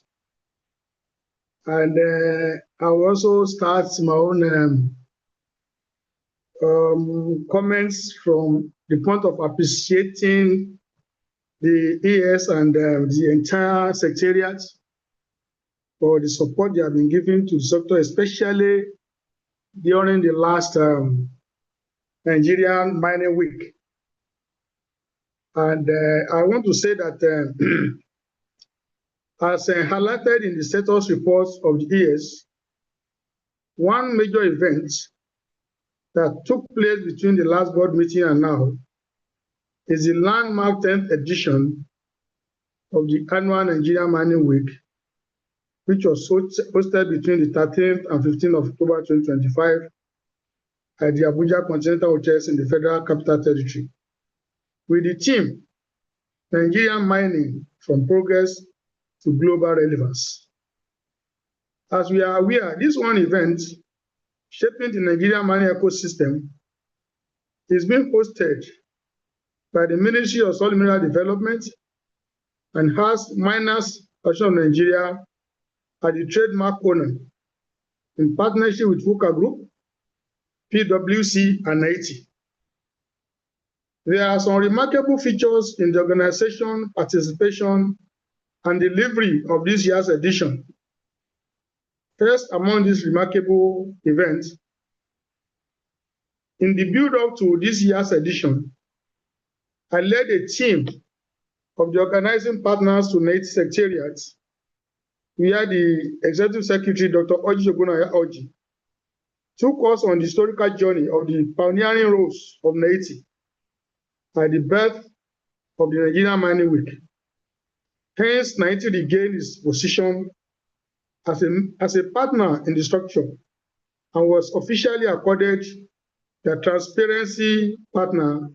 And I will also start my own comments from the point of appreciating the ES and the entire secretariat for the support they have been giving to the sector, especially during the last Nigerian Mining Week. And I want to say that as highlighted in the status reports of the ES, one major event that took place between the last board meeting and now is the landmark 10th edition of the annual Nigerian Mining Week, which was hosted between the 13th and 15th of October 2025 at the Abuja Continental Hotels in the Federal Capital Territory, with the theme, Nigerian Mining from Progress to Global Relevance. As we are aware, this one event, shaping the Nigerian mining ecosystem, is being hosted by the Ministry of Solid Mineral Development and has Miners Association of Nigeria at the trademark owner in partnership with FUCA Group, PwC, and Neiti. There are some remarkable features in the organization, participation, and delivery of this year's edition. First among these remarkable events In the build-up to this year's edition, I led a team of the organizing partners to Neiti Secretariat, where the Executive Secretary, Dr. Oji Ogunaya Oji, took us on the historical journey of the pioneering roles of Neiti at the birth of the Nigerian Mining Week. Hence, Neiti regained its position as a partner in the structure and was officially accorded the transparency partner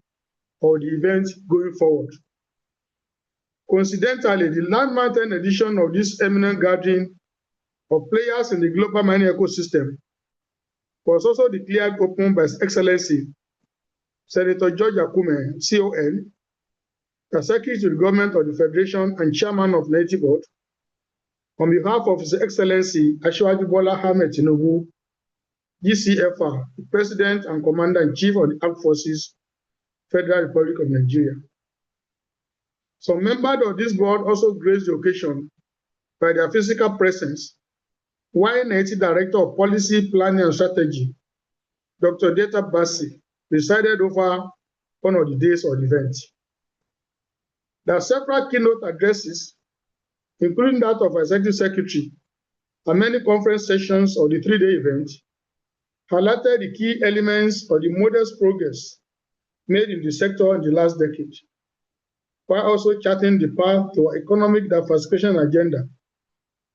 of the event going forward. Coincidentally, the Land Mountain edition of this eminent gathering of players in the global mining ecosystem was also declared open by His Excellency Senator George Akume, CON, the Secretary to the Government of the Federation and Chairman of Neiti Board, on behalf of His Excellency Asiwaju Bola Ahmed Tinubu, GCFR, the President and Commander-in-Chief of the Armed Forces, Federal Republic of Nigeria. Some members of this board also graced the occasion by their physical presence, while Neiti Director of Policy, Planning and Strategy, Dr. Deta Bassi, presided over one of the days of the event. There are several keynote addresses, including that of Executive Secretary, and many conference sessions of the three-day event, highlighted the key elements of the modest progress made in the sector in the last decade, while also charting the path to our economic diversification agenda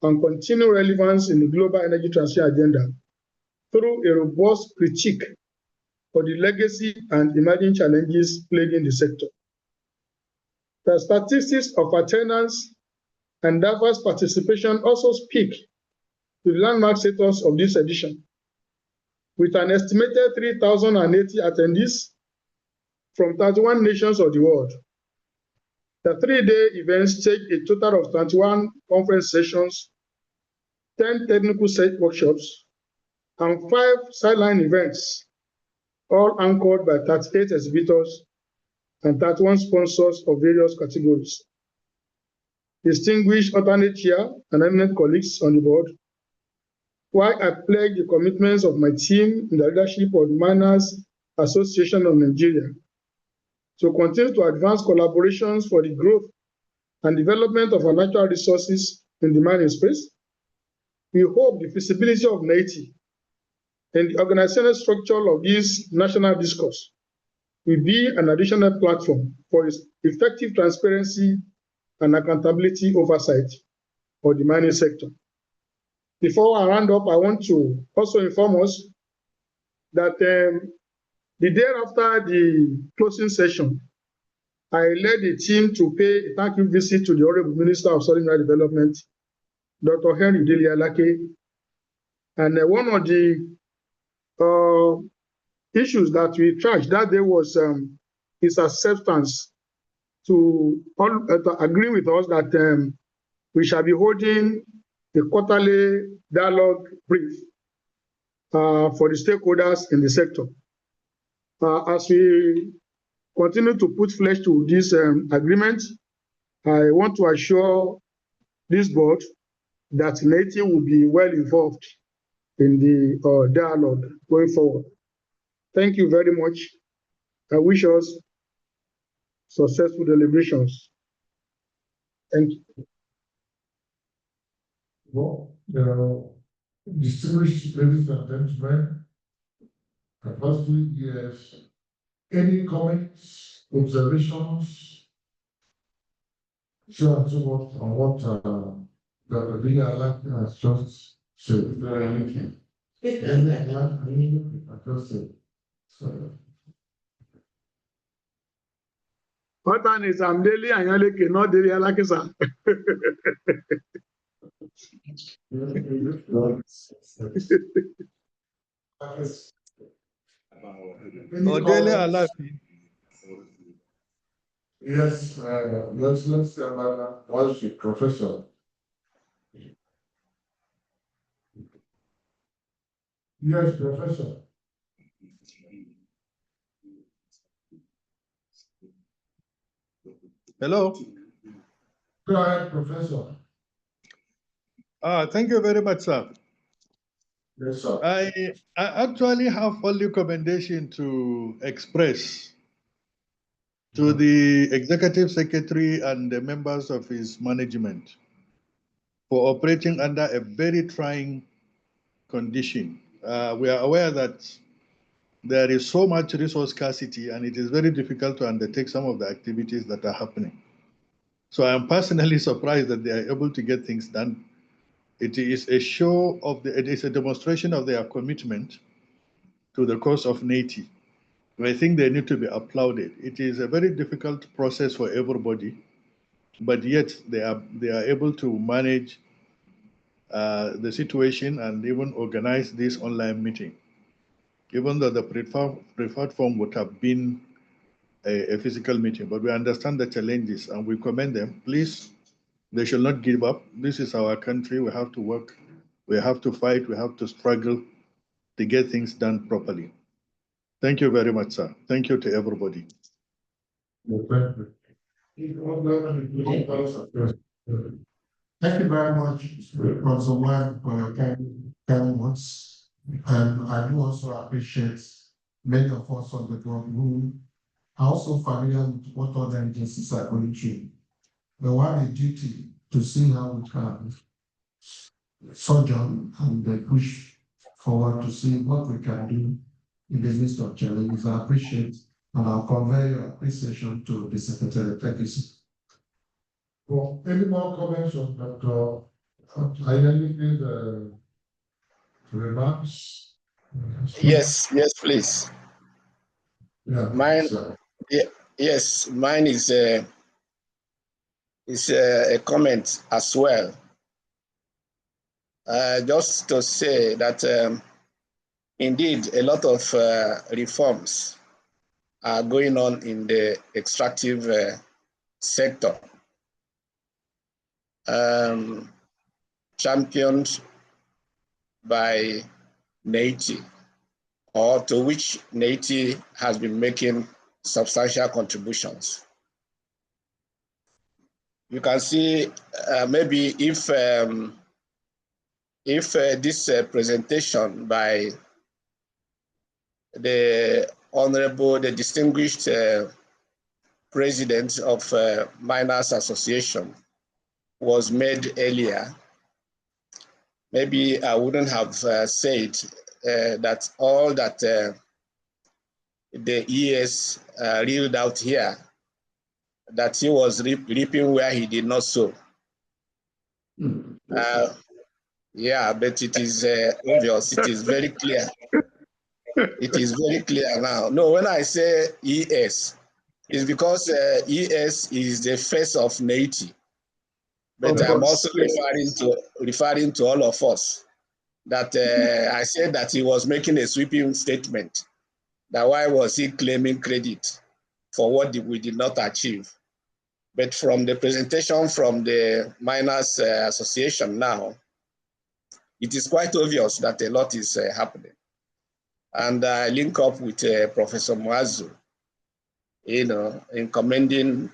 and continued relevance in the global energy transition agenda through a robust critique of the legacy and emerging challenges plaguing the sector. The statistics of attendance and diverse participation also speak to the landmark status of this edition, with an estimated 3,080 attendees from 31 nations of the world. The three-day events take a total of 21 conference sessions, 10 technical workshops, and 5 sideline events, all anchored by 38 exhibitors and 31 sponsors of various categories. Distinguished alternate chair and eminent colleagues on the board, while I pledge the commitments of my team in the leadership of the Miners Association of Nigeria to continue to advance collaborations for the growth and development of our natural resources in the mining space, we hope the feasibility of Neiti and the organizational structure of this national discourse will be an additional platform for effective transparency and accountability oversight for the mining sector. Before I round up, I want to also inform us that the day after the closing session, I led a team to pay a thank you visit to the Honorable Minister of Soil Development, Dr. Henry Dele Alake. And one of the issues that we trashed that day was his acceptance to agree with us that we shall be holding a quarterly dialogue brief for the stakeholders in the sector. As we continue to put flesh to this agreement, I want to assure this board that Neiti will be well involved in the dialogue going forward. Thank you very much. I wish us successful deliberations. Thank you. Well, distinguished ladies and gentlemen, firstly, yes, any comments, observations, so and so forth on what Dr. Dele Alake has just said? What time is I'm Dele Alake, not Dele Alake, sir. Dele Alake. Yes, let's was the professor. Yes, professor. Hello. Go ahead, professor. Thank you very much, sir. Yes, sir. I actually have only commendation to express to the executive secretary and the members of his management for operating under a very trying condition. We are aware that there is so much resource scarcity and it is very difficult to undertake some of the activities that are happening. So I am personally surprised that they are able to get things done. It is a show of it is a demonstration of their commitment to the cause of Neiti. I think they need to be applauded. It is a very difficult process for everybody, but yet they are able to manage the situation and even organize this online meeting, even though the preferred form would have been a physical meeting. But we understand the challenges and we commend them. Please, they should not give up. This is our country. We have to work. We have to fight. We have to struggle to get things done properly. Thank you very much, sir. Thank you to everybody. Thank you very much, Councilman, for your kind words. And I do also appreciate many of us on the ground who are also familiar with what other agencies are going through. But we have a duty to see how we can sojourn and push forward to see what we can do in the midst of challenges. I appreciate and I'll convey your appreciation to the Secretary. Thank you, sir. Well, any more comments on Dr. Anything remarks? Yes, please. Yeah, Mine, sir. yes, mine is a comment as well. Just to say that indeed a lot of reforms are going on in the extractive sector, championed by Neiti, or to which Neiti has been making substantial contributions. You can see maybe if this presentation by the distinguished president of Miners Association was made earlier, maybe I wouldn't have said that all that the ES reeled out here, that he was reaping where he did not sow. Yeah, but it is obvious, it is very clear. It is very clear now. No, when I say ES, it's because ES is the face of Neiti. But I'm also referring to all of us. That I said that he was making a sweeping statement. That why was he claiming credit for what we did not achieve? But from the presentation from the Miners Association now, it is quite obvious that a lot is happening. And I link up with Professor Mwazu, in commending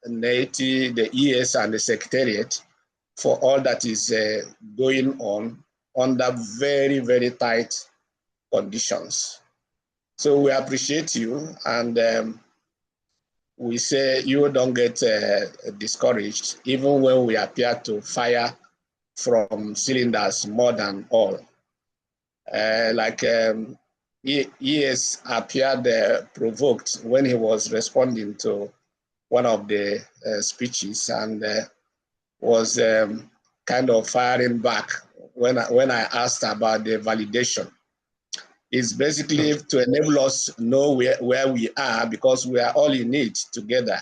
Neiti, the ES, and the Secretariat for all that is going on under very, very tight conditions. So we appreciate you, and we say you don't get discouraged, even when we appear to fire from cylinders more than all. He has appeared provoked when he was responding to one of the speeches, and was kind of firing back when I asked about the validation. It's basically to enable us know where we are, because we are all in it together.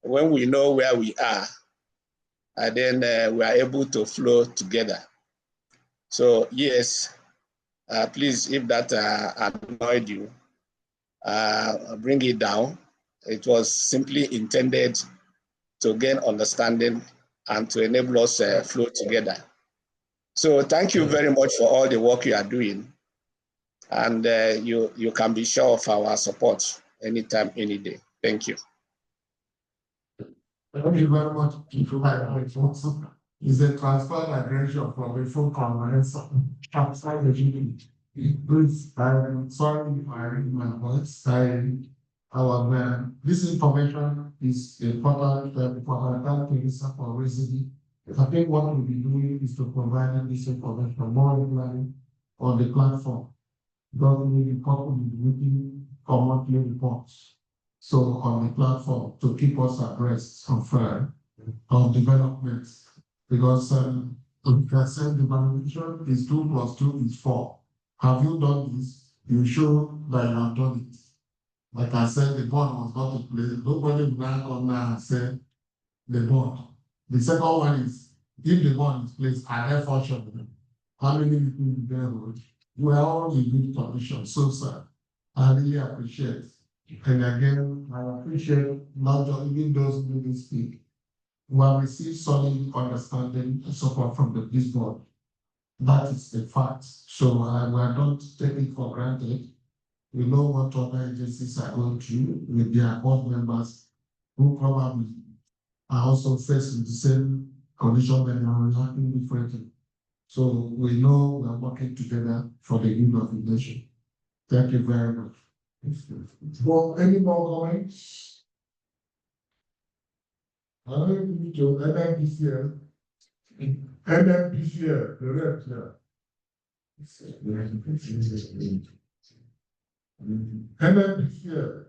When we know where we are, then we are able to flow together. So yes, please, if that annoyed you, bring it down. It was simply intended to gain understanding and to enable us flow together. So thank you very much for all the work you are doing. And you can be sure of our support anytime, any day. Thank you. Thank you very much. It's a transfer migration from a phone conference outside the GDP. Please, sorry if I read my words. This information is important for our minister for raising. I think what we'll be doing is to provide this information more regularly on the platform. Because we will couple with meeting for monthly reports. So on the platform to keep us abreast of developments. Because we can say the valuation is 2 + 2 is 4. Have you done this? You show that you have done it. Like I said, the board was not to play. Nobody will now come now and say the board. The second one is if the board is placed, are there function? How many people in there? We are all in good condition. So, sir, I really appreciate. And again, I appreciate not just even those who didn't speak. We have received solid understanding and support from this board. That is the fact. So we are not taking it for granted. We know what other agencies are going through with their board members who probably are also facing the same condition and are reacting differently. So we know we are working together for the good of the nation. Thank you very much. Well, any more comments? I don't need to NMPCL. NMPCL, the rep here. NMPCL.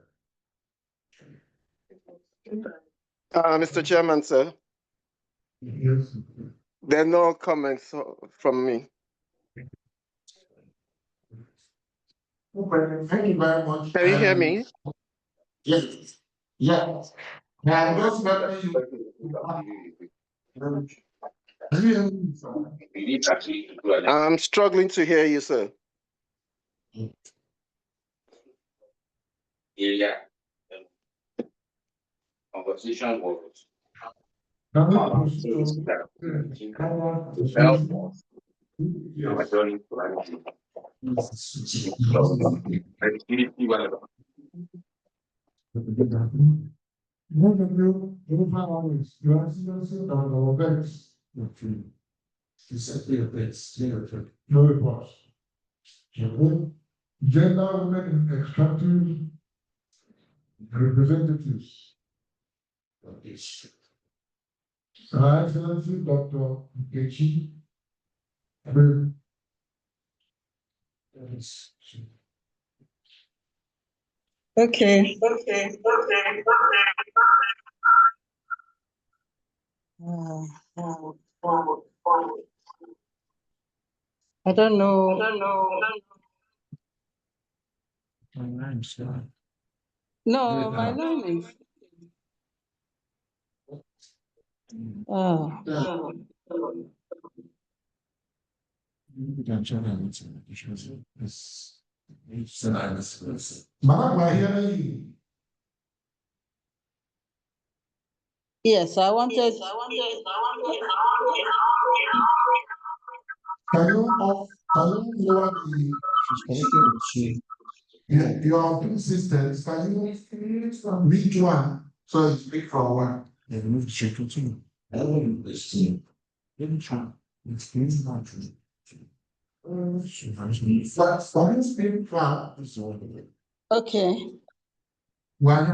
Mr. Chairman, sir, Yes. there are no comments from me. Okay, thank you very much. Can you hear me? Yes. Yes. Now, I'm just letting you. I'm struggling to hear you, sir. Yeah. Conversation was. No reports. Gender women extractive representatives. Her Excellency Dr. Nkechi. Okay. I don't know. No, my name is. Yes, I wanted. Can you lower the? She's connected with she. Yeah, your two systems. Can you read one? So it's big for one. Yeah, move the shape to two. I want this team. Let try. It's not true. Okay. Well,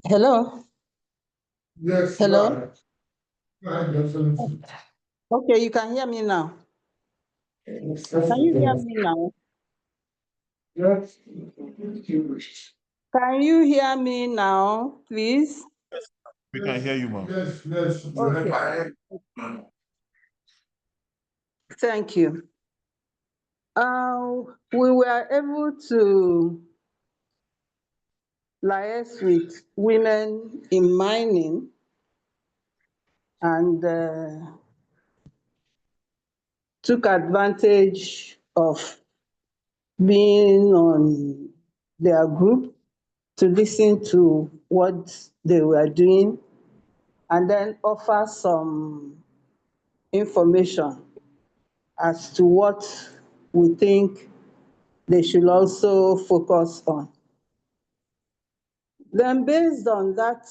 Hello. yes. Hello. Right. Okay, you can hear me now. Can you hear me now? Yes. Can you hear me now, please? We can hear you, ma'am. Yes. Okay. Thank you. We were able to liaise with women in mining and took advantage of being on their group to listen to what they were doing and then offer some information as to what we think they should also focus on. Then based on that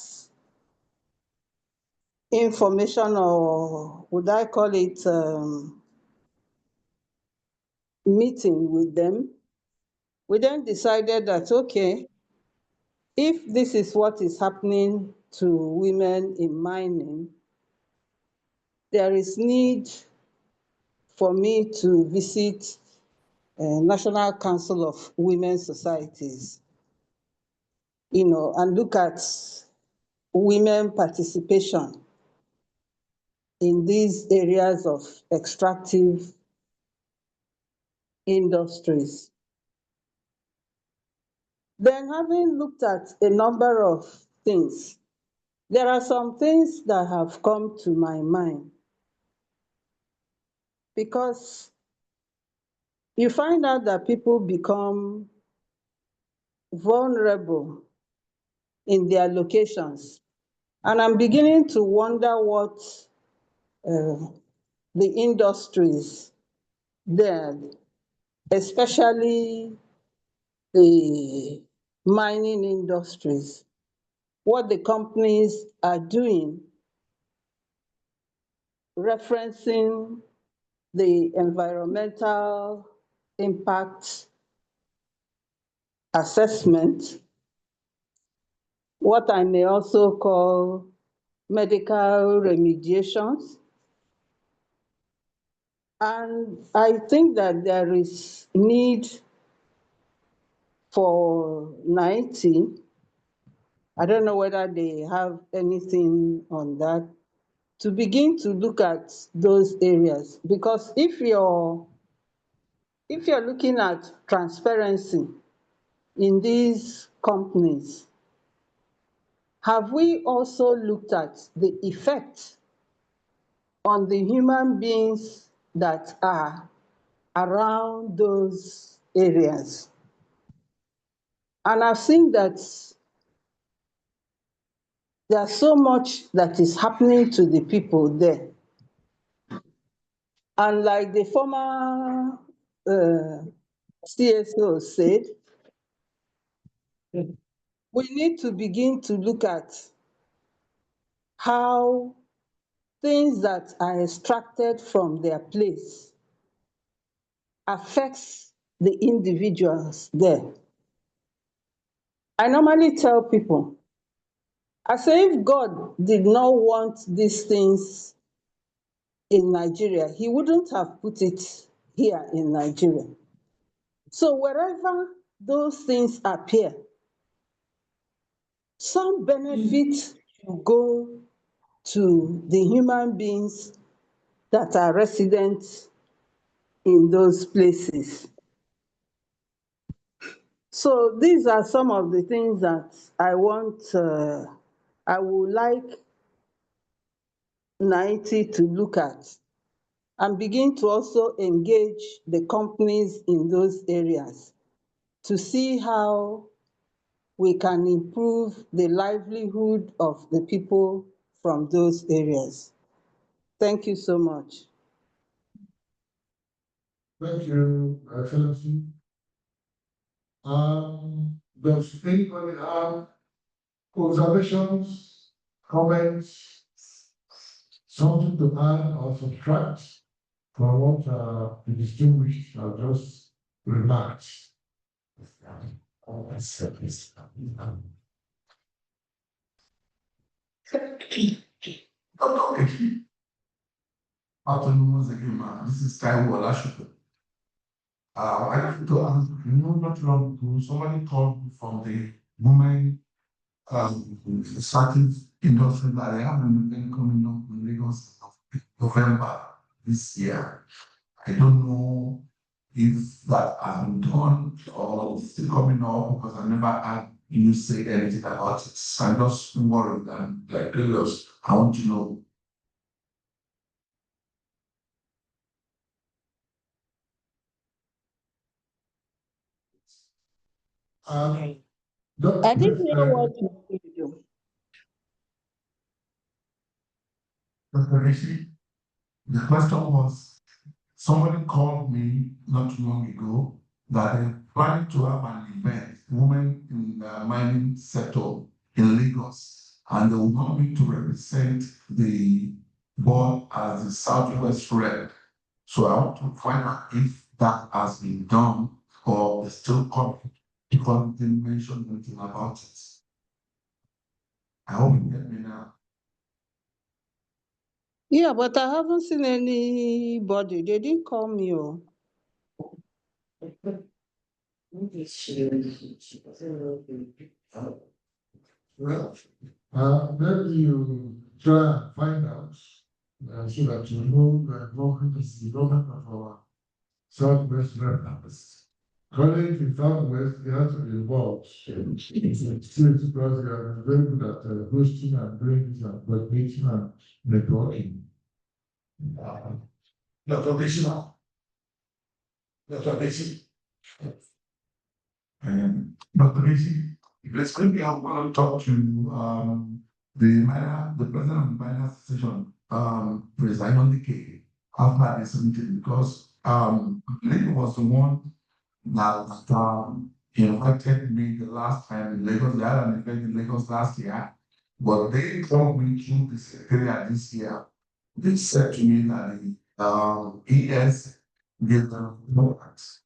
information, or would I call it meeting with them, we then decided that, okay, if this is what is happening to women in mining, there is need for me to visit National Council of Women's Societies, and look at women participation in these areas of extractive industries. Then, having looked at a number of things, there are some things that have come to my mind, because you find out that people become vulnerable in their locations. And I'm beginning to wonder what the industries there, especially the mining industries, what the companies are doing, referencing the environmental impact assessment, what I may also call medical remediations. And I think that there is need for Neiti. I don't know whether they have anything on that, to begin to look at those areas. Because if you're looking at transparency in these companies, have we also looked at the effect on the human beings that are around those areas? And I've seen that there's so much that is happening to the people there. And like the former CSO said, we need to begin to look at how things that are extracted from their place affects the individuals there. I normally tell people, I say, if God did not want these things in Nigeria, he wouldn't have put it here in Nigeria. So wherever those things appear, some benefit will go to the human beings that are residents in those places. So these are some of the things that I would like Neiti to look at, and begin to also engage the companies in those areas to see how we can improve the livelihood of the people from those areas. Thank you so much. Thank you, Excellency. Does anybody have observations, comments, something to add or subtract from what the distinguished have just remarked? Afternoon once again, this is Taiwo Olashupe. I have to ask, not long ago, somebody called me from the women starting industry that I have an event coming up in Lagos in November this year. I don't know if that has been done or still coming up, because I never had you say anything about it. I'm just worried and like curious. I want to know. I didn't know what you do. Dr. Rishi, the question was, somebody called me not too long ago that they're planning to have an event, women in the mining sector in Lagos, and they want me to represent the board as the Southwest rep. So I want to find out if that has been done, or is still coming. People didn't mention anything about it. I hope you get me now. Yeah, but I haven't seen anybody. They didn't call me. Oh. Well, maybe you try and find out so that you know you are involved in the development of our Southwest Campus. College in Southwest, they have to be involved. It's because they are very good at hosting and doing this and coordinating and networking. Not operational. Not operational. Dr. Macy, let's quickly I want to talk to the president of the minor session, President Ondike, after this meeting, because Lady was the one that invited me the last time in Lagos. They had an event in Lagos last year, but they told me through the secretariat this year. They said to me that the ES gave them no acts.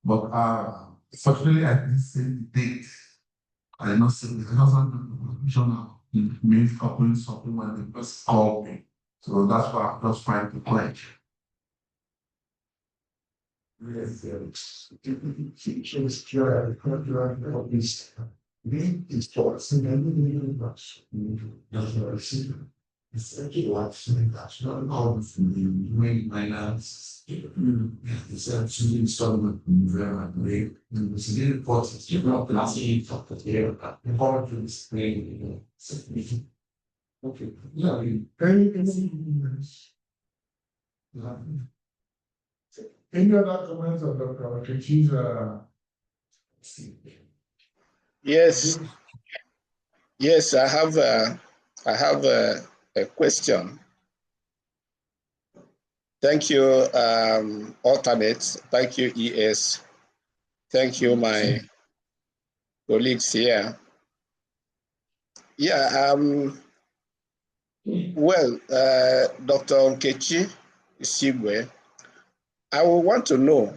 But fortunately, I didn't see the date. I did not see the commissioner made up something when they first called me. So that's why I'm just trying to pledge. Yes, it's actually like something that's not common from the main finance. It's actually installment from very and it's very important. You're not asking for the year, but the part of this thing, okay, yeah, any other comments on Dr. Kechi's Yes, yes, I have a question. Thank you, alternates. Thank you, ES. Thank you, my colleagues here. Yeah, well, Dr. Nkechi Sigwe, I will want to know,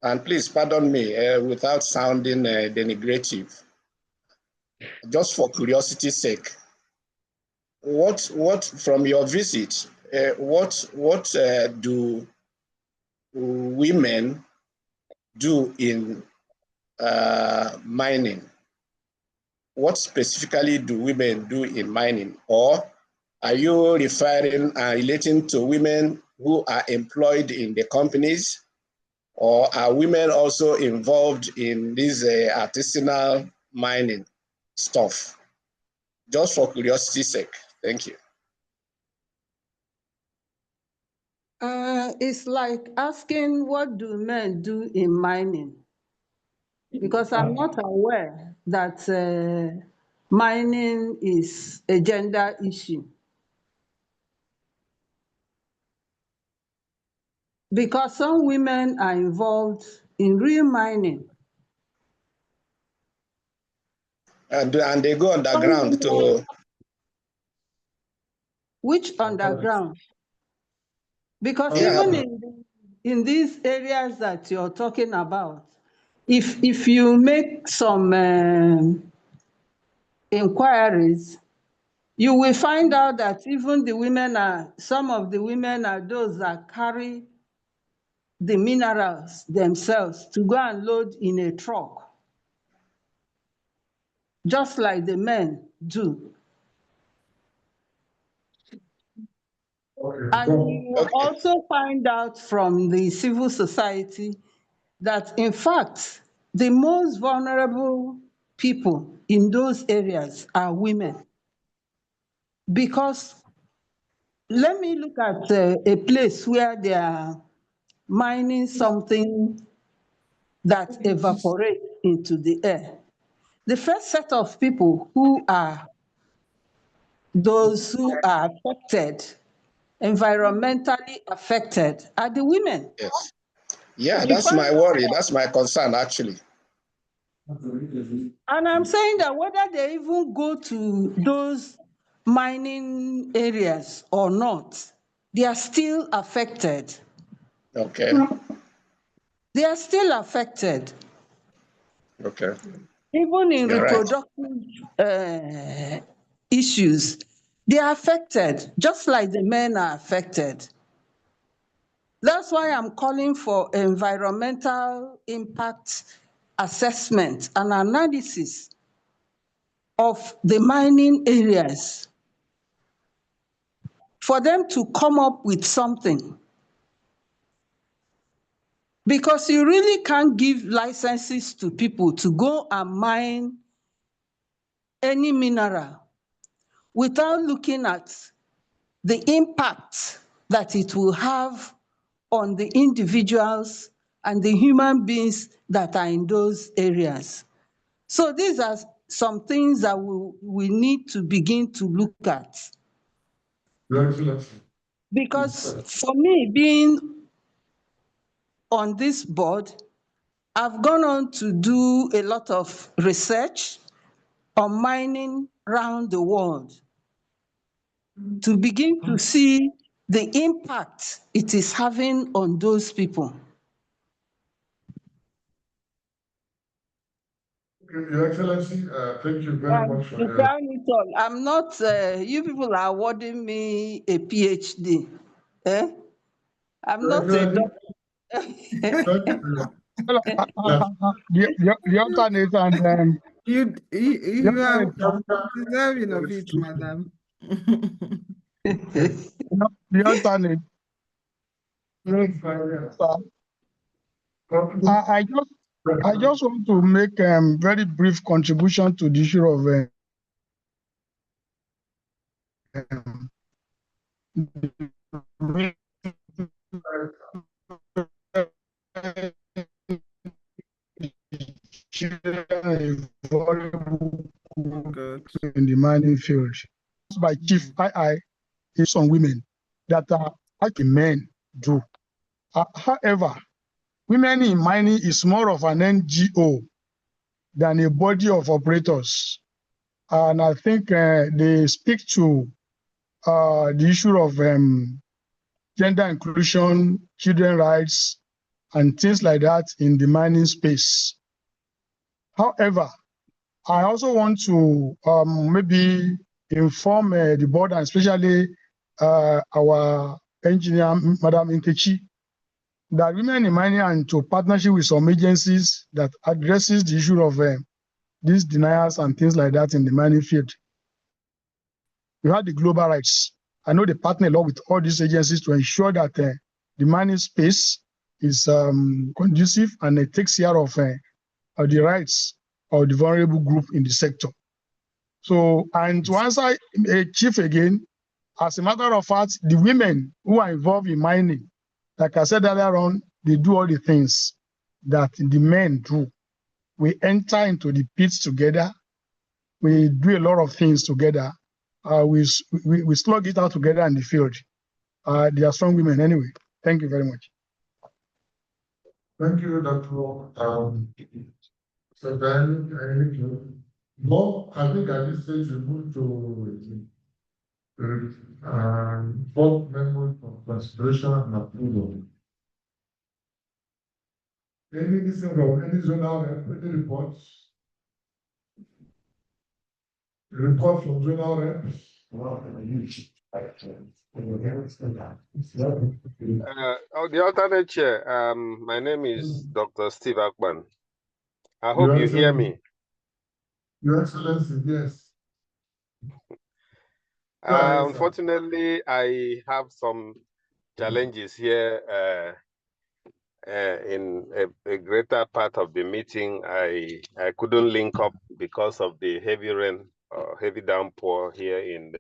and please pardon me without sounding denigrative, just for curiosity's sake, what from your visit, what do women do in mining? What specifically do women do in mining? Or are you referring and relating to women who are employed in the companies? Or are women also involved in this artisanal mining stuff? Just for curiosity's sake. Thank you. It's like asking, what do men do in mining? Because I'm not aware that mining is a gender issue. Because some women are involved in real mining. And they go underground to... Which underground? Because Yeah. even in these areas that you're talking about, if you make some inquiries, you will find out that even the women some of the women are those that carry the minerals themselves to go and load in a truck, just like the men do. And you will also find out from the civil society that, in fact, the most vulnerable people in those areas are women. Because let me look at a place where they are mining something that evaporates into the air. The first set of people who are those who are affected, environmentally affected, are the women. Yes. Yeah, that's my worry. That's my concern, actually. And I'm saying that whether they even go to those mining areas or not, they are still affected. Okay. they are still affected. Okay. Even in You're right. reproductive issues, they are affected, just like the men are affected. That's why I'm calling for environmental impact assessment and analysis of the mining areas for them to come up with something. Because you really can't give licenses to people to go and mine any mineral without looking at the impact that it will have on the individuals and the human beings that are in those areas. So these are some things that we need to begin to look at. Your Excellency. Because for me, being on this board, I've gone on to do a lot of research on mining around the world to begin to see the impact it is having on those people. Your Excellency, thank you very much for To crown it all, I'm not, you people are awarding me a PhD. Eh? I'm not a doctor. The alternate and You the are alternate, deserving of it, madam. the alternate. I just want to make very brief contribution to the issue of in the mining field. By Chief II is some women that are like men do. However, women in mining is more of an NGO than a body of operators. And I think they speak to the issue of gender inclusion, children's rights, and things like that in the mining space. However, I also want to maybe inform the board, and especially our engineer, Madam Nkechi, that women in mining are into partnership with some agencies that addresses the issue of these denials and things like that in the mining field. We have the global rights. I know they partner a lot with all these agencies to ensure that the mining space is conducive and it takes care of the rights of the vulnerable group in the sector. So, and to answer Chief again, as a matter of fact, the women who are involved in mining, like I said earlier on, they do all the things that the men do. We enter into the pits together. We do a lot of things together. We slug it out together in the field. They are strong women anyway. Thank you very much. Thank you, Dr. So then, no, I think at this stage we move to board members for consideration and approval. Any zonal reports? Report from zonal reps? The alternate chair, my name is Dr. Steve Akban. I hope you hear me. Your Excellency, yes. Unfortunately, I have some challenges here in a greater part of the meeting. I couldn't link up because of the heavy rain or heavy downpour here in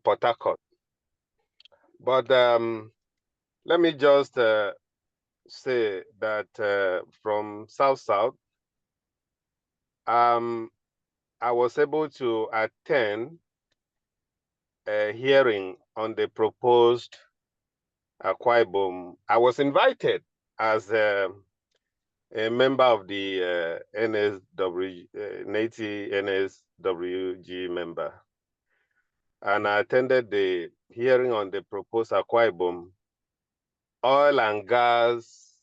Port Harcourt. But let me just say that from South-South, I was able to attend a hearing on the proposed Akwa Ibom. I was invited as a member of the Neiti NSWG member. And I attended the hearing on the proposed Akwa Ibom oil and gas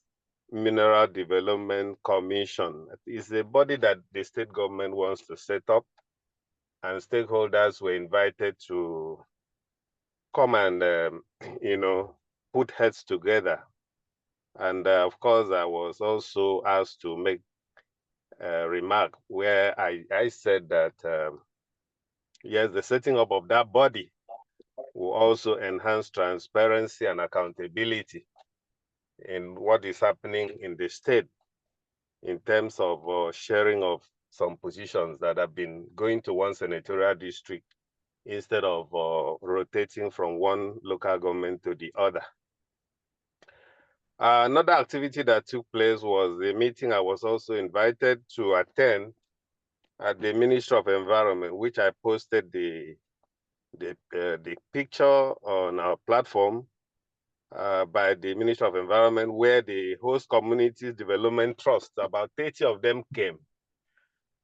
Mineral Development Commission. It's a body that the state government wants to set up, and stakeholders were invited to come and, put heads together. And of course, I was also asked to make a remark where I said that, yes, the setting up of that body will also enhance transparency and accountability in what is happening in the state in terms of sharing of some positions that have been going to one senatorial district instead of rotating from one local government to the other. Another activity that took place was the meeting I was also invited to attend at the Ministry of Environment, which I posted the picture on our platform by the Ministry of Environment, where the host communities development trust, about 30 of them came.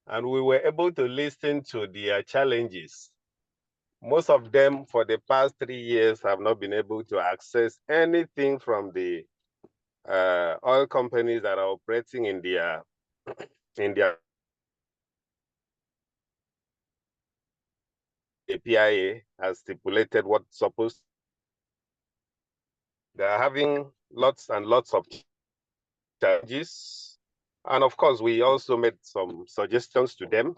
And we were able to listen to their challenges. Most of them for the past 3 years have not been able to access anything from the oil companies that are operating in their the PIA has stipulated what's supposed. They are having lots and lots of challenges. And of course, we also made some suggestions to them.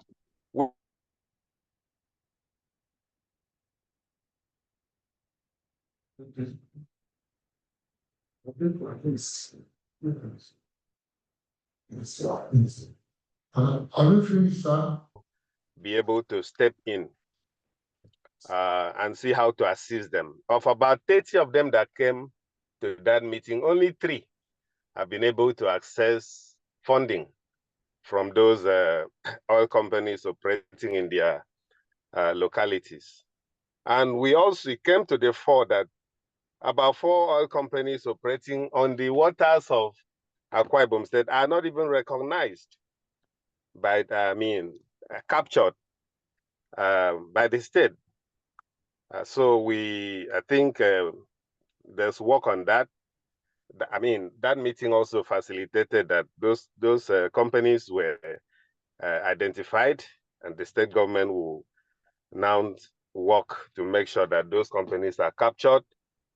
Be able to step in and see how to assist them. Of about 30 of them that came to that meeting, only 3 have been able to access funding from those oil companies operating in their localities. And we also came to the fore that about 4 oil companies operating on the waters of Akwa Ibom State are not even recognized by, captured by the state. So I think there's work on that. I mean, that meeting also facilitated that those companies were identified, and the state government will now work to make sure that those companies are captured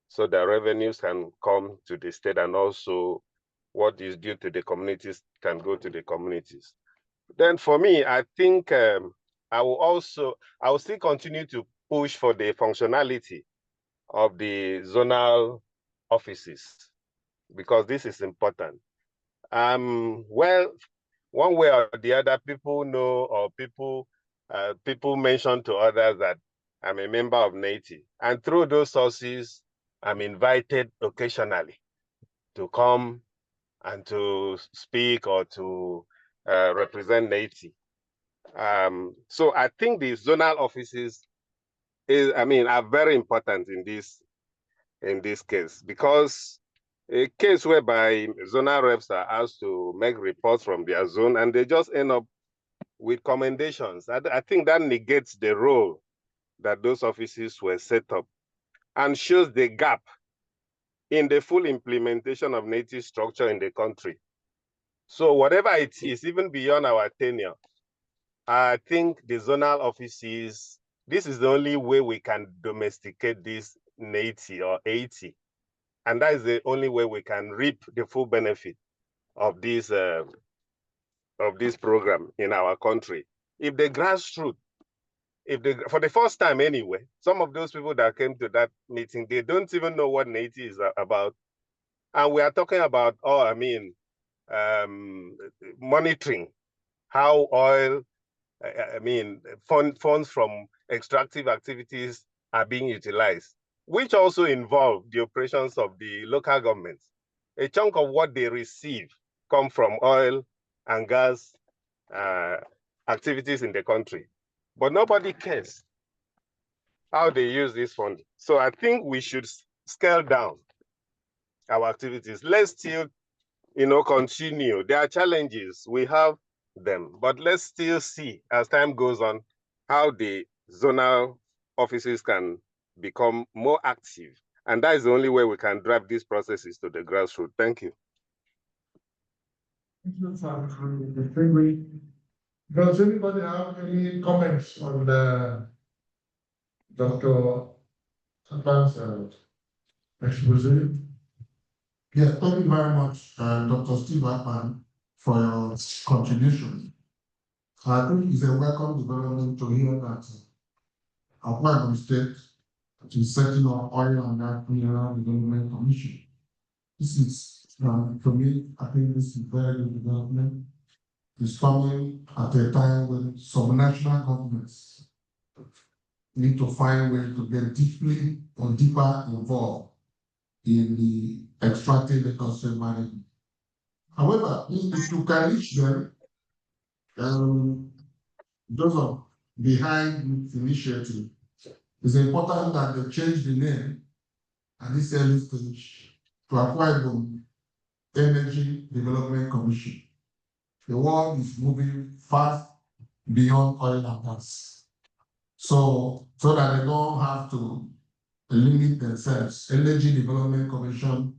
so that revenues can come to the state, and also what is due to the communities can go to the communities. Then for me, I think I will still continue to push for the functionality of the zonal offices, because this is important. Well, one way or the other, people know, or people mention to others that I'm a member of Neiti, and through those sources, I'm invited occasionally to come and to speak or to represent Neiti. So I think the zonal offices are very important in this case, because a case whereby zonal reps are asked to make reports from their zone and they just end up with commendations. I think that negates the role that those offices were set up and shows the gap in the full implementation of native structure in the country. So whatever it is, even beyond our tenure, I think the zonal offices, this is the only way we can domesticate this Neiti or 80. And that is the only way we can reap the full benefit of this program in our country. If the grassroots, for the first time anyway, some of those people that came to that meeting, they don't even know what Neiti is about. And we are talking about, monitoring how oil, funds from extractive activities are being utilized, which also involve the operations of the local governments. A chunk of what they receive come from oil and gas activities in the country. But nobody cares how they use this funding. So I think we should scale down our activities. Let's still, continue. There are challenges, we have them, but let's still see as time goes on how the zonal offices can become more active. And that is the only way we can drive these processes to the grassroots. Thank you. Does anybody have any comments on the Dr. Advance expose? Yeah, thank you very much, Dr. Steve Atman, for your contribution. I think it's a welcome development to hear that Akwa State is setting up oil and gas mineral development commission. This is, for me, I think this is very good development. It's coming at a time when some national governments need to find ways to get deeply or deeper involved in the extractive industrial management. However, if you can reach them, those of behind this initiative, it's important that they change the name at this early stage to Akwa Energy Development Commission. The world is moving fast beyond oil and gas. So that they don't have to limit themselves. Energy Development Commission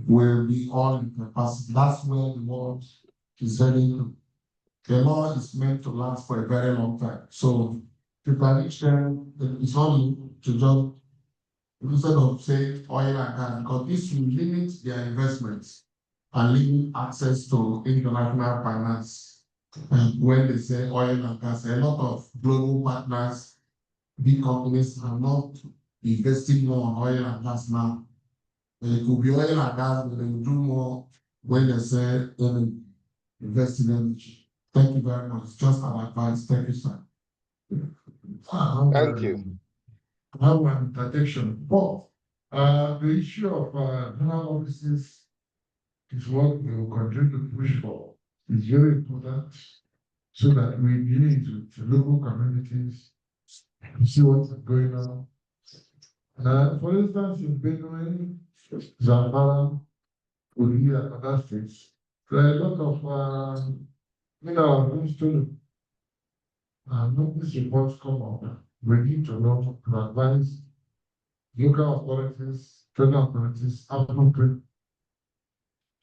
will be all encompassing. That's where the world is heading to. The law is meant to last for a very long time. So to reach them, it's only to just, instead of saying oil and gas, because this will limit their investments and limit access to international finance. And when they say oil and gas, a lot of global partners, big companies are not investing more on oil and gas now. It could be oil and gas, but they will do more when they say invest in energy. Thank you very much. Just an advice. Thank you, sir. Thank you. I have an interjection. But the issue of general offices is what we will continue to push for. It's very important so that we engage with local communities to see what's going on. For instance, in Benue, Zamfara, Uri, and other states, there are a lot of things to do. When these reports come up, we need to know to advise local authorities, federal authorities, appropriate.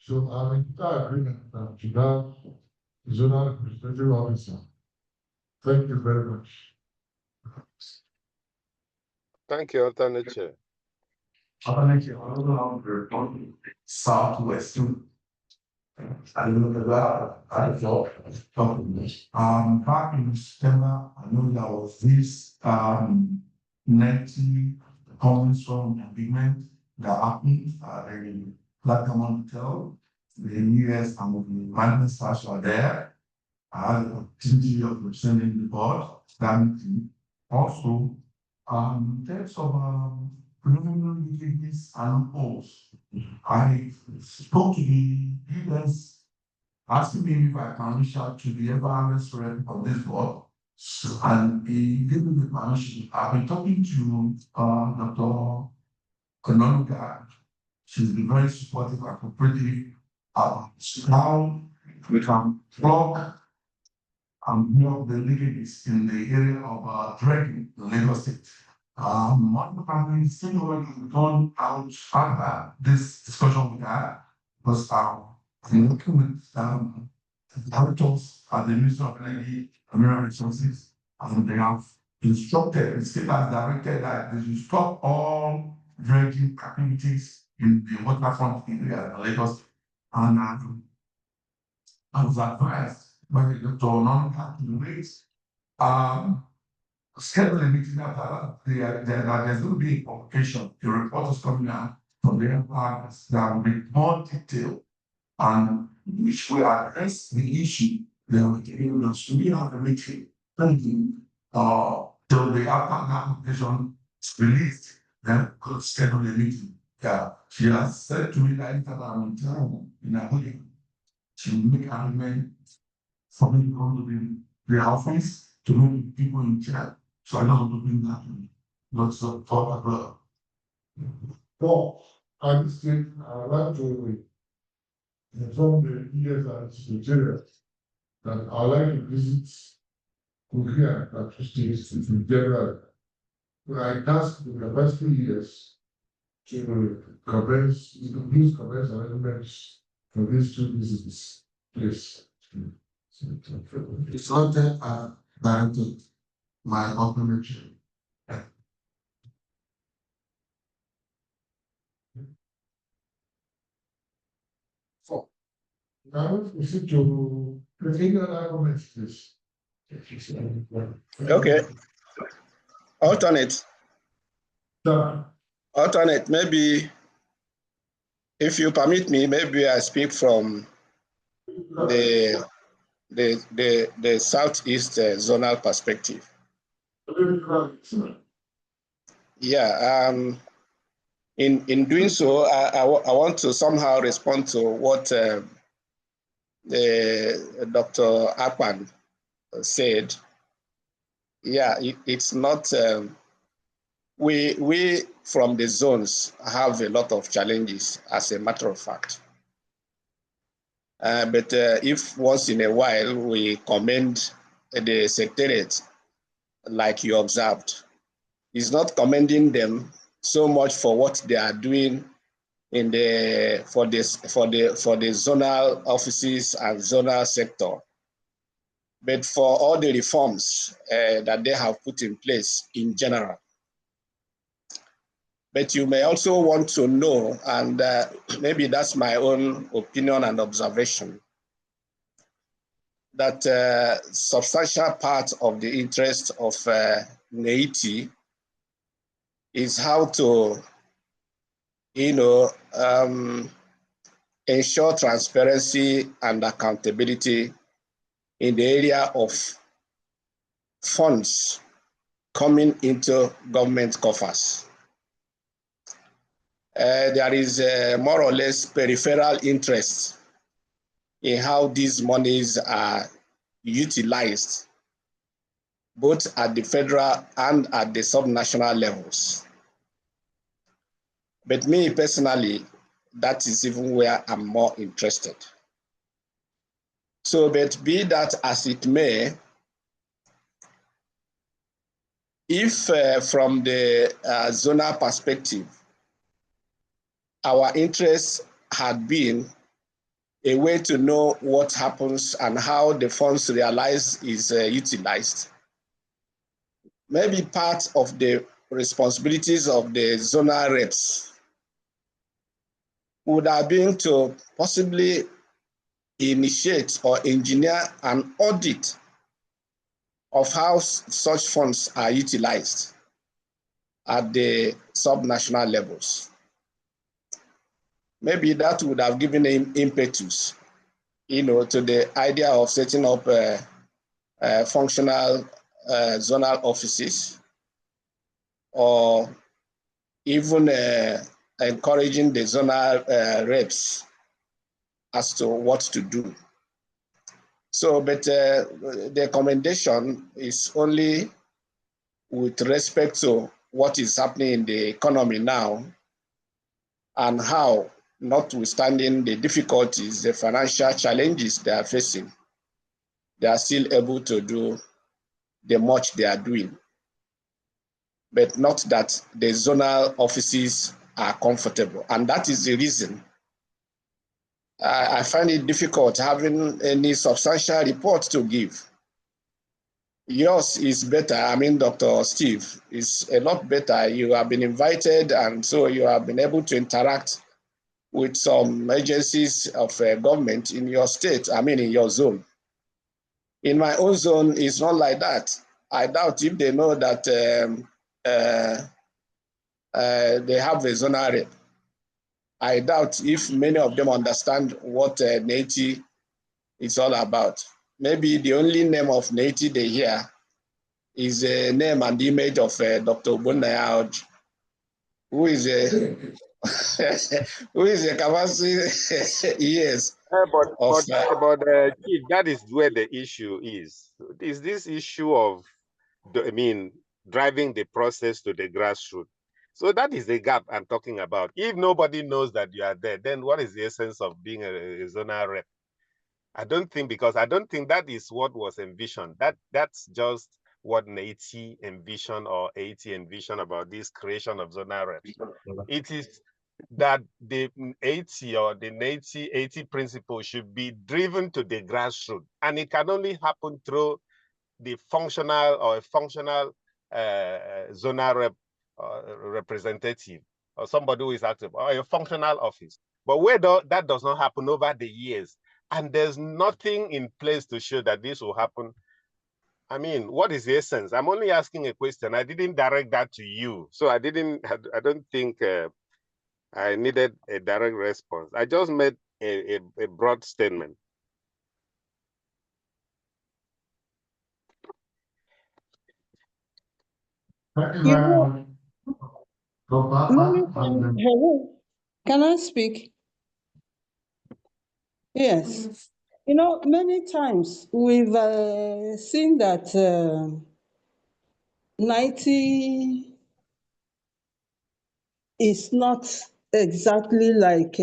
So I'm in total agreement that you have zonal administrative officer. Thank you very much. Thank you, Alternate Chair. Alternate Chair, I don't know how to Southwest too. I don't know about I thought back in September, I know there was this Neiti comments from agreement that happened in Black Hotel. The US and the management staff are there. I had the opportunity of representing the board. Also, in terms of preliminary leakages and polls, I spoke to the leaders asking me if I can reach out to the environment rep of this board, and he gave me the permission. I've been talking to Dr. Kononika. She's been very supportive and cooperative about how we can plug and block the leakages in the area of dredging in Lagos State. One of the things we've gone out further this discussion we had was I'm working with directors at the Ministry of Energy and Mineral Resources, and they have instructed, the state has directed that they should stop all dredging activities in the waterfront area in Lagos. And I was advised by the Dr. Ononika to wait, schedule a meeting that there's going to be a publication. The report is coming out from their partners that will be more detailed and which will address the issue that we're giving us. We have a meeting thinking till the application is released, then could schedule a meeting. Yeah, she has said to me that I'm in town in Abuja. She will make arrangements for me to go to the office to meet people in charge. So I don't want to bring that in. Not so far abroad. Well, at this stage, I'd like to inform the ES and Nigeria that I'd like to visit Korea at 2 states in January. I tasked the capacity ES to commence arrangements for these 2 visits. Please. It's not that directed my complimentary. So, now we should to continue our arguments, please. Okay. Alternate. Done. Alternate, maybe if you permit me, maybe I speak from the southeast zonal perspective. Yeah, in doing so, I want to somehow respond to what Dr. Akpan said. Yeah, it's not, we from the zones have a lot of challenges as a matter of fact. But if once in a while we commend the secretariat, like you observed, it's not commending them so much for what they are doing in the for the zonal offices and zonal sector, but for all the reforms that they have put in place in general. But you may also want to know, and maybe that's my own opinion and observation, that substantial part of the interest of Neiti is how to, ensure transparency and accountability in the area of funds coming into government coffers. There is more or less peripheral interest in how these monies are utilized, both at the federal and at the subnational levels. But me personally, that is even where I'm more interested. So, but be that as it may, if from the zonal perspective, our interest had been a way to know what happens and how the funds realized is utilized, maybe part of the responsibilities of the zonal reps would have been to possibly initiate or engineer an audit of how such funds are utilized at the subnational levels. Maybe that would have given him impetus, to the idea of setting up functional zonal offices, or even encouraging the zonal reps as to what to do. So, but the commendation is only with respect to what is happening in the economy now and how, notwithstanding the difficulties, the financial challenges they are facing, they are still able to do the much they are doing. But not that the zonal offices are comfortable. And that is the reason I find it difficult having any substantial report to give. Yours is better. I mean, Dr. Steve, is a lot better. You have been invited, and so you have been able to interact with some agencies of government in your state, I mean, in your zone. In my own zone, it's not like that. I doubt if they know that they have a zonal rep. I doubt if many of them understand what Neiti is all about. Maybe the only name of Neiti they hear is the name and the image of Dr. Bunaya, who is a who is a capacity yes. But Chief, that is where the issue is. Is this issue of, driving the process to the grassroots. So that is the gap I'm talking about. If nobody knows that you are there, then what is the essence of being a zonal rep? I don't think that is what was envisioned. That's just what Neiti envisioned or AT envisioned about this creation of zonal reps. It is that the 80 or the Neiti principle should be driven to the grassroots. And it can only happen through the functional or a functional zonal representative or somebody who is active, or a functional office. But where that does not happen over the years, and there's nothing in place to show that this will happen. I mean, what is the essence? I'm only asking a question. I didn't direct that to you. So I don't think I needed a direct response. I just made a broad statement. Thank you very much. Hello, can I speak? Yes. You know, many times we've seen that Neiti is not exactly like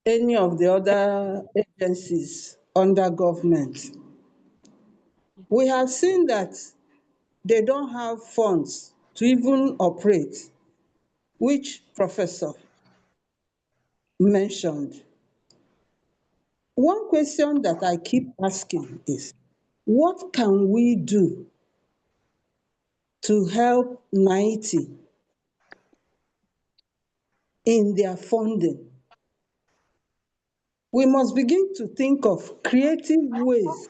any of the other agencies under government. We have seen that they don't have funds to even operate, which Professor mentioned. One question that I keep asking is, what can we do to help Neiti in their funding? We must begin to think of creative ways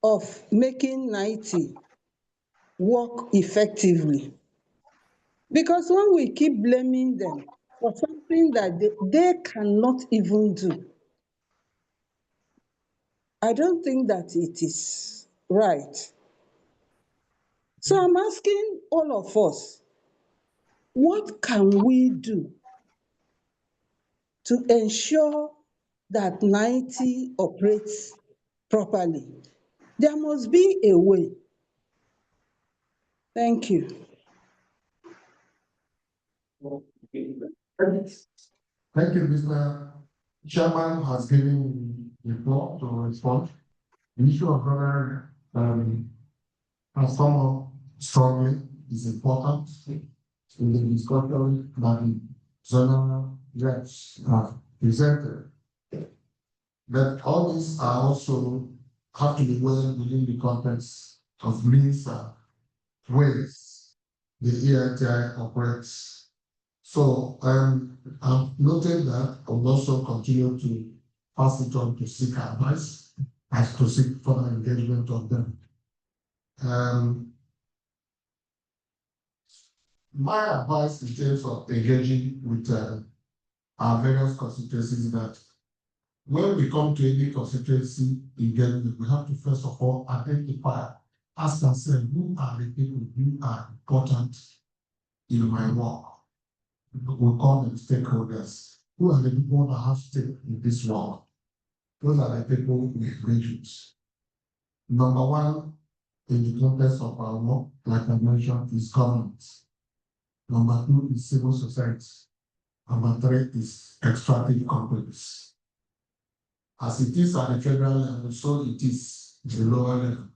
of making Neiti work effectively. Because when we keep blaming them for something that they cannot even do, I don't think that it is right. So I'm asking all of us, what can we do to ensure that Neiti operates properly? There must be a way. Thank you. Thank you, Mr. Chairman has given the floor to respond. The issue of rural transformer strongly is important in the discussion that the zonal reps have presented. But all these are also have to be well within the context of means and ways the EITI operates. So I've noted that I will also continue to pass it on to seek advice as to seek further engagement of them. My advice in terms of engaging with our various constituencies is that when we come to any constituency engagement, we have to first of all identify, ask ourselves, who are the people who are important in my work? We call them stakeholders. Who are the people that have stake in this work? Those are the people we engage with. Number one, in the context of our work, like I mentioned, is government. Number two is civil society. Number three is extractive companies. As it is at the federal level, so it is the lower level.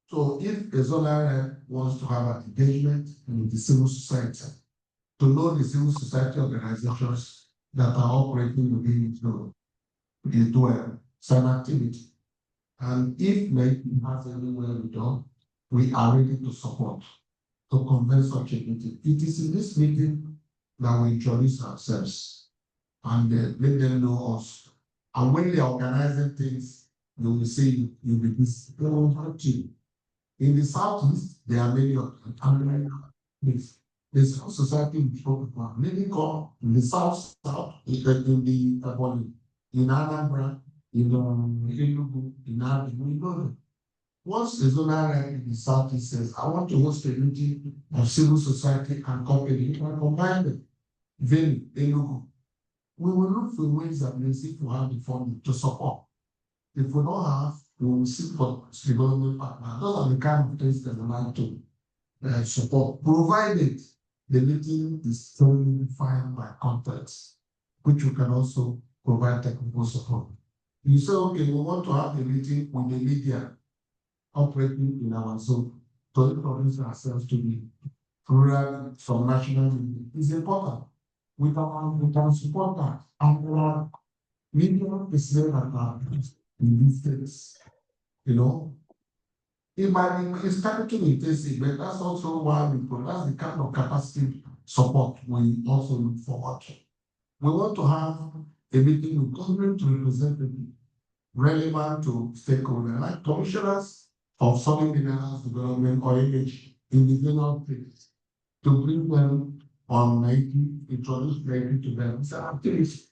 So if a zonal rep wants to have an engagement in the civil society, to know the civil society organizations that are operating within it do some activity. And if Neiti has anywhere we done, we are ready to support, to convene such a meeting. It is in this meeting that we introduce ourselves and let them know us. And when they are organizing things, they will say you'll be this. They will help you. In the Southeast, there are many of them. The civil society we spoke about, many come in the South, in Anambra, in Enugu, in Abia, we know them. Once the zonal rep in the Southeast says, I want to host a meeting of civil society and company, you can combine them. Then Enugu. We will look for ways that we seek to have the funding to support. If we don't have, we will seek for development partners. Those are the kind of things that we like to support, provided the meeting is thoroughly defined by context, which we can also provide technical support. You say, okay, we want to have the meeting with the media operating in our zone to introduce ourselves to the rural, some national media. It's important. We can support that. And media is there that in these states, you know. It might be it's capital intensive, but that's also why that's the kind of capacity support we also look forward to. We want to have a meeting with government to represent the relevant to stakeholders, like commissioners of solid minerals development or energy in the general place, to bring them on Neiti, introduce Neiti to them. It's an activity.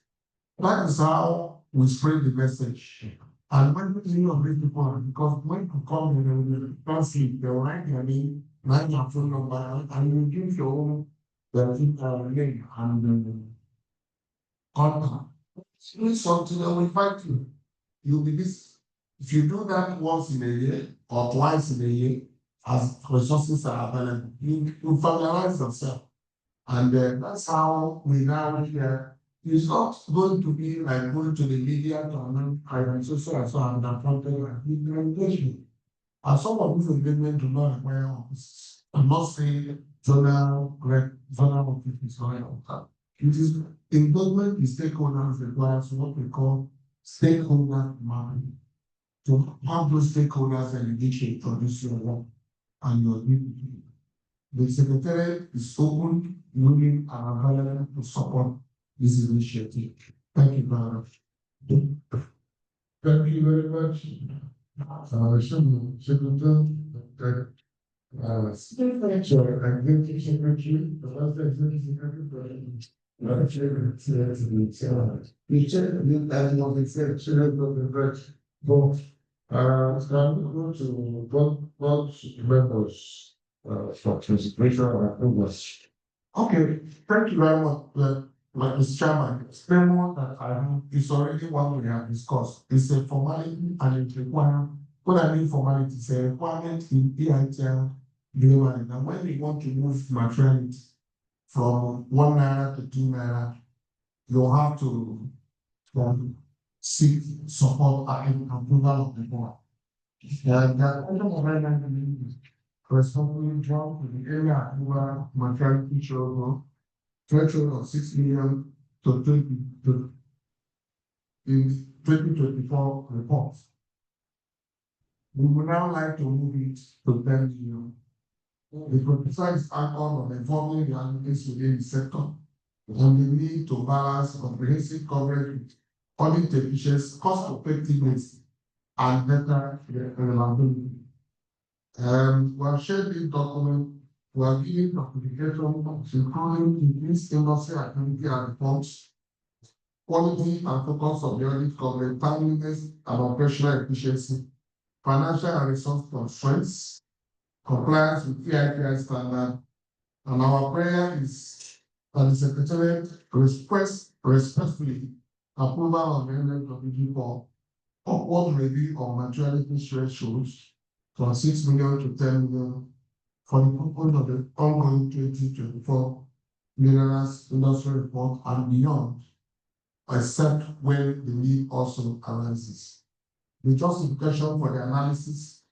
That is how we spread the message. And when many of these people, because when you come in and sleep, they'll write their name, write their phone number, and you give your own name and contact. Do something, they will invite you. You'll be this. If you do that once in a year or twice in a year, as resources are available, you familiarize yourself. And that's how we now hear. It's not going to be like going to the media to announce I so and appointed engagement. And some of these engagements do not require offices. I'm not saying zonal offices or anything like that. It is engagement with stakeholders requires what we call stakeholder mapping. To have those stakeholders engage in produce your work and your duty. The Secretariat is open, willing, and available to support this initiative. Thank you very much. Thank you very much. Secretary, Executive Secretary, the last Executive Secretary, can go to both members for consideration and approval. Okay, thank you very much. Like Mr. Chairman, the memo that I have is already one we have discussed. It's a formality and it requires, what I mean formality is a requirement in EITL delivery. And when we want to move materiality from 1 naira to 2 naira, you'll have to seek support and approval of the board. And that corresponding drop to the area approval materiality threshold of 6 million to 20 in 2024 reports. We would now like to move it to 10 million. The proposal is anchored on informing the advocates within the sector on the need to balance comprehensive coverage with audit efficiency, cost effectiveness, and better reliability. We have shared this document. We are giving documentation including increased industry activity and reports, quality and focus of the audit coverage, timeliness and operational efficiency, financial and resource constraints, compliance with PIPI standard, and our prayer is that the Secretariat request respectfully approval of the NFWG for upward review of materiality thresholds from 6 million to 10 million for the purpose of the ongoing 2024 minerals industry report and beyond, except when the need also arises. The justification for the analysis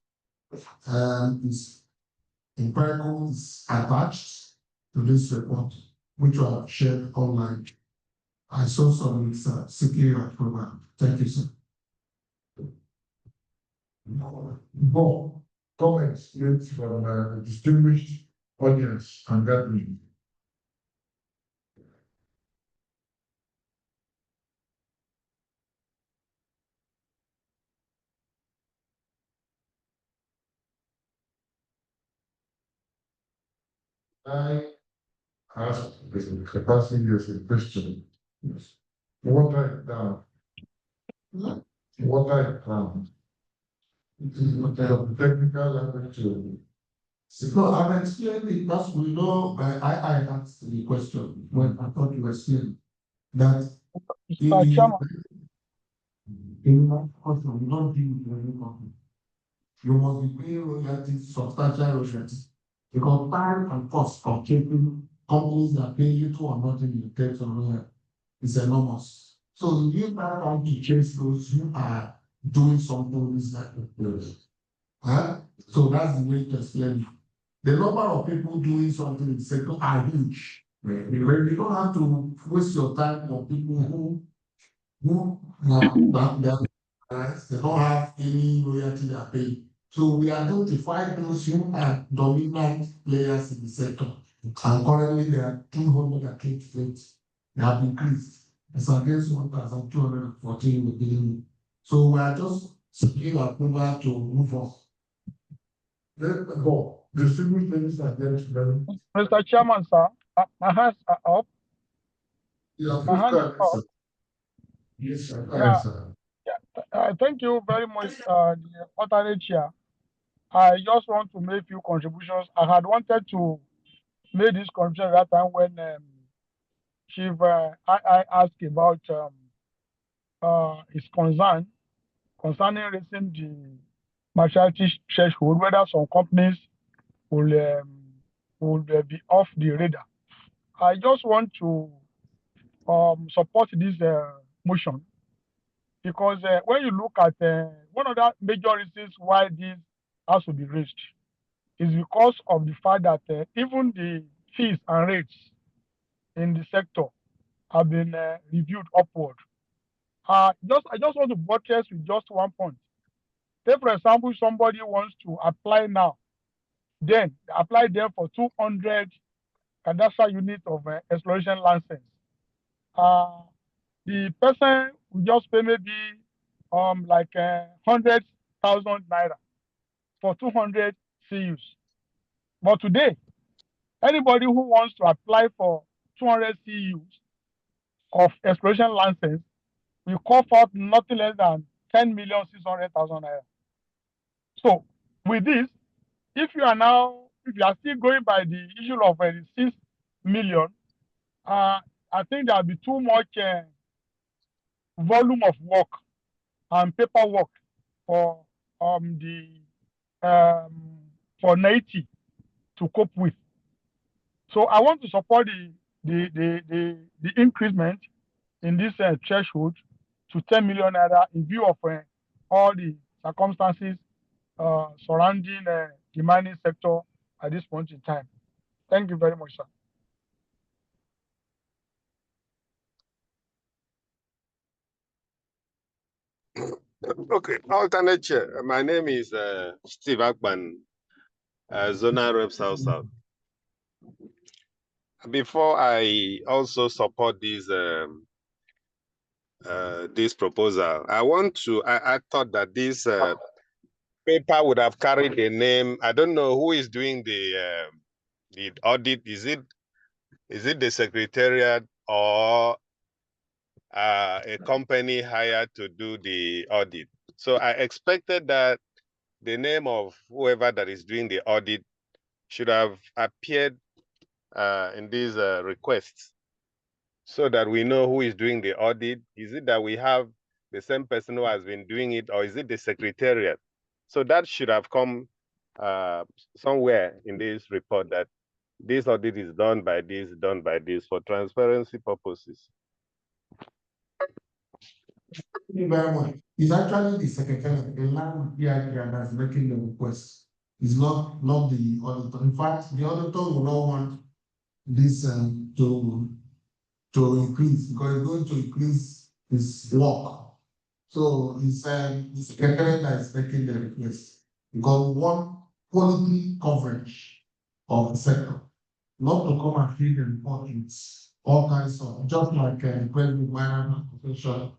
is empirical, is attached to this report, which I have shared online. I saw some seeking approval. Thank you, sir. More comments from a distinguished audience and gathering. I asked the person as a question. Water it down. Water it down. It is not a technical language to. No, I've explained it because we know, I asked the question when I thought you were saying that Chairman, in that question, you don't deal with any company. You must be paying royalties, substantial royalties, because time and cost of keeping companies that pay you to or not in the terms of royalty is enormous. So you have time to chase those who are doing something this like this. So that's the way to explain it. the number of people doing something in the sector are huge. You don't have to waste your time on people who they don't have any royalty they are paying. So we identify those who are dominant players in the sector. And currently there are 228. They have increased. It's against 1,214 in the beginning. So we are just seeking approval to move on. Let go. Distribute things like that. Mr. Chairman, sir, my hands are up. Yeah, My hands are up. Yes, sir. Yeah. Sir. Thank you very much, the alternate chair. I just want to make few contributions. I had wanted to make this contribution at that time when Chief I asked about his concern concerning raising the maturity threshold, whether some companies will be off the radar. I just want to support this motion because when you look at one of the major reasons why this has to be raised is because of the fact that even the fees and rates in the sector have been reviewed upward. I just want to buttress with just one point. Say, for example, somebody wants to apply now, then apply there for 200 cadastral units of exploration license. The person will just pay maybe like 100,000 naira for 200 CUs. But today, anybody who wants to apply for 200 CUs of exploration license will cost out nothing less than 10,600,000 naira. So with this, if you are still going by the issue of 6 million, I think there'll be too much volume of work and paperwork for Neiti to cope with. So I want to support the increment in this threshold to 10 million naira in view of all the circumstances surrounding the mining sector at this point in time. Thank you very much, sir. Okay, alternate chair. My name is Steve Akban, Zonal Rep South South. Before I also support this proposal, I thought that this paper would have carried the name. I don't know who is doing the audit. Is it the secretariat or a company hired to do the audit? So I expected that the name of whoever that is doing the audit should have appeared in these requests so that we know who is doing the audit. Is it that we have the same person who has been doing it, or is it the secretariat? So that should have come somewhere in this report that this audit is done by this for transparency purposes. Thank you very much. It's actually the secretary, the line with PIG that's making the request. It's not the auditor. In fact, the auditor will not want this to increase because it's going to increase his work. So it's the secretary that is making the request because we want quality coverage of the sector, not to come and feed the report with all kinds of, just like the President Minor Association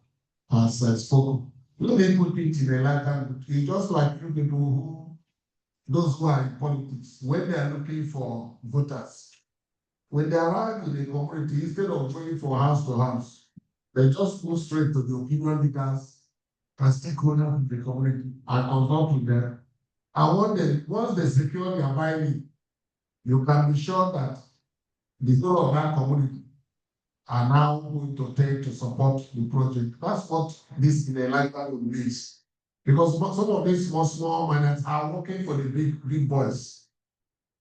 has spoken. Let me put it in a lighter, it's just like you people those who are in politics, when they are looking for voters, when they arrive in the community, instead of going from house to house, they just go straight to the opinion leaders and stakeholders in the community and consult with them. And once they secure their buy-in, you can be sure that the whole of that community are now going to take to support the project. That's what this in a lifetime means. Because some of these small miners are working for the big boys.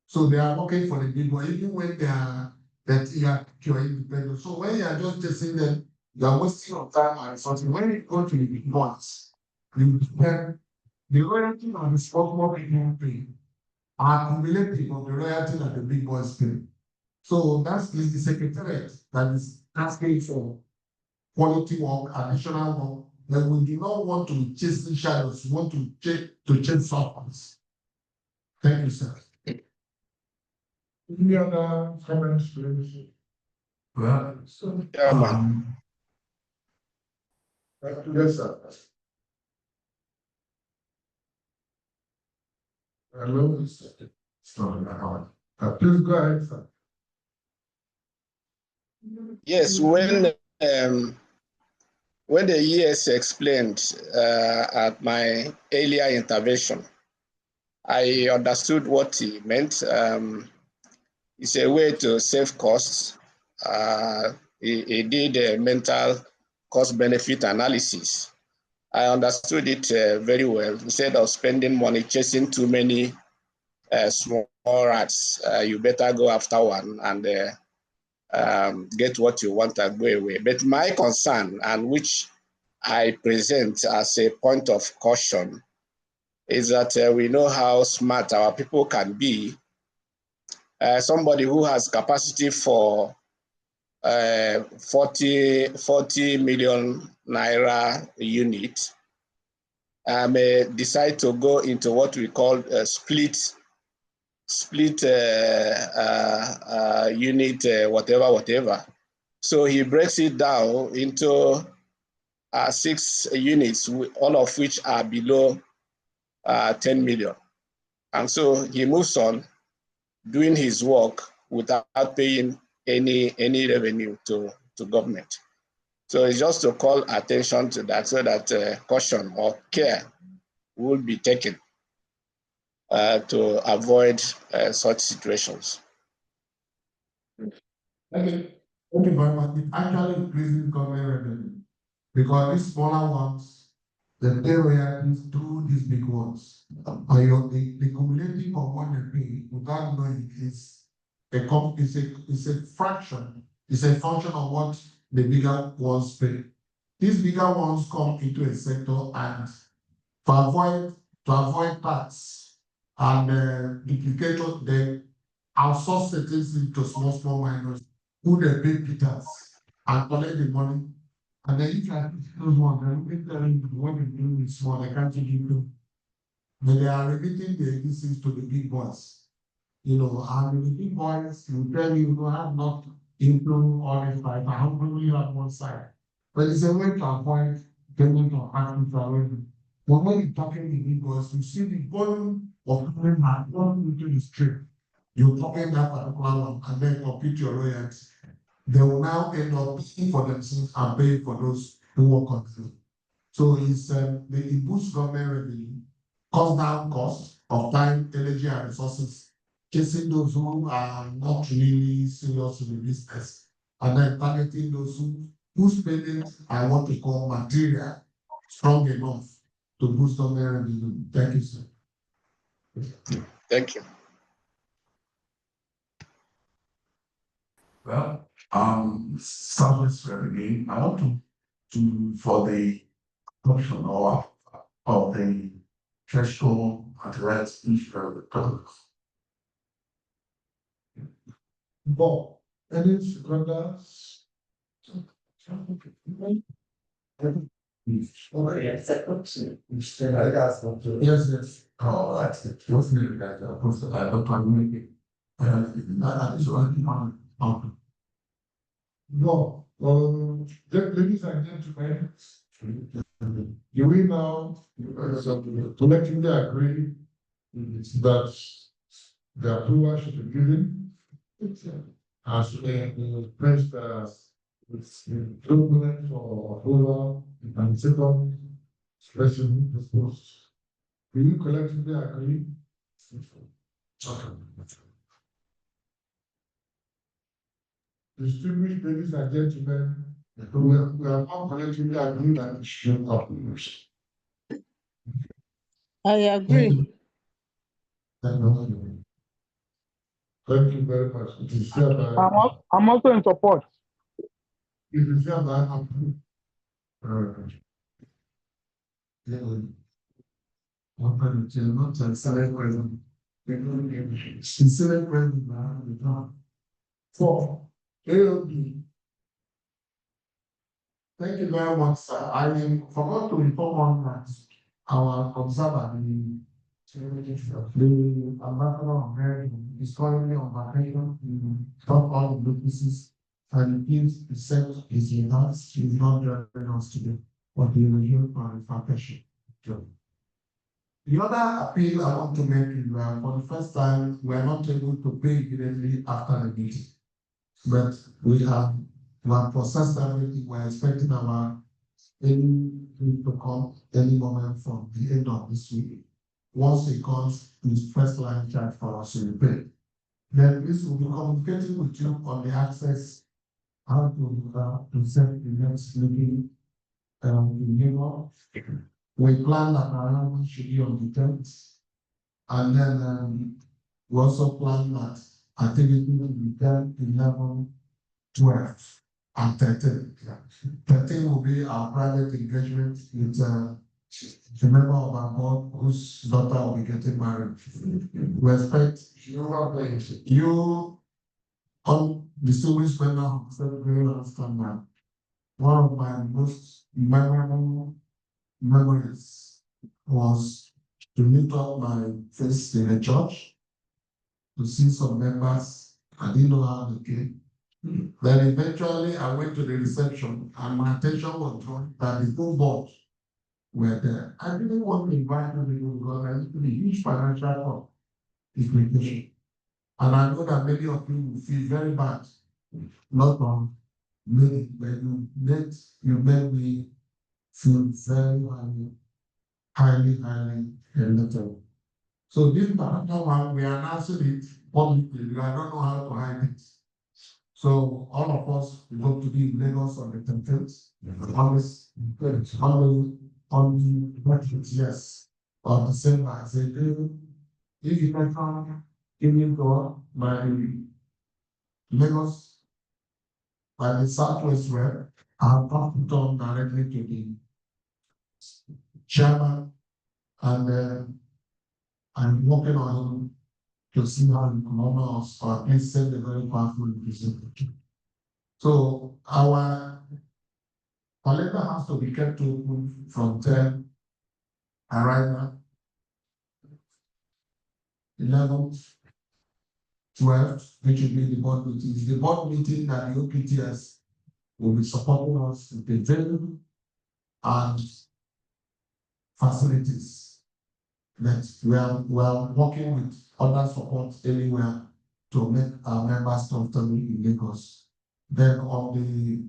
So they are working for the big boys, even when you're independent. So when you are just chasing them, you are wasting your time and resources. When you go to the big boys, you can the royalty on the spot more people pay. are cumulative of the royalty that the big boys pay. So that's the secretariat that is asking for quality work, additional work. Then we do not want to chase the shadows, we want to chase surplus. Thank you, sir. Any other comments, please? Well, so, yes, sir. Hello, sir. Please go ahead, sir. Yes, when the ES explained at my earlier intervention, I understood what he meant. It's a way to save costs. He did a mental cost-benefit analysis. I understood it very well. Instead of spending money chasing too many small rats, you better go after one and get what you want and go away. But my concern, and which I present as a point of caution, is that we know how smart our people can be. Somebody who has capacity for 40 million naira unit may decide to go into what we call a split unit, whatever. So he breaks it down into 6 units, all of which are below 10 million. And so he moves on doing his work without paying any revenue to government. So it's just to call attention to that so that caution or care will be taken to avoid such situations. Okay. Thank you very much. It actually increases government revenue because these smaller ones, they pay royalties to these big ones. And the cumulative of what they pay without knowing is a fraction, it's a function of what the bigger ones pay. These bigger ones come into a sector and to avoid tax and duplication, they outsource certain things to small miners who they pay Peters and collect the money. And then if you are those ones, they tell you what they do is small, they can't give you. But they are remitting the existence to the big boys. You know, and the big boys will tell you, you have not improved all this fight. I have only on one side. But it's a way to avoid payment of taxes already. But when you're talking to the big boys, you see the volume of people have gone into the street. You're talking that particular one and then compute your royalties. They will now end up paying for themselves and paying for those who work on the. So it boosts government revenue, cuts down costs of time, energy, and resources, chasing those who are not really serious in the business, and then targeting those whose payments are what we call material, strong enough to boost government revenue. Thank you, sir. Thank you. Well, Southwest again, I want to for the option of the threshold address each of the topics. But any others? Yes. Oh, that's it. What's the guys? Of course, I don't make it. That is only one. No, ladies and gentlemen, do we now collectively agree that the approval should be given as pressed with improvement for approval and second special proposed? Do you collectively agree? Okay. Distinguished ladies and gentlemen, we are now collectively agreed that it should approve. I agree. Thank you very much. It is I'm also in support. It is hereby approved. Sincerely pray with my hand with God. 4. AOB. Thank you very much, sir. I forgot to inform on that our observer, the ambassador of America, is currently on vacation in top all the places, and he said his regards. He is not joining us today, but he will hear for vacation. The other appeal I want to make is that for the first time, we are not able to pay immediately after the meeting, but we have processed everything. We are expecting our anything to come any moment from the end of this week. Once it comes, his first line charge for us to pay. Then this will be communicating with you on the access how to set the next meeting in Europe. We plan that our arrival should be on the 10th. And then we also plan that activity will be done 11, 12, and 13. 13 will be our private engagement with a member of our board whose daughter will be getting married. We expect you on distinguished member of the Secretary understand that one of my most memorable memories was to meet up my face in a church, to see some members. I didn't know how they came. Then eventually I went to the reception and my attention was drawn that the full board were there. I didn't want to invite them because I used to be huge financial implication. And I know that many of you will feel very bad, not on me, but you made me feel very highly elated. So this particular one, we are announcing it publicly. I don't know how to hide it. So all of us we hope to be in Lagos on the 10th. On the yes, of December. I said, if you can come, evening tour by Lagos, by the Southwest Rep, I'll come to directly to the chairman, and I'm working on him to see how we can honor us or at least send a very powerful representation. So our calendar has to be kept open from 10 arrival, 11th, 12th, which will be the board meetings. The board meeting that the OPTS will be supporting us with the venue and facilities. That we are working with other support anywhere to make our members comfortable in Lagos. Then on the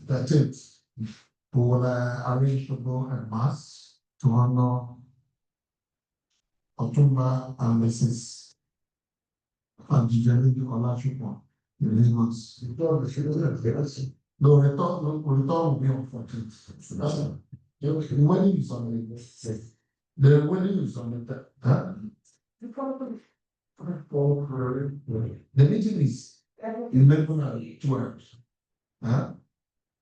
13th, we will arrange to go en masse to honor Otumba and Mrs. Anjijeli Olashukwu in Lagos. No, return will be on 14th. The wedding is on the wedding is on the meeting is 11 and 12.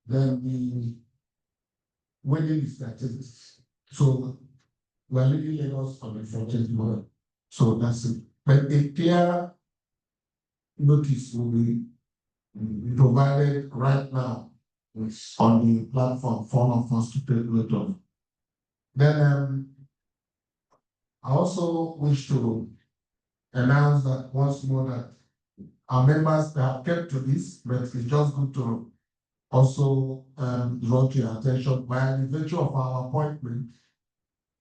Then the wedding is 13th. So we're leaving Lagos on the 14th month. So that's it. But a clear notice will be provided right now on the platform for all of us to take note of. Then I also wish to announce that once more that our members have kept to this, but it's just good to also draw to your attention. By the virtue of our appointment,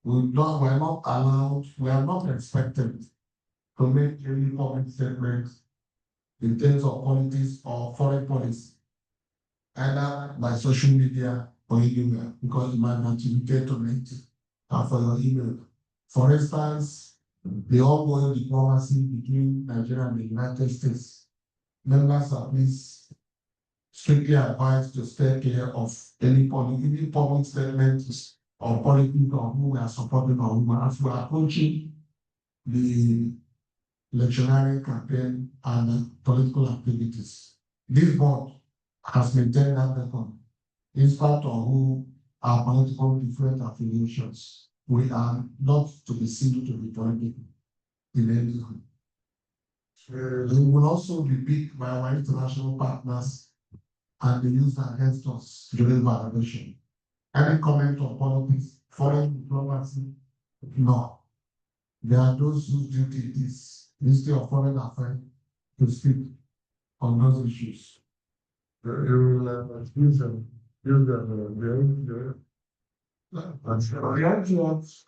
we are not allowed, we are not expected to make any public statements in terms of politics or foreign policy, either by social media or email, because you might not get to Neiti for your email. For instance, the ongoing diplomacy between Nigeria and the United States, members are please strictly advised to stay clear of any public statements or politics of who we are supporting or who as we are approaching the electionary campaign and political activities. This board has maintained that record in spite of who our political different affiliations. we are not to be seen to be joining in any way. We will also be picked by our international partners and they use that against us during validation. Any comment on politics, foreign diplomacy? No. There are those whose duty it is Ministry of Foreign Affairs to speak on those issues. You will use them.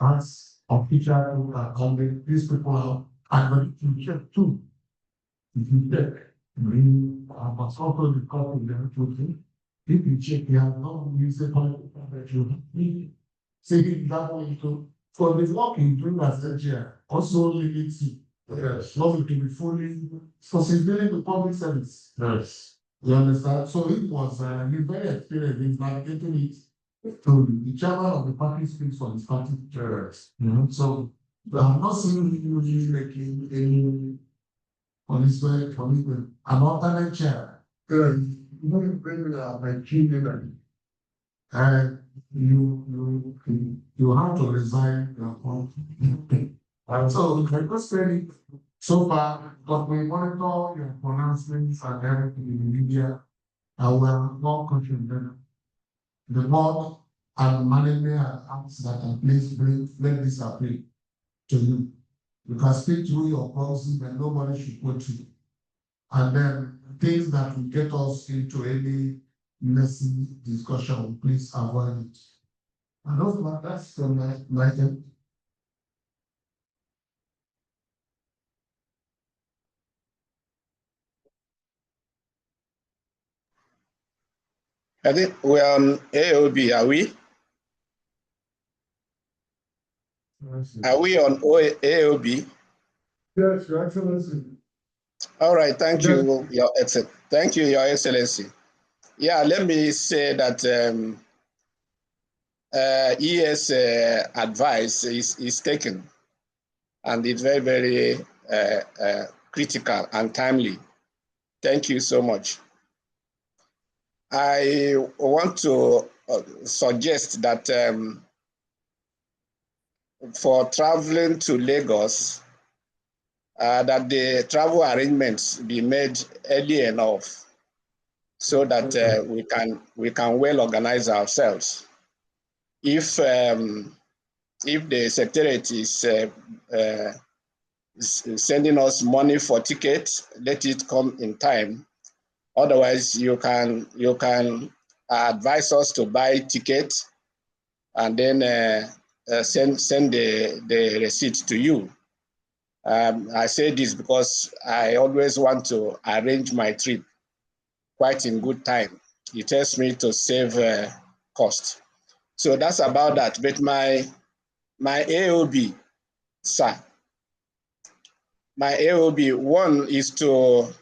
As official accompany these people out and to check too. If you check, I must also be copy them to if you check, you have no music on that you saying that way to for the work in doing as engineer also limits you. Yes, not to be fully so she's dealing with public service. Yes. You understand? So it was he's very experienced in navigating it. So the chairman of the party speaks for his party. Yes. So I'm not seeing you really making any policeman, an alternate chair. Good. You bring my children and you have to resign your own. And so I just said so far, but we monitor your pronouncements and everything in the media, and we are not contributing. The board and management acts that are placed make this appeal to you. You can speak through your policy, but nobody should quote you. And then things that will get us into any messy discussion, please avoid it. And also, that's from my end. I think we're on AOB, are we? Are we on AOB? Yes, Your Excellency. All right, thank you, Your Excellency. Thank you, Your Excellency. Yeah, let me say that ES advice is taken, and it's very, very critical and timely. Thank you so much. I want to suggest that for traveling to Lagos, that the travel arrangements be made early enough so that we can well organize ourselves. If the Secretariat is sending us money for tickets, let it come in time. Otherwise, you can advise us to buy tickets and then send the receipt to you. I say this because I always want to arrange my trip quite in good time. It helps me to save cost. So that's about that. But my AOB, sir, my AOB one is to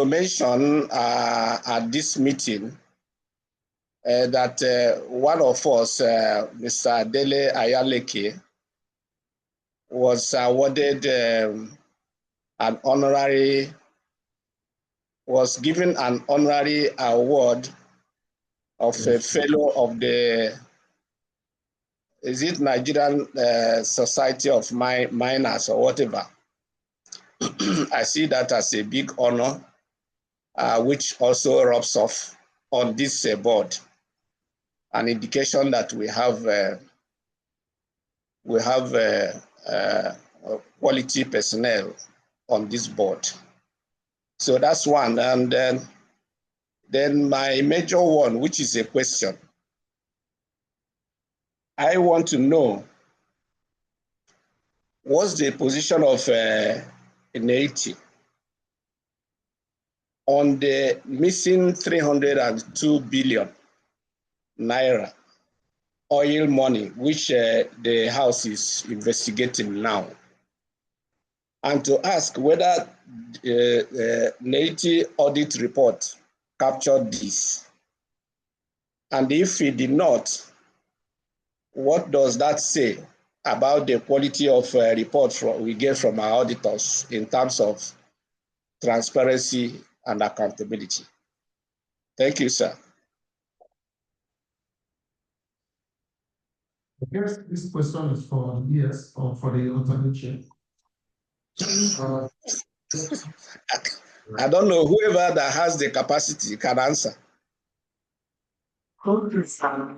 mention at this meeting that one of us, Mr. Dele Ayaleke, was awarded was given an honorary award of a fellow of the, is it Nigerian Society of Miners or whatever. I see that as a big honor, which also rubs off on this board, an indication that we have quality personnel on this board. So that's one. And then my major one, which is a question. I want to know what's the position of Neiti on the missing 302 billion naira oil money, which the House is investigating now. And to ask whether Neiti audit report captured this. And if it did not, what does that say about the quality of report we get from our auditors in terms of transparency and accountability? Thank you, sir. I guess this question is for yes or for the alternate chair. I don't know, whoever that has the capacity can answer. Okay, sir.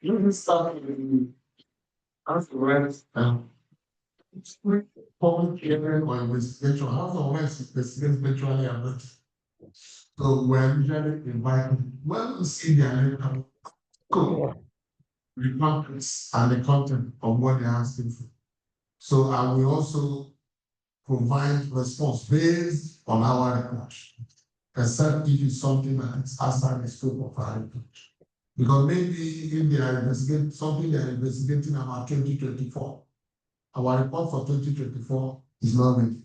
You will start with the answer. Public hearing or investigation, House of Rights investigates virtually about. So we're usually invited, when we see their name, remarks and the content of what they're asking for. So I will also provide response based on our report, except if it's something that is outside the scope of our report. Because maybe if they are investigating something they are investigating about 2024, our report for 2024 is not ready.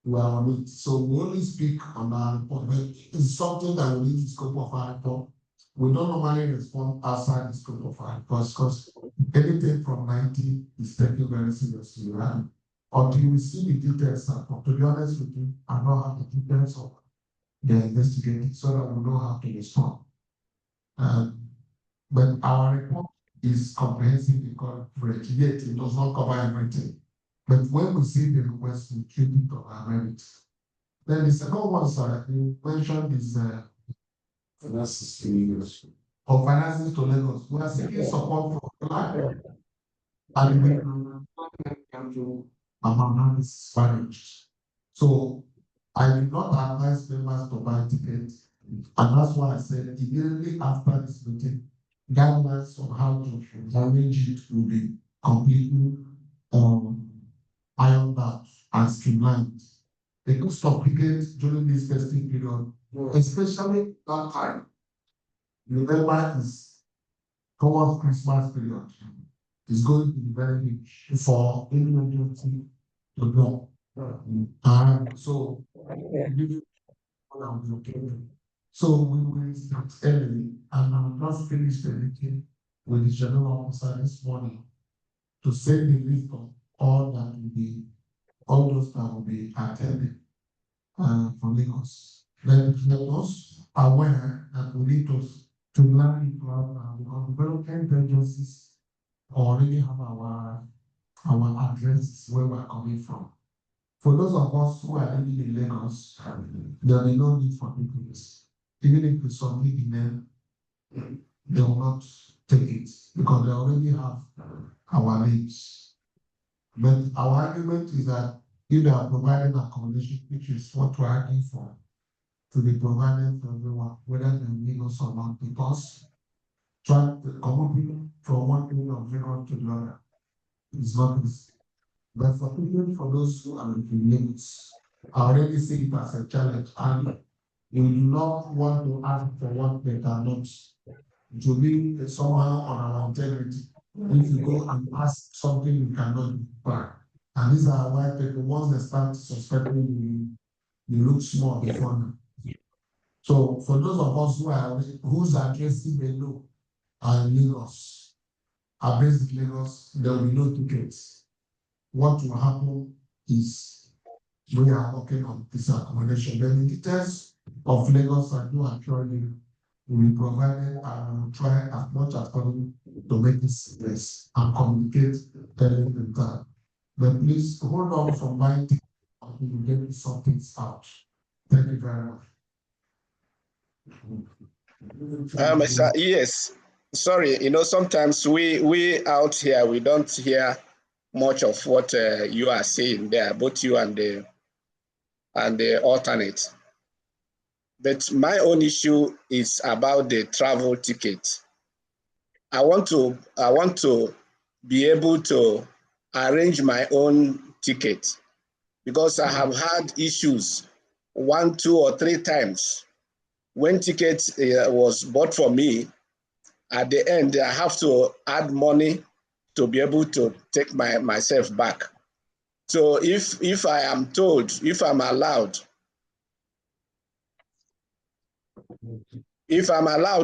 We are on it. So we only speak on our report. But it's something that we need the scope of our report. We don't normally respond outside the scope of our report because anything from 90 is taken very seriously. Right? Until we see the details, to be honest with you, I don't have the details of the investigating so that we know how to respond. But our report is comprehensive because yet it does not cover everything. But when we see the request, we treat it on our merit. Then the second one, sir, you mentioned is finances to Lagos. Or finances to Lagos. We are seeking support from the and we can do Mama's marriage. So I did not advise members to buy tickets, and that's why I said immediately after this meeting, guidelines on how to arrange it will be completely ironed out and streamlined. They could stop tickets during this festive period, especially that time. November is towards Christmas period. It's going to be very big for any agency to go. So we will start early, and I'll just finish the meeting with the general officer this morning to send the list of all those that will be attending for Lagos. Let us aware that we need to learn it because development agencies already have our addresses where we are coming from. For those of us who are living in Lagos, there will be no need for tickets. Even if we submit the name, they will not take it because they already have our names. But our argument is that if they are providing accommodation, which is what we're asking for, to be provided for everyone, whether they're in Lagos or not, because trying to come from one area of Lagos to the other is not easy. But for people, for those who are in Lagos, I already see it as a challenge, and we do not want to ask for what they cannot. To be somehow on our integrity. If you go and ask something you cannot do, and these are why people, once they start suspecting you look small before them. So for those of us whose addresses they know are in Lagos, are based in Lagos, there will be no tickets. What will happen is we are working on this accommodation. Then the details of Lagos, I do assure you, we provided and will try as much as possible to make this less and communicate telling them that. But please hold on from buying tickets until we get some things out. Thank you very much. Yes, sorry, sometimes we out here, we don't hear much of what you are saying there, both you and the alternate. But my own issue is about the travel ticket. I want to be able to arrange my own ticket because I have had issues 1, 2, or 3 times when ticket was bought for me. At the end, I have to add money to be able to take myself back. So if I am told, if I'm allowed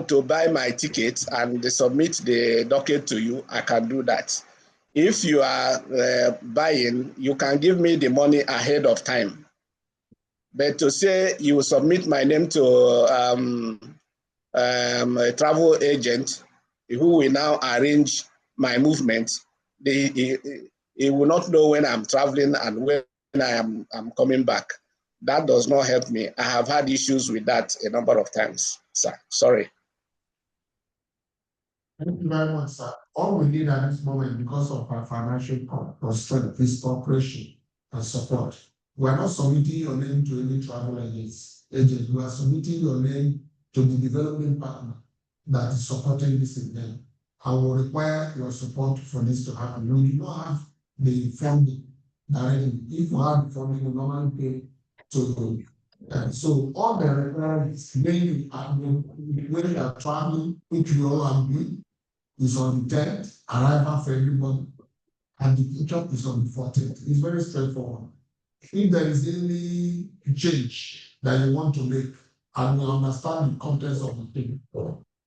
to buy my ticket and submit the docket to you, I can do that. If you are buying, you can give me the money ahead of time. But to say you submit my name to a travel agent who will now arrange my movement. He will not know when I'm traveling and when I'm coming back. That does not help me. I have had issues with that a number of times, sir. Sorry. Thank you very much, sir. All we need at this moment, because of our financial constraint, is cooperation and support. We are not submitting your name to any travel agents. We are submitting your name to the development partner that is supporting this event. I will require your support for this to happen. We do not have the funding directly. If you have the funding, you normally pay to you. And so all the requirements mainly when you are traveling, which we all are doing, is on the 10th, arrival for everybody, and the pickup is on the 14th. It's very straightforward. If there is any change that you want to make, and we understand the contents of the thing,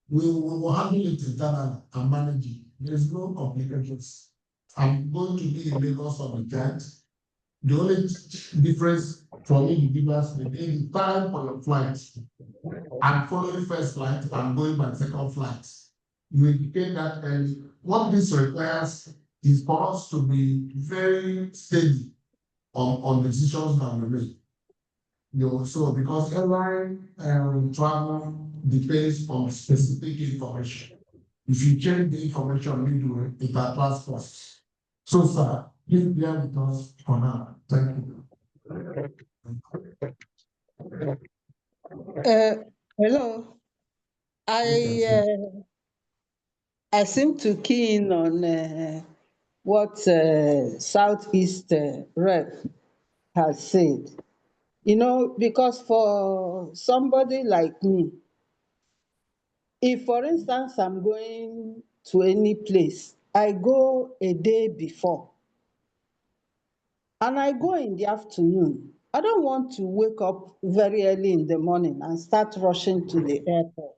we will handle it internally and manage it. There's no complications. I'm going to be in Lagos on the 10th. The only difference from individuals may be the time for your flight. I'm following first flight, I'm going by second flight. You indicate that early. What this requires is for us to be very steady on the decisions that we make. So because airline travel depends on specific information. If you change the information midway, it attracts costs. So, sir, please bear with us for now. Thank you. Hello. I seem to key in on what Southeast Rep has said. You know, because for somebody like me, if, for instance, I'm going to any place, I go a day before, and I go in the afternoon. I don't want to wake up very early in the morning and start rushing to the airport.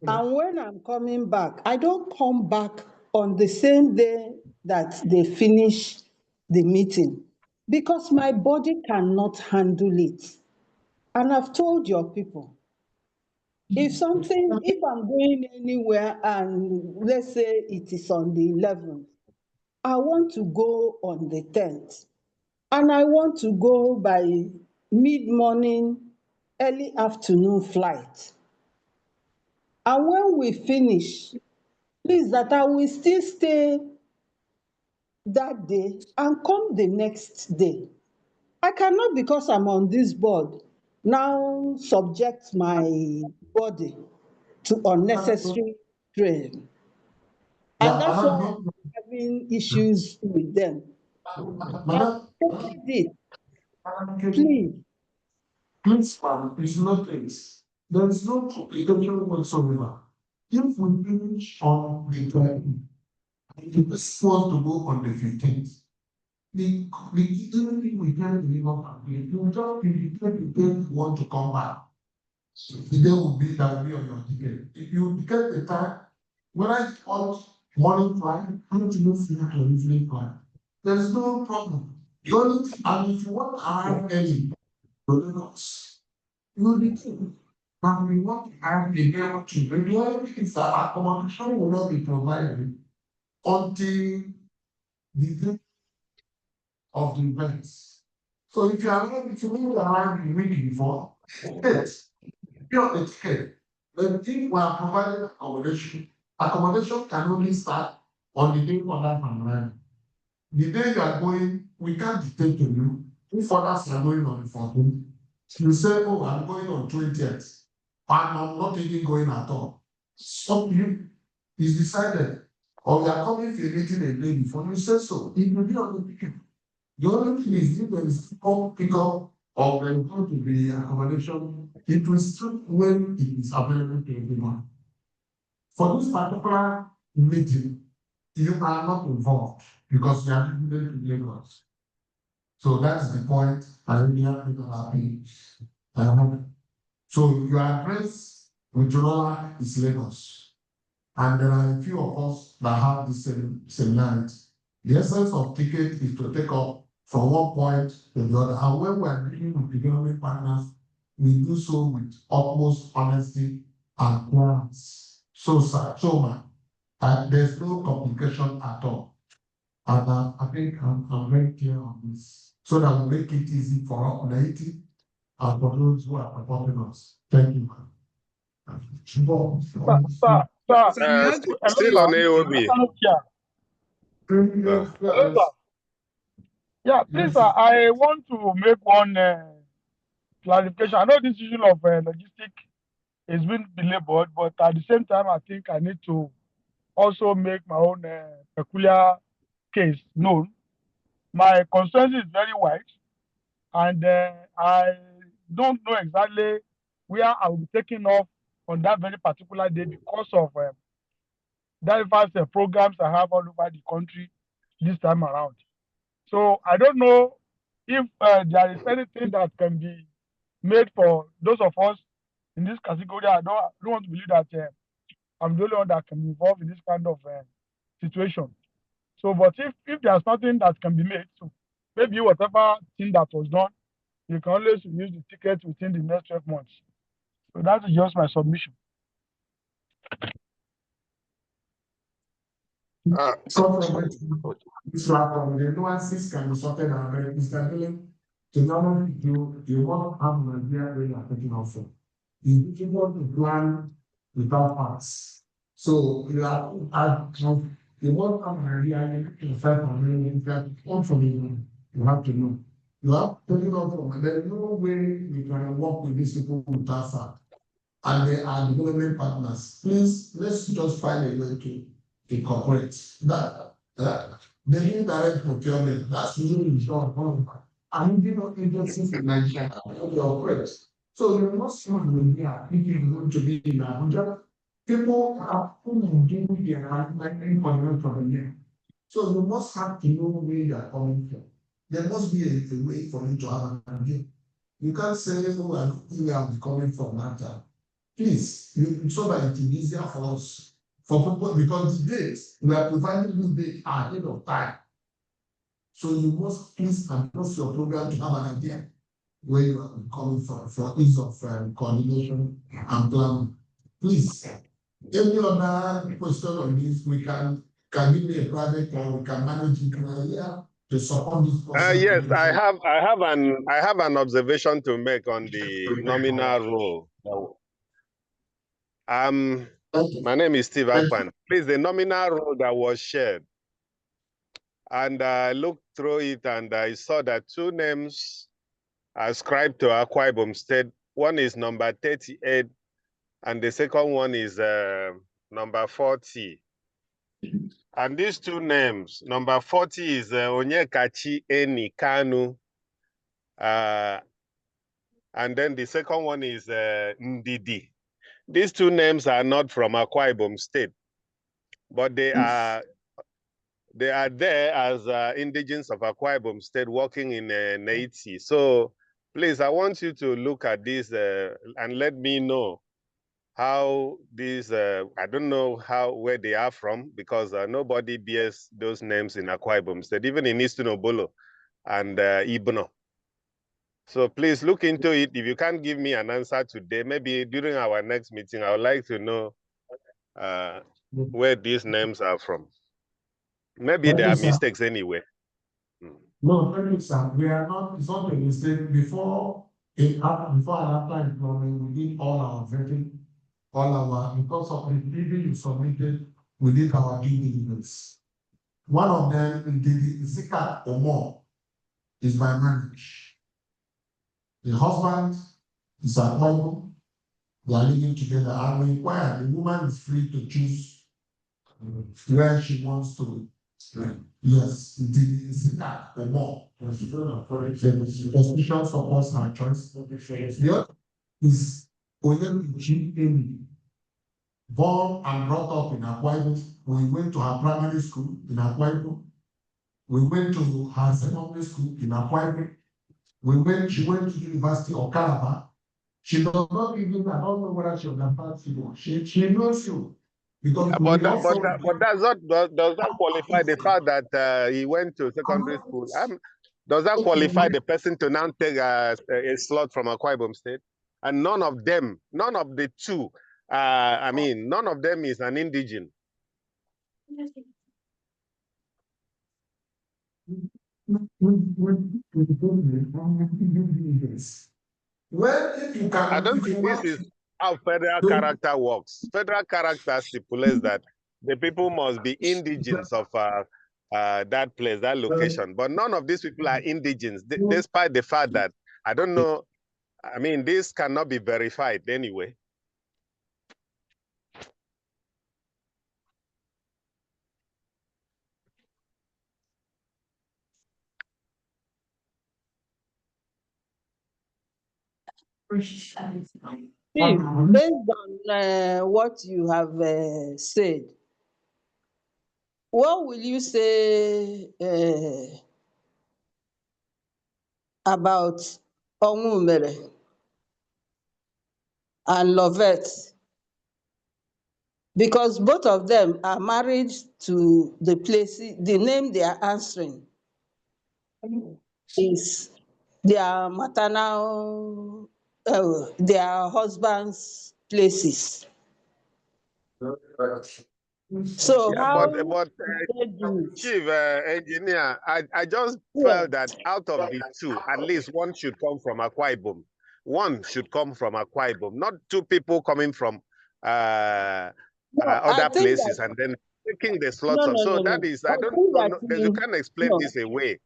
And when I'm coming back, I don't come back on the same day that they finish the meeting because my body cannot handle it. And I've told your people, if I'm going anywhere and let's say it is on the 11th, I want to go on the 10th. And I want to go by mid-morning, early afternoon flight. And when we finish, please, that I will still stay that day and come the next day. I cannot, because I'm on this board, now subject my body to unnecessary strain. And that's why I'm having issues with them. I've stated it. Please. Please, ma'am, it's not this. There is no complication whatsoever. If we finish on the 20th, if you just want to go on the 15th, the only thing we can deliver, if you don't indicate the date you want to come back, the day will be on your ticket. If you indicate the time, when I want morning flight, I need to know flight or evening flight. There's no problem. And if you want to arrive early, Lagos, you will be good. But we want to have the able to regularly is that accommodation will not be provided until the day of the events. So if you are ready to move around the week before, yes, be on the ticket. Then if we are providing accommodation can only start on the day for that arrival. The day you are going, we can't dictate to you. If others are going on the 14th, you say, oh, I'm going on 20th, and I'm not even going at all. Some you is decided, or you are coming for a meeting a day before, you say so. It will be on the ticket. The only thing is if there is pick up or when go to the accommodation, it will still when it is available to everyone. For this particular meeting, you are not involved because you are limited to Lagos. So that's the point. I really have people happy. So your address with Jolola is Lagos. And there are a few of us that have the same similarity. The essence of ticket is to take up from one point to the other. And when we are dealing with development partners, we do so with utmost honesty and clarity. So, sir, so, man, and there's no complication at all. And I think I'm very clear on this, so that we make it easy for us, Neiti, and for those who are supporting us. Thank you, man. Sir, Still on AOB. hello, sir. Yeah, please, sir, I want to make one clarification. I know this issue of logistic is being belabored, but at the same time, I think I need to also make my own peculiar case known. My constituency is very wide, and I don't know exactly where I will be taking off on that very particular day because of diverse programs I have all over the country this time around. So I don't know if there is anything that can be made for those of us in this category. I don't want to believe that I'm the only one that can be involved in this kind of situation. So, but if there's nothing that can be made, so maybe whatever thing that was done, you can always use the ticket within the next 12 months. So that is just my submission. So from the nuances can be sorted out, right? Mr. Dillon, to normally you want to have an idea where you are taking off from. You want to plan without parts. So you want to have an idea in fact that unfortunately you have to know. You have to take it off from, and there's no way you can work with these people without fact. And they are development partners. Please, let's just find a way to incorporate that. The indirect procurement, that's really done. And you know, agencies in Nigeria, they operate. So you're not someone here thinking you want to be in Abuja. People are doing their handwriting from the year. So you must have to know where you are coming from. There must be a way for you to have an idea. You can't say, oh, I don't know where I'm coming from that time. Please, so that it will be easier for us, for people, because the dates, we are providing you date ahead of time. So you must please adjust your program to have an idea where you are coming from for ease of coordination and planning. Please, any other question on this, we can give me a project or we can manage it in a year to support this process. Yes, I have an observation to make on the nominal role. My name is Steve Akpan. Please, the nominal role that was shared, and I looked through it and I saw that two names ascribed to Akwa Ibom State. One is number 38, and the second one is number 40. And these two names, number 40 is Onyekachi Eni Kanu, and then the second one is Ndidi. These two names are not from Akwa Ibom State, but they are there as indigents of Akwa Ibom State working in Neiti. So please, I want you to look at this and let me know how these, I don't know where they are from, because nobody bears those names in Akwa Ibom State, even in Eastern Obolo and Ibno. So please look into it. If you can't give me an answer today, maybe during our next meeting, I would like to know where these names are from. Maybe there are mistakes anyway. No, thank you, sir. We are not, it's not a mistake. Before and after employment, we did all our vetting, because of the CV you submitted, we did our due diligence. One of them, the Zika Omo, is my marriage. The husband is a couple, they are living together, and we inquire, the woman is free to choose where she wants to. Yes, the Zika Omo. Suspicion supports our choice. The other is Oyemichi Emi, born and brought up in Akwa Ibom. We went to her primary school in Akwa Ibom. We went to her secondary school in Akwa Ibom. She went to University of Calabar. She does not even, I don't know whether she understands you. She knows you. Because but does that qualify the fact that he went to secondary school? Does that qualify the person to now take a slot from Akwa Ibom State? And none of the two I mean, none of them is an indigene. Well, if you can, I don't think this is how federal character works. Federal character stipulates that the people must be indigenes of that place, that location. But none of these people are indigenes, despite the fact that, I don't know, I mean, this cannot be verified anyway. Steve, based on what you have said, what will you say about Onwumere and Lovette? Because both of them are married to the place, the name they are answering is their maternal, their husband's places. So Yeah, how but they do it? Chief Engineer, I just felt that out of the two, at least one should come from Akwa Ibom. One should come from Akwa Ibom, not two people coming from other places and then taking the slots of. So that is, I don't know, you can't explain this away.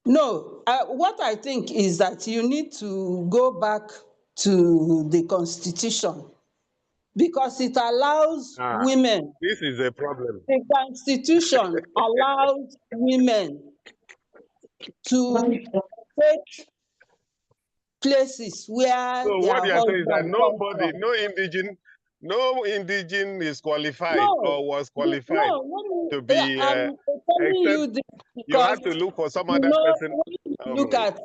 No, what I think is that you need to go back to the Constitution because it allows women. This is a problem. The Constitution allows women to take places where So their what you are saying is that husband nobody, no indigene is qualified or was qualified to be, I'm telling you except this you because have to look for some you other know person. when you look at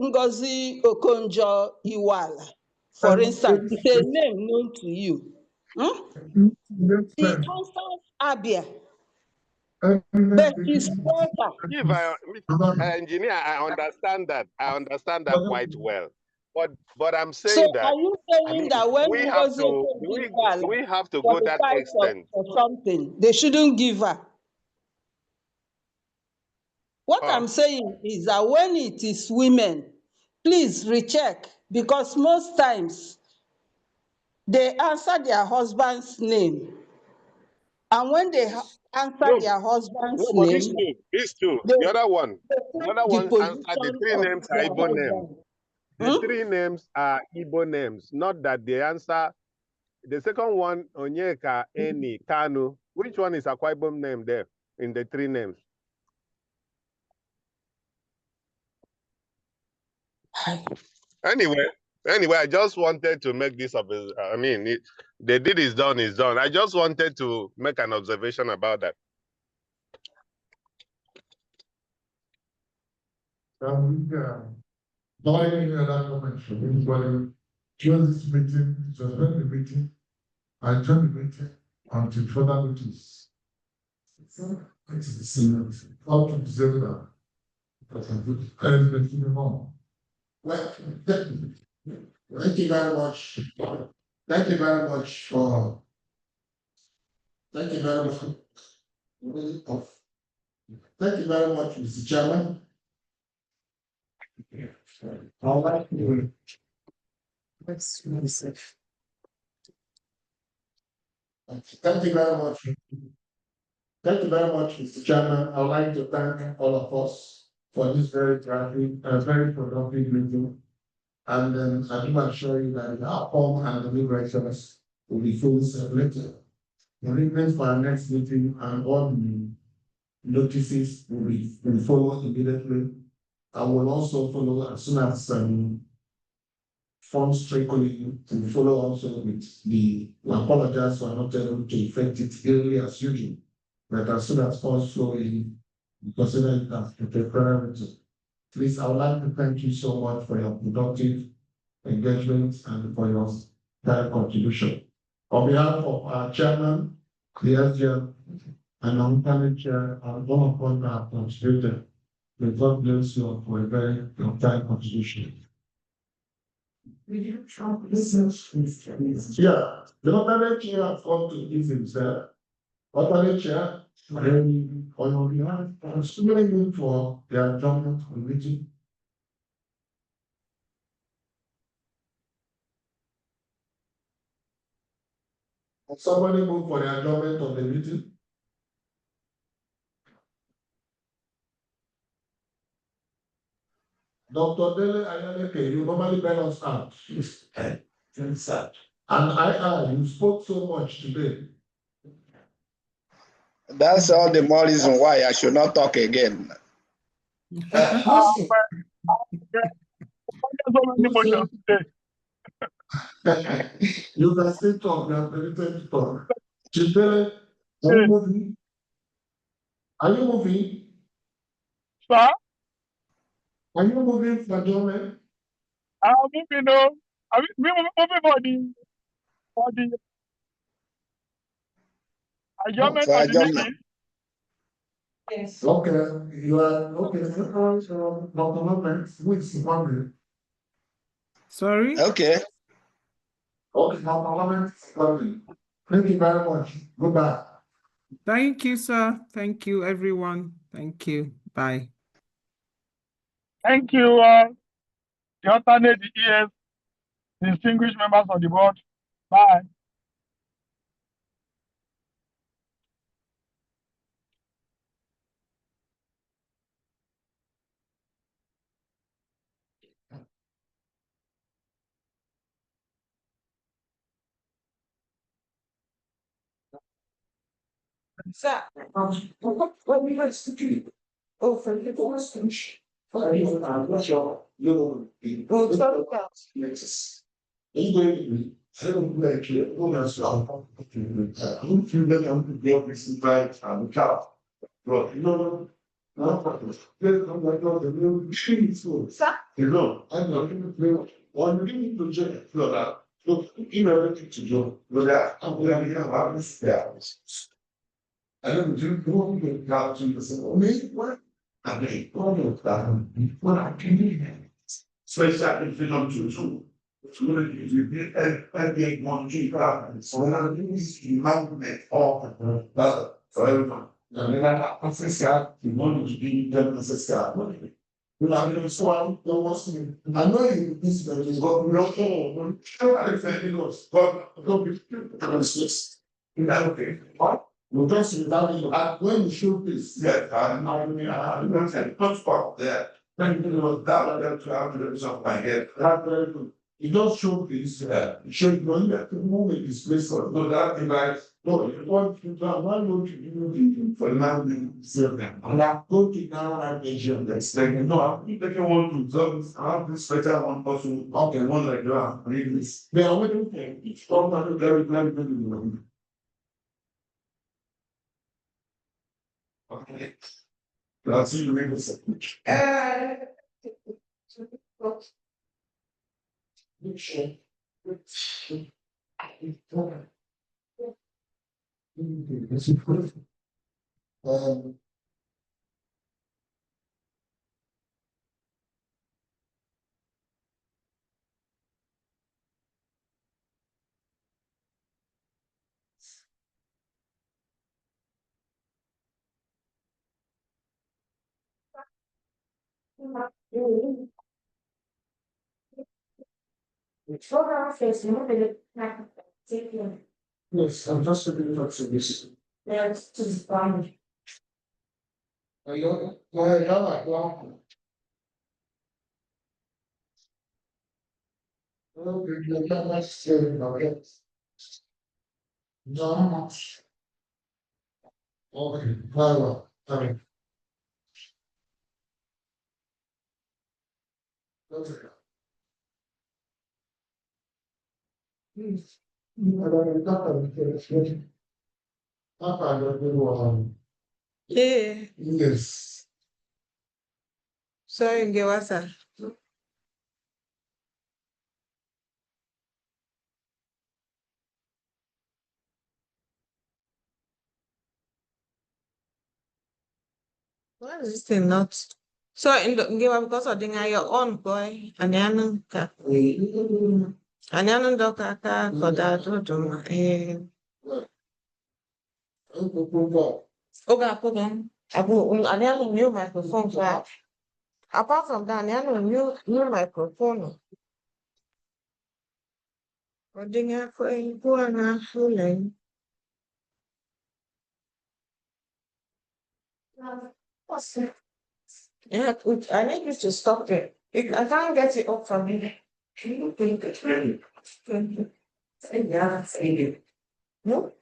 Ngozi Okonjo-Iweala, for instance, it's a name known to you. He answers Abia, but his daughter. Engineer, I understand that. I understand that quite well. But I'm saying So that, are you saying that when we have Ngozi to go that qualifies extent. for something, they shouldn't give her? What I'm saying is that when it is women, please recheck, because most times they answer their husband's name. And when they answer their husband's name, These two. The other one answered the three names are Igbo names. The three names are Igbo names, not that they answer. The second one, Onyeka, Eni, Kanu. Which one is Akwa Ibom name there in the three names? Anyway, I just wanted to make this up. I mean, the deed is done, is done. I just wanted to make an observation about that. Not any other comment from anybody. During this meeting, suspend the meeting, I join the meeting until further notice. It is the same, up to December. But I'm good. Well, thank you very much. Thank you very much for. Thank you very much. Thank you very much, Mr. Chairman. All right. That's really safe. Thank you very much. Thank you very much, Mr. Chairman. I would like to thank all of us for this very very productive meeting. And then I do assure you that the outcome and the deliberations will be fully circulated. The arrangements for our next meeting and all the notices will follow immediately. I will also follow as soon as funds trickling to follow also with we apologize for not able to effect it early as usual. But as soon as funds flow in, we consider it as a priority. Please, I would like to thank you so much for your productive engagement and for your direct contribution. On behalf of our chairman, the SGM, and our panel chair, and all of us that have contributed, may God bless you for a very long time contribution. Yeah, the alternate chair has come to give himself. Alternate chair, and on your behalf, I'm summoning you for the adjournment of the meeting. Somebody move for the adjournment of the meeting. Dr. Dele Ayaleke, you normally bring us out. And you spoke so much today. That's all the more reason why I should not talk again. You can still talk, you are permitted to talk. Chidele, are you moving? Are you moving? Sir? Are you moving for adjournment? I'm moving on. I'm moving for the adjournment For of the adjournment. meeting. Yes. Okay, you are okay. Dr. Lopez, who is coming? Sorry? Okay. Okay, Dr. Lopez is coming. Thank you very much. Goodbye. Thank you, sir. Thank you, everyone. Thank you. Bye. Thank you, the alternate ES, distinguished members of the board. Bye. Sir, what we like to do? Oh, for the first finish. What's your little next? Anyway, I don't like it. Who knows? Who feel that I'm the biggest right on the top? But you know, there's no like all the real machine schools. You know, I'm not going to play one thing to just flood out. Look, you know, to do, but I'm going to have this. I don't do good God to the me. What? I mean, what I can do. So it's that if you don't do too. It's going to do and get one G God. So when I do this, you might make all the for everyone. And then I say, God, you want to be them as a God. You are going to swallow the most. I know you this is what we don't know. Sure, I said it was, but don't be conscious. In that okay. What? You don't see that when you shoot this, yeah, I mean, I don't say first part there. Then you know that to have the result of my head. That's very good. You don't show this, you show you don't have to move in this place or no that device. No, you want to do why don't you do for now you serve them. And I go to now and Asian that's like no, if they want to observe I have this better one person, okay, one like that, read this. They are waiting for it's all very good. Okay. I'll see you in a second. Yes, I'm just a bit of this. Yes, to the fine. Are you like long? Okay, you're not necessarily no it. No much. Okay, very well. Okay. Okay. I don't know. Papa, Yeah. yes. Sorry, Ngewasa. Why is this thing not? So in the because of your own boy and then doka for that okay, put on. I will new microphone for. Apart from that, I have new microphone. Odinga for a poor and yeah, I need you to stop it. I can't get it up from here. Yeah, no,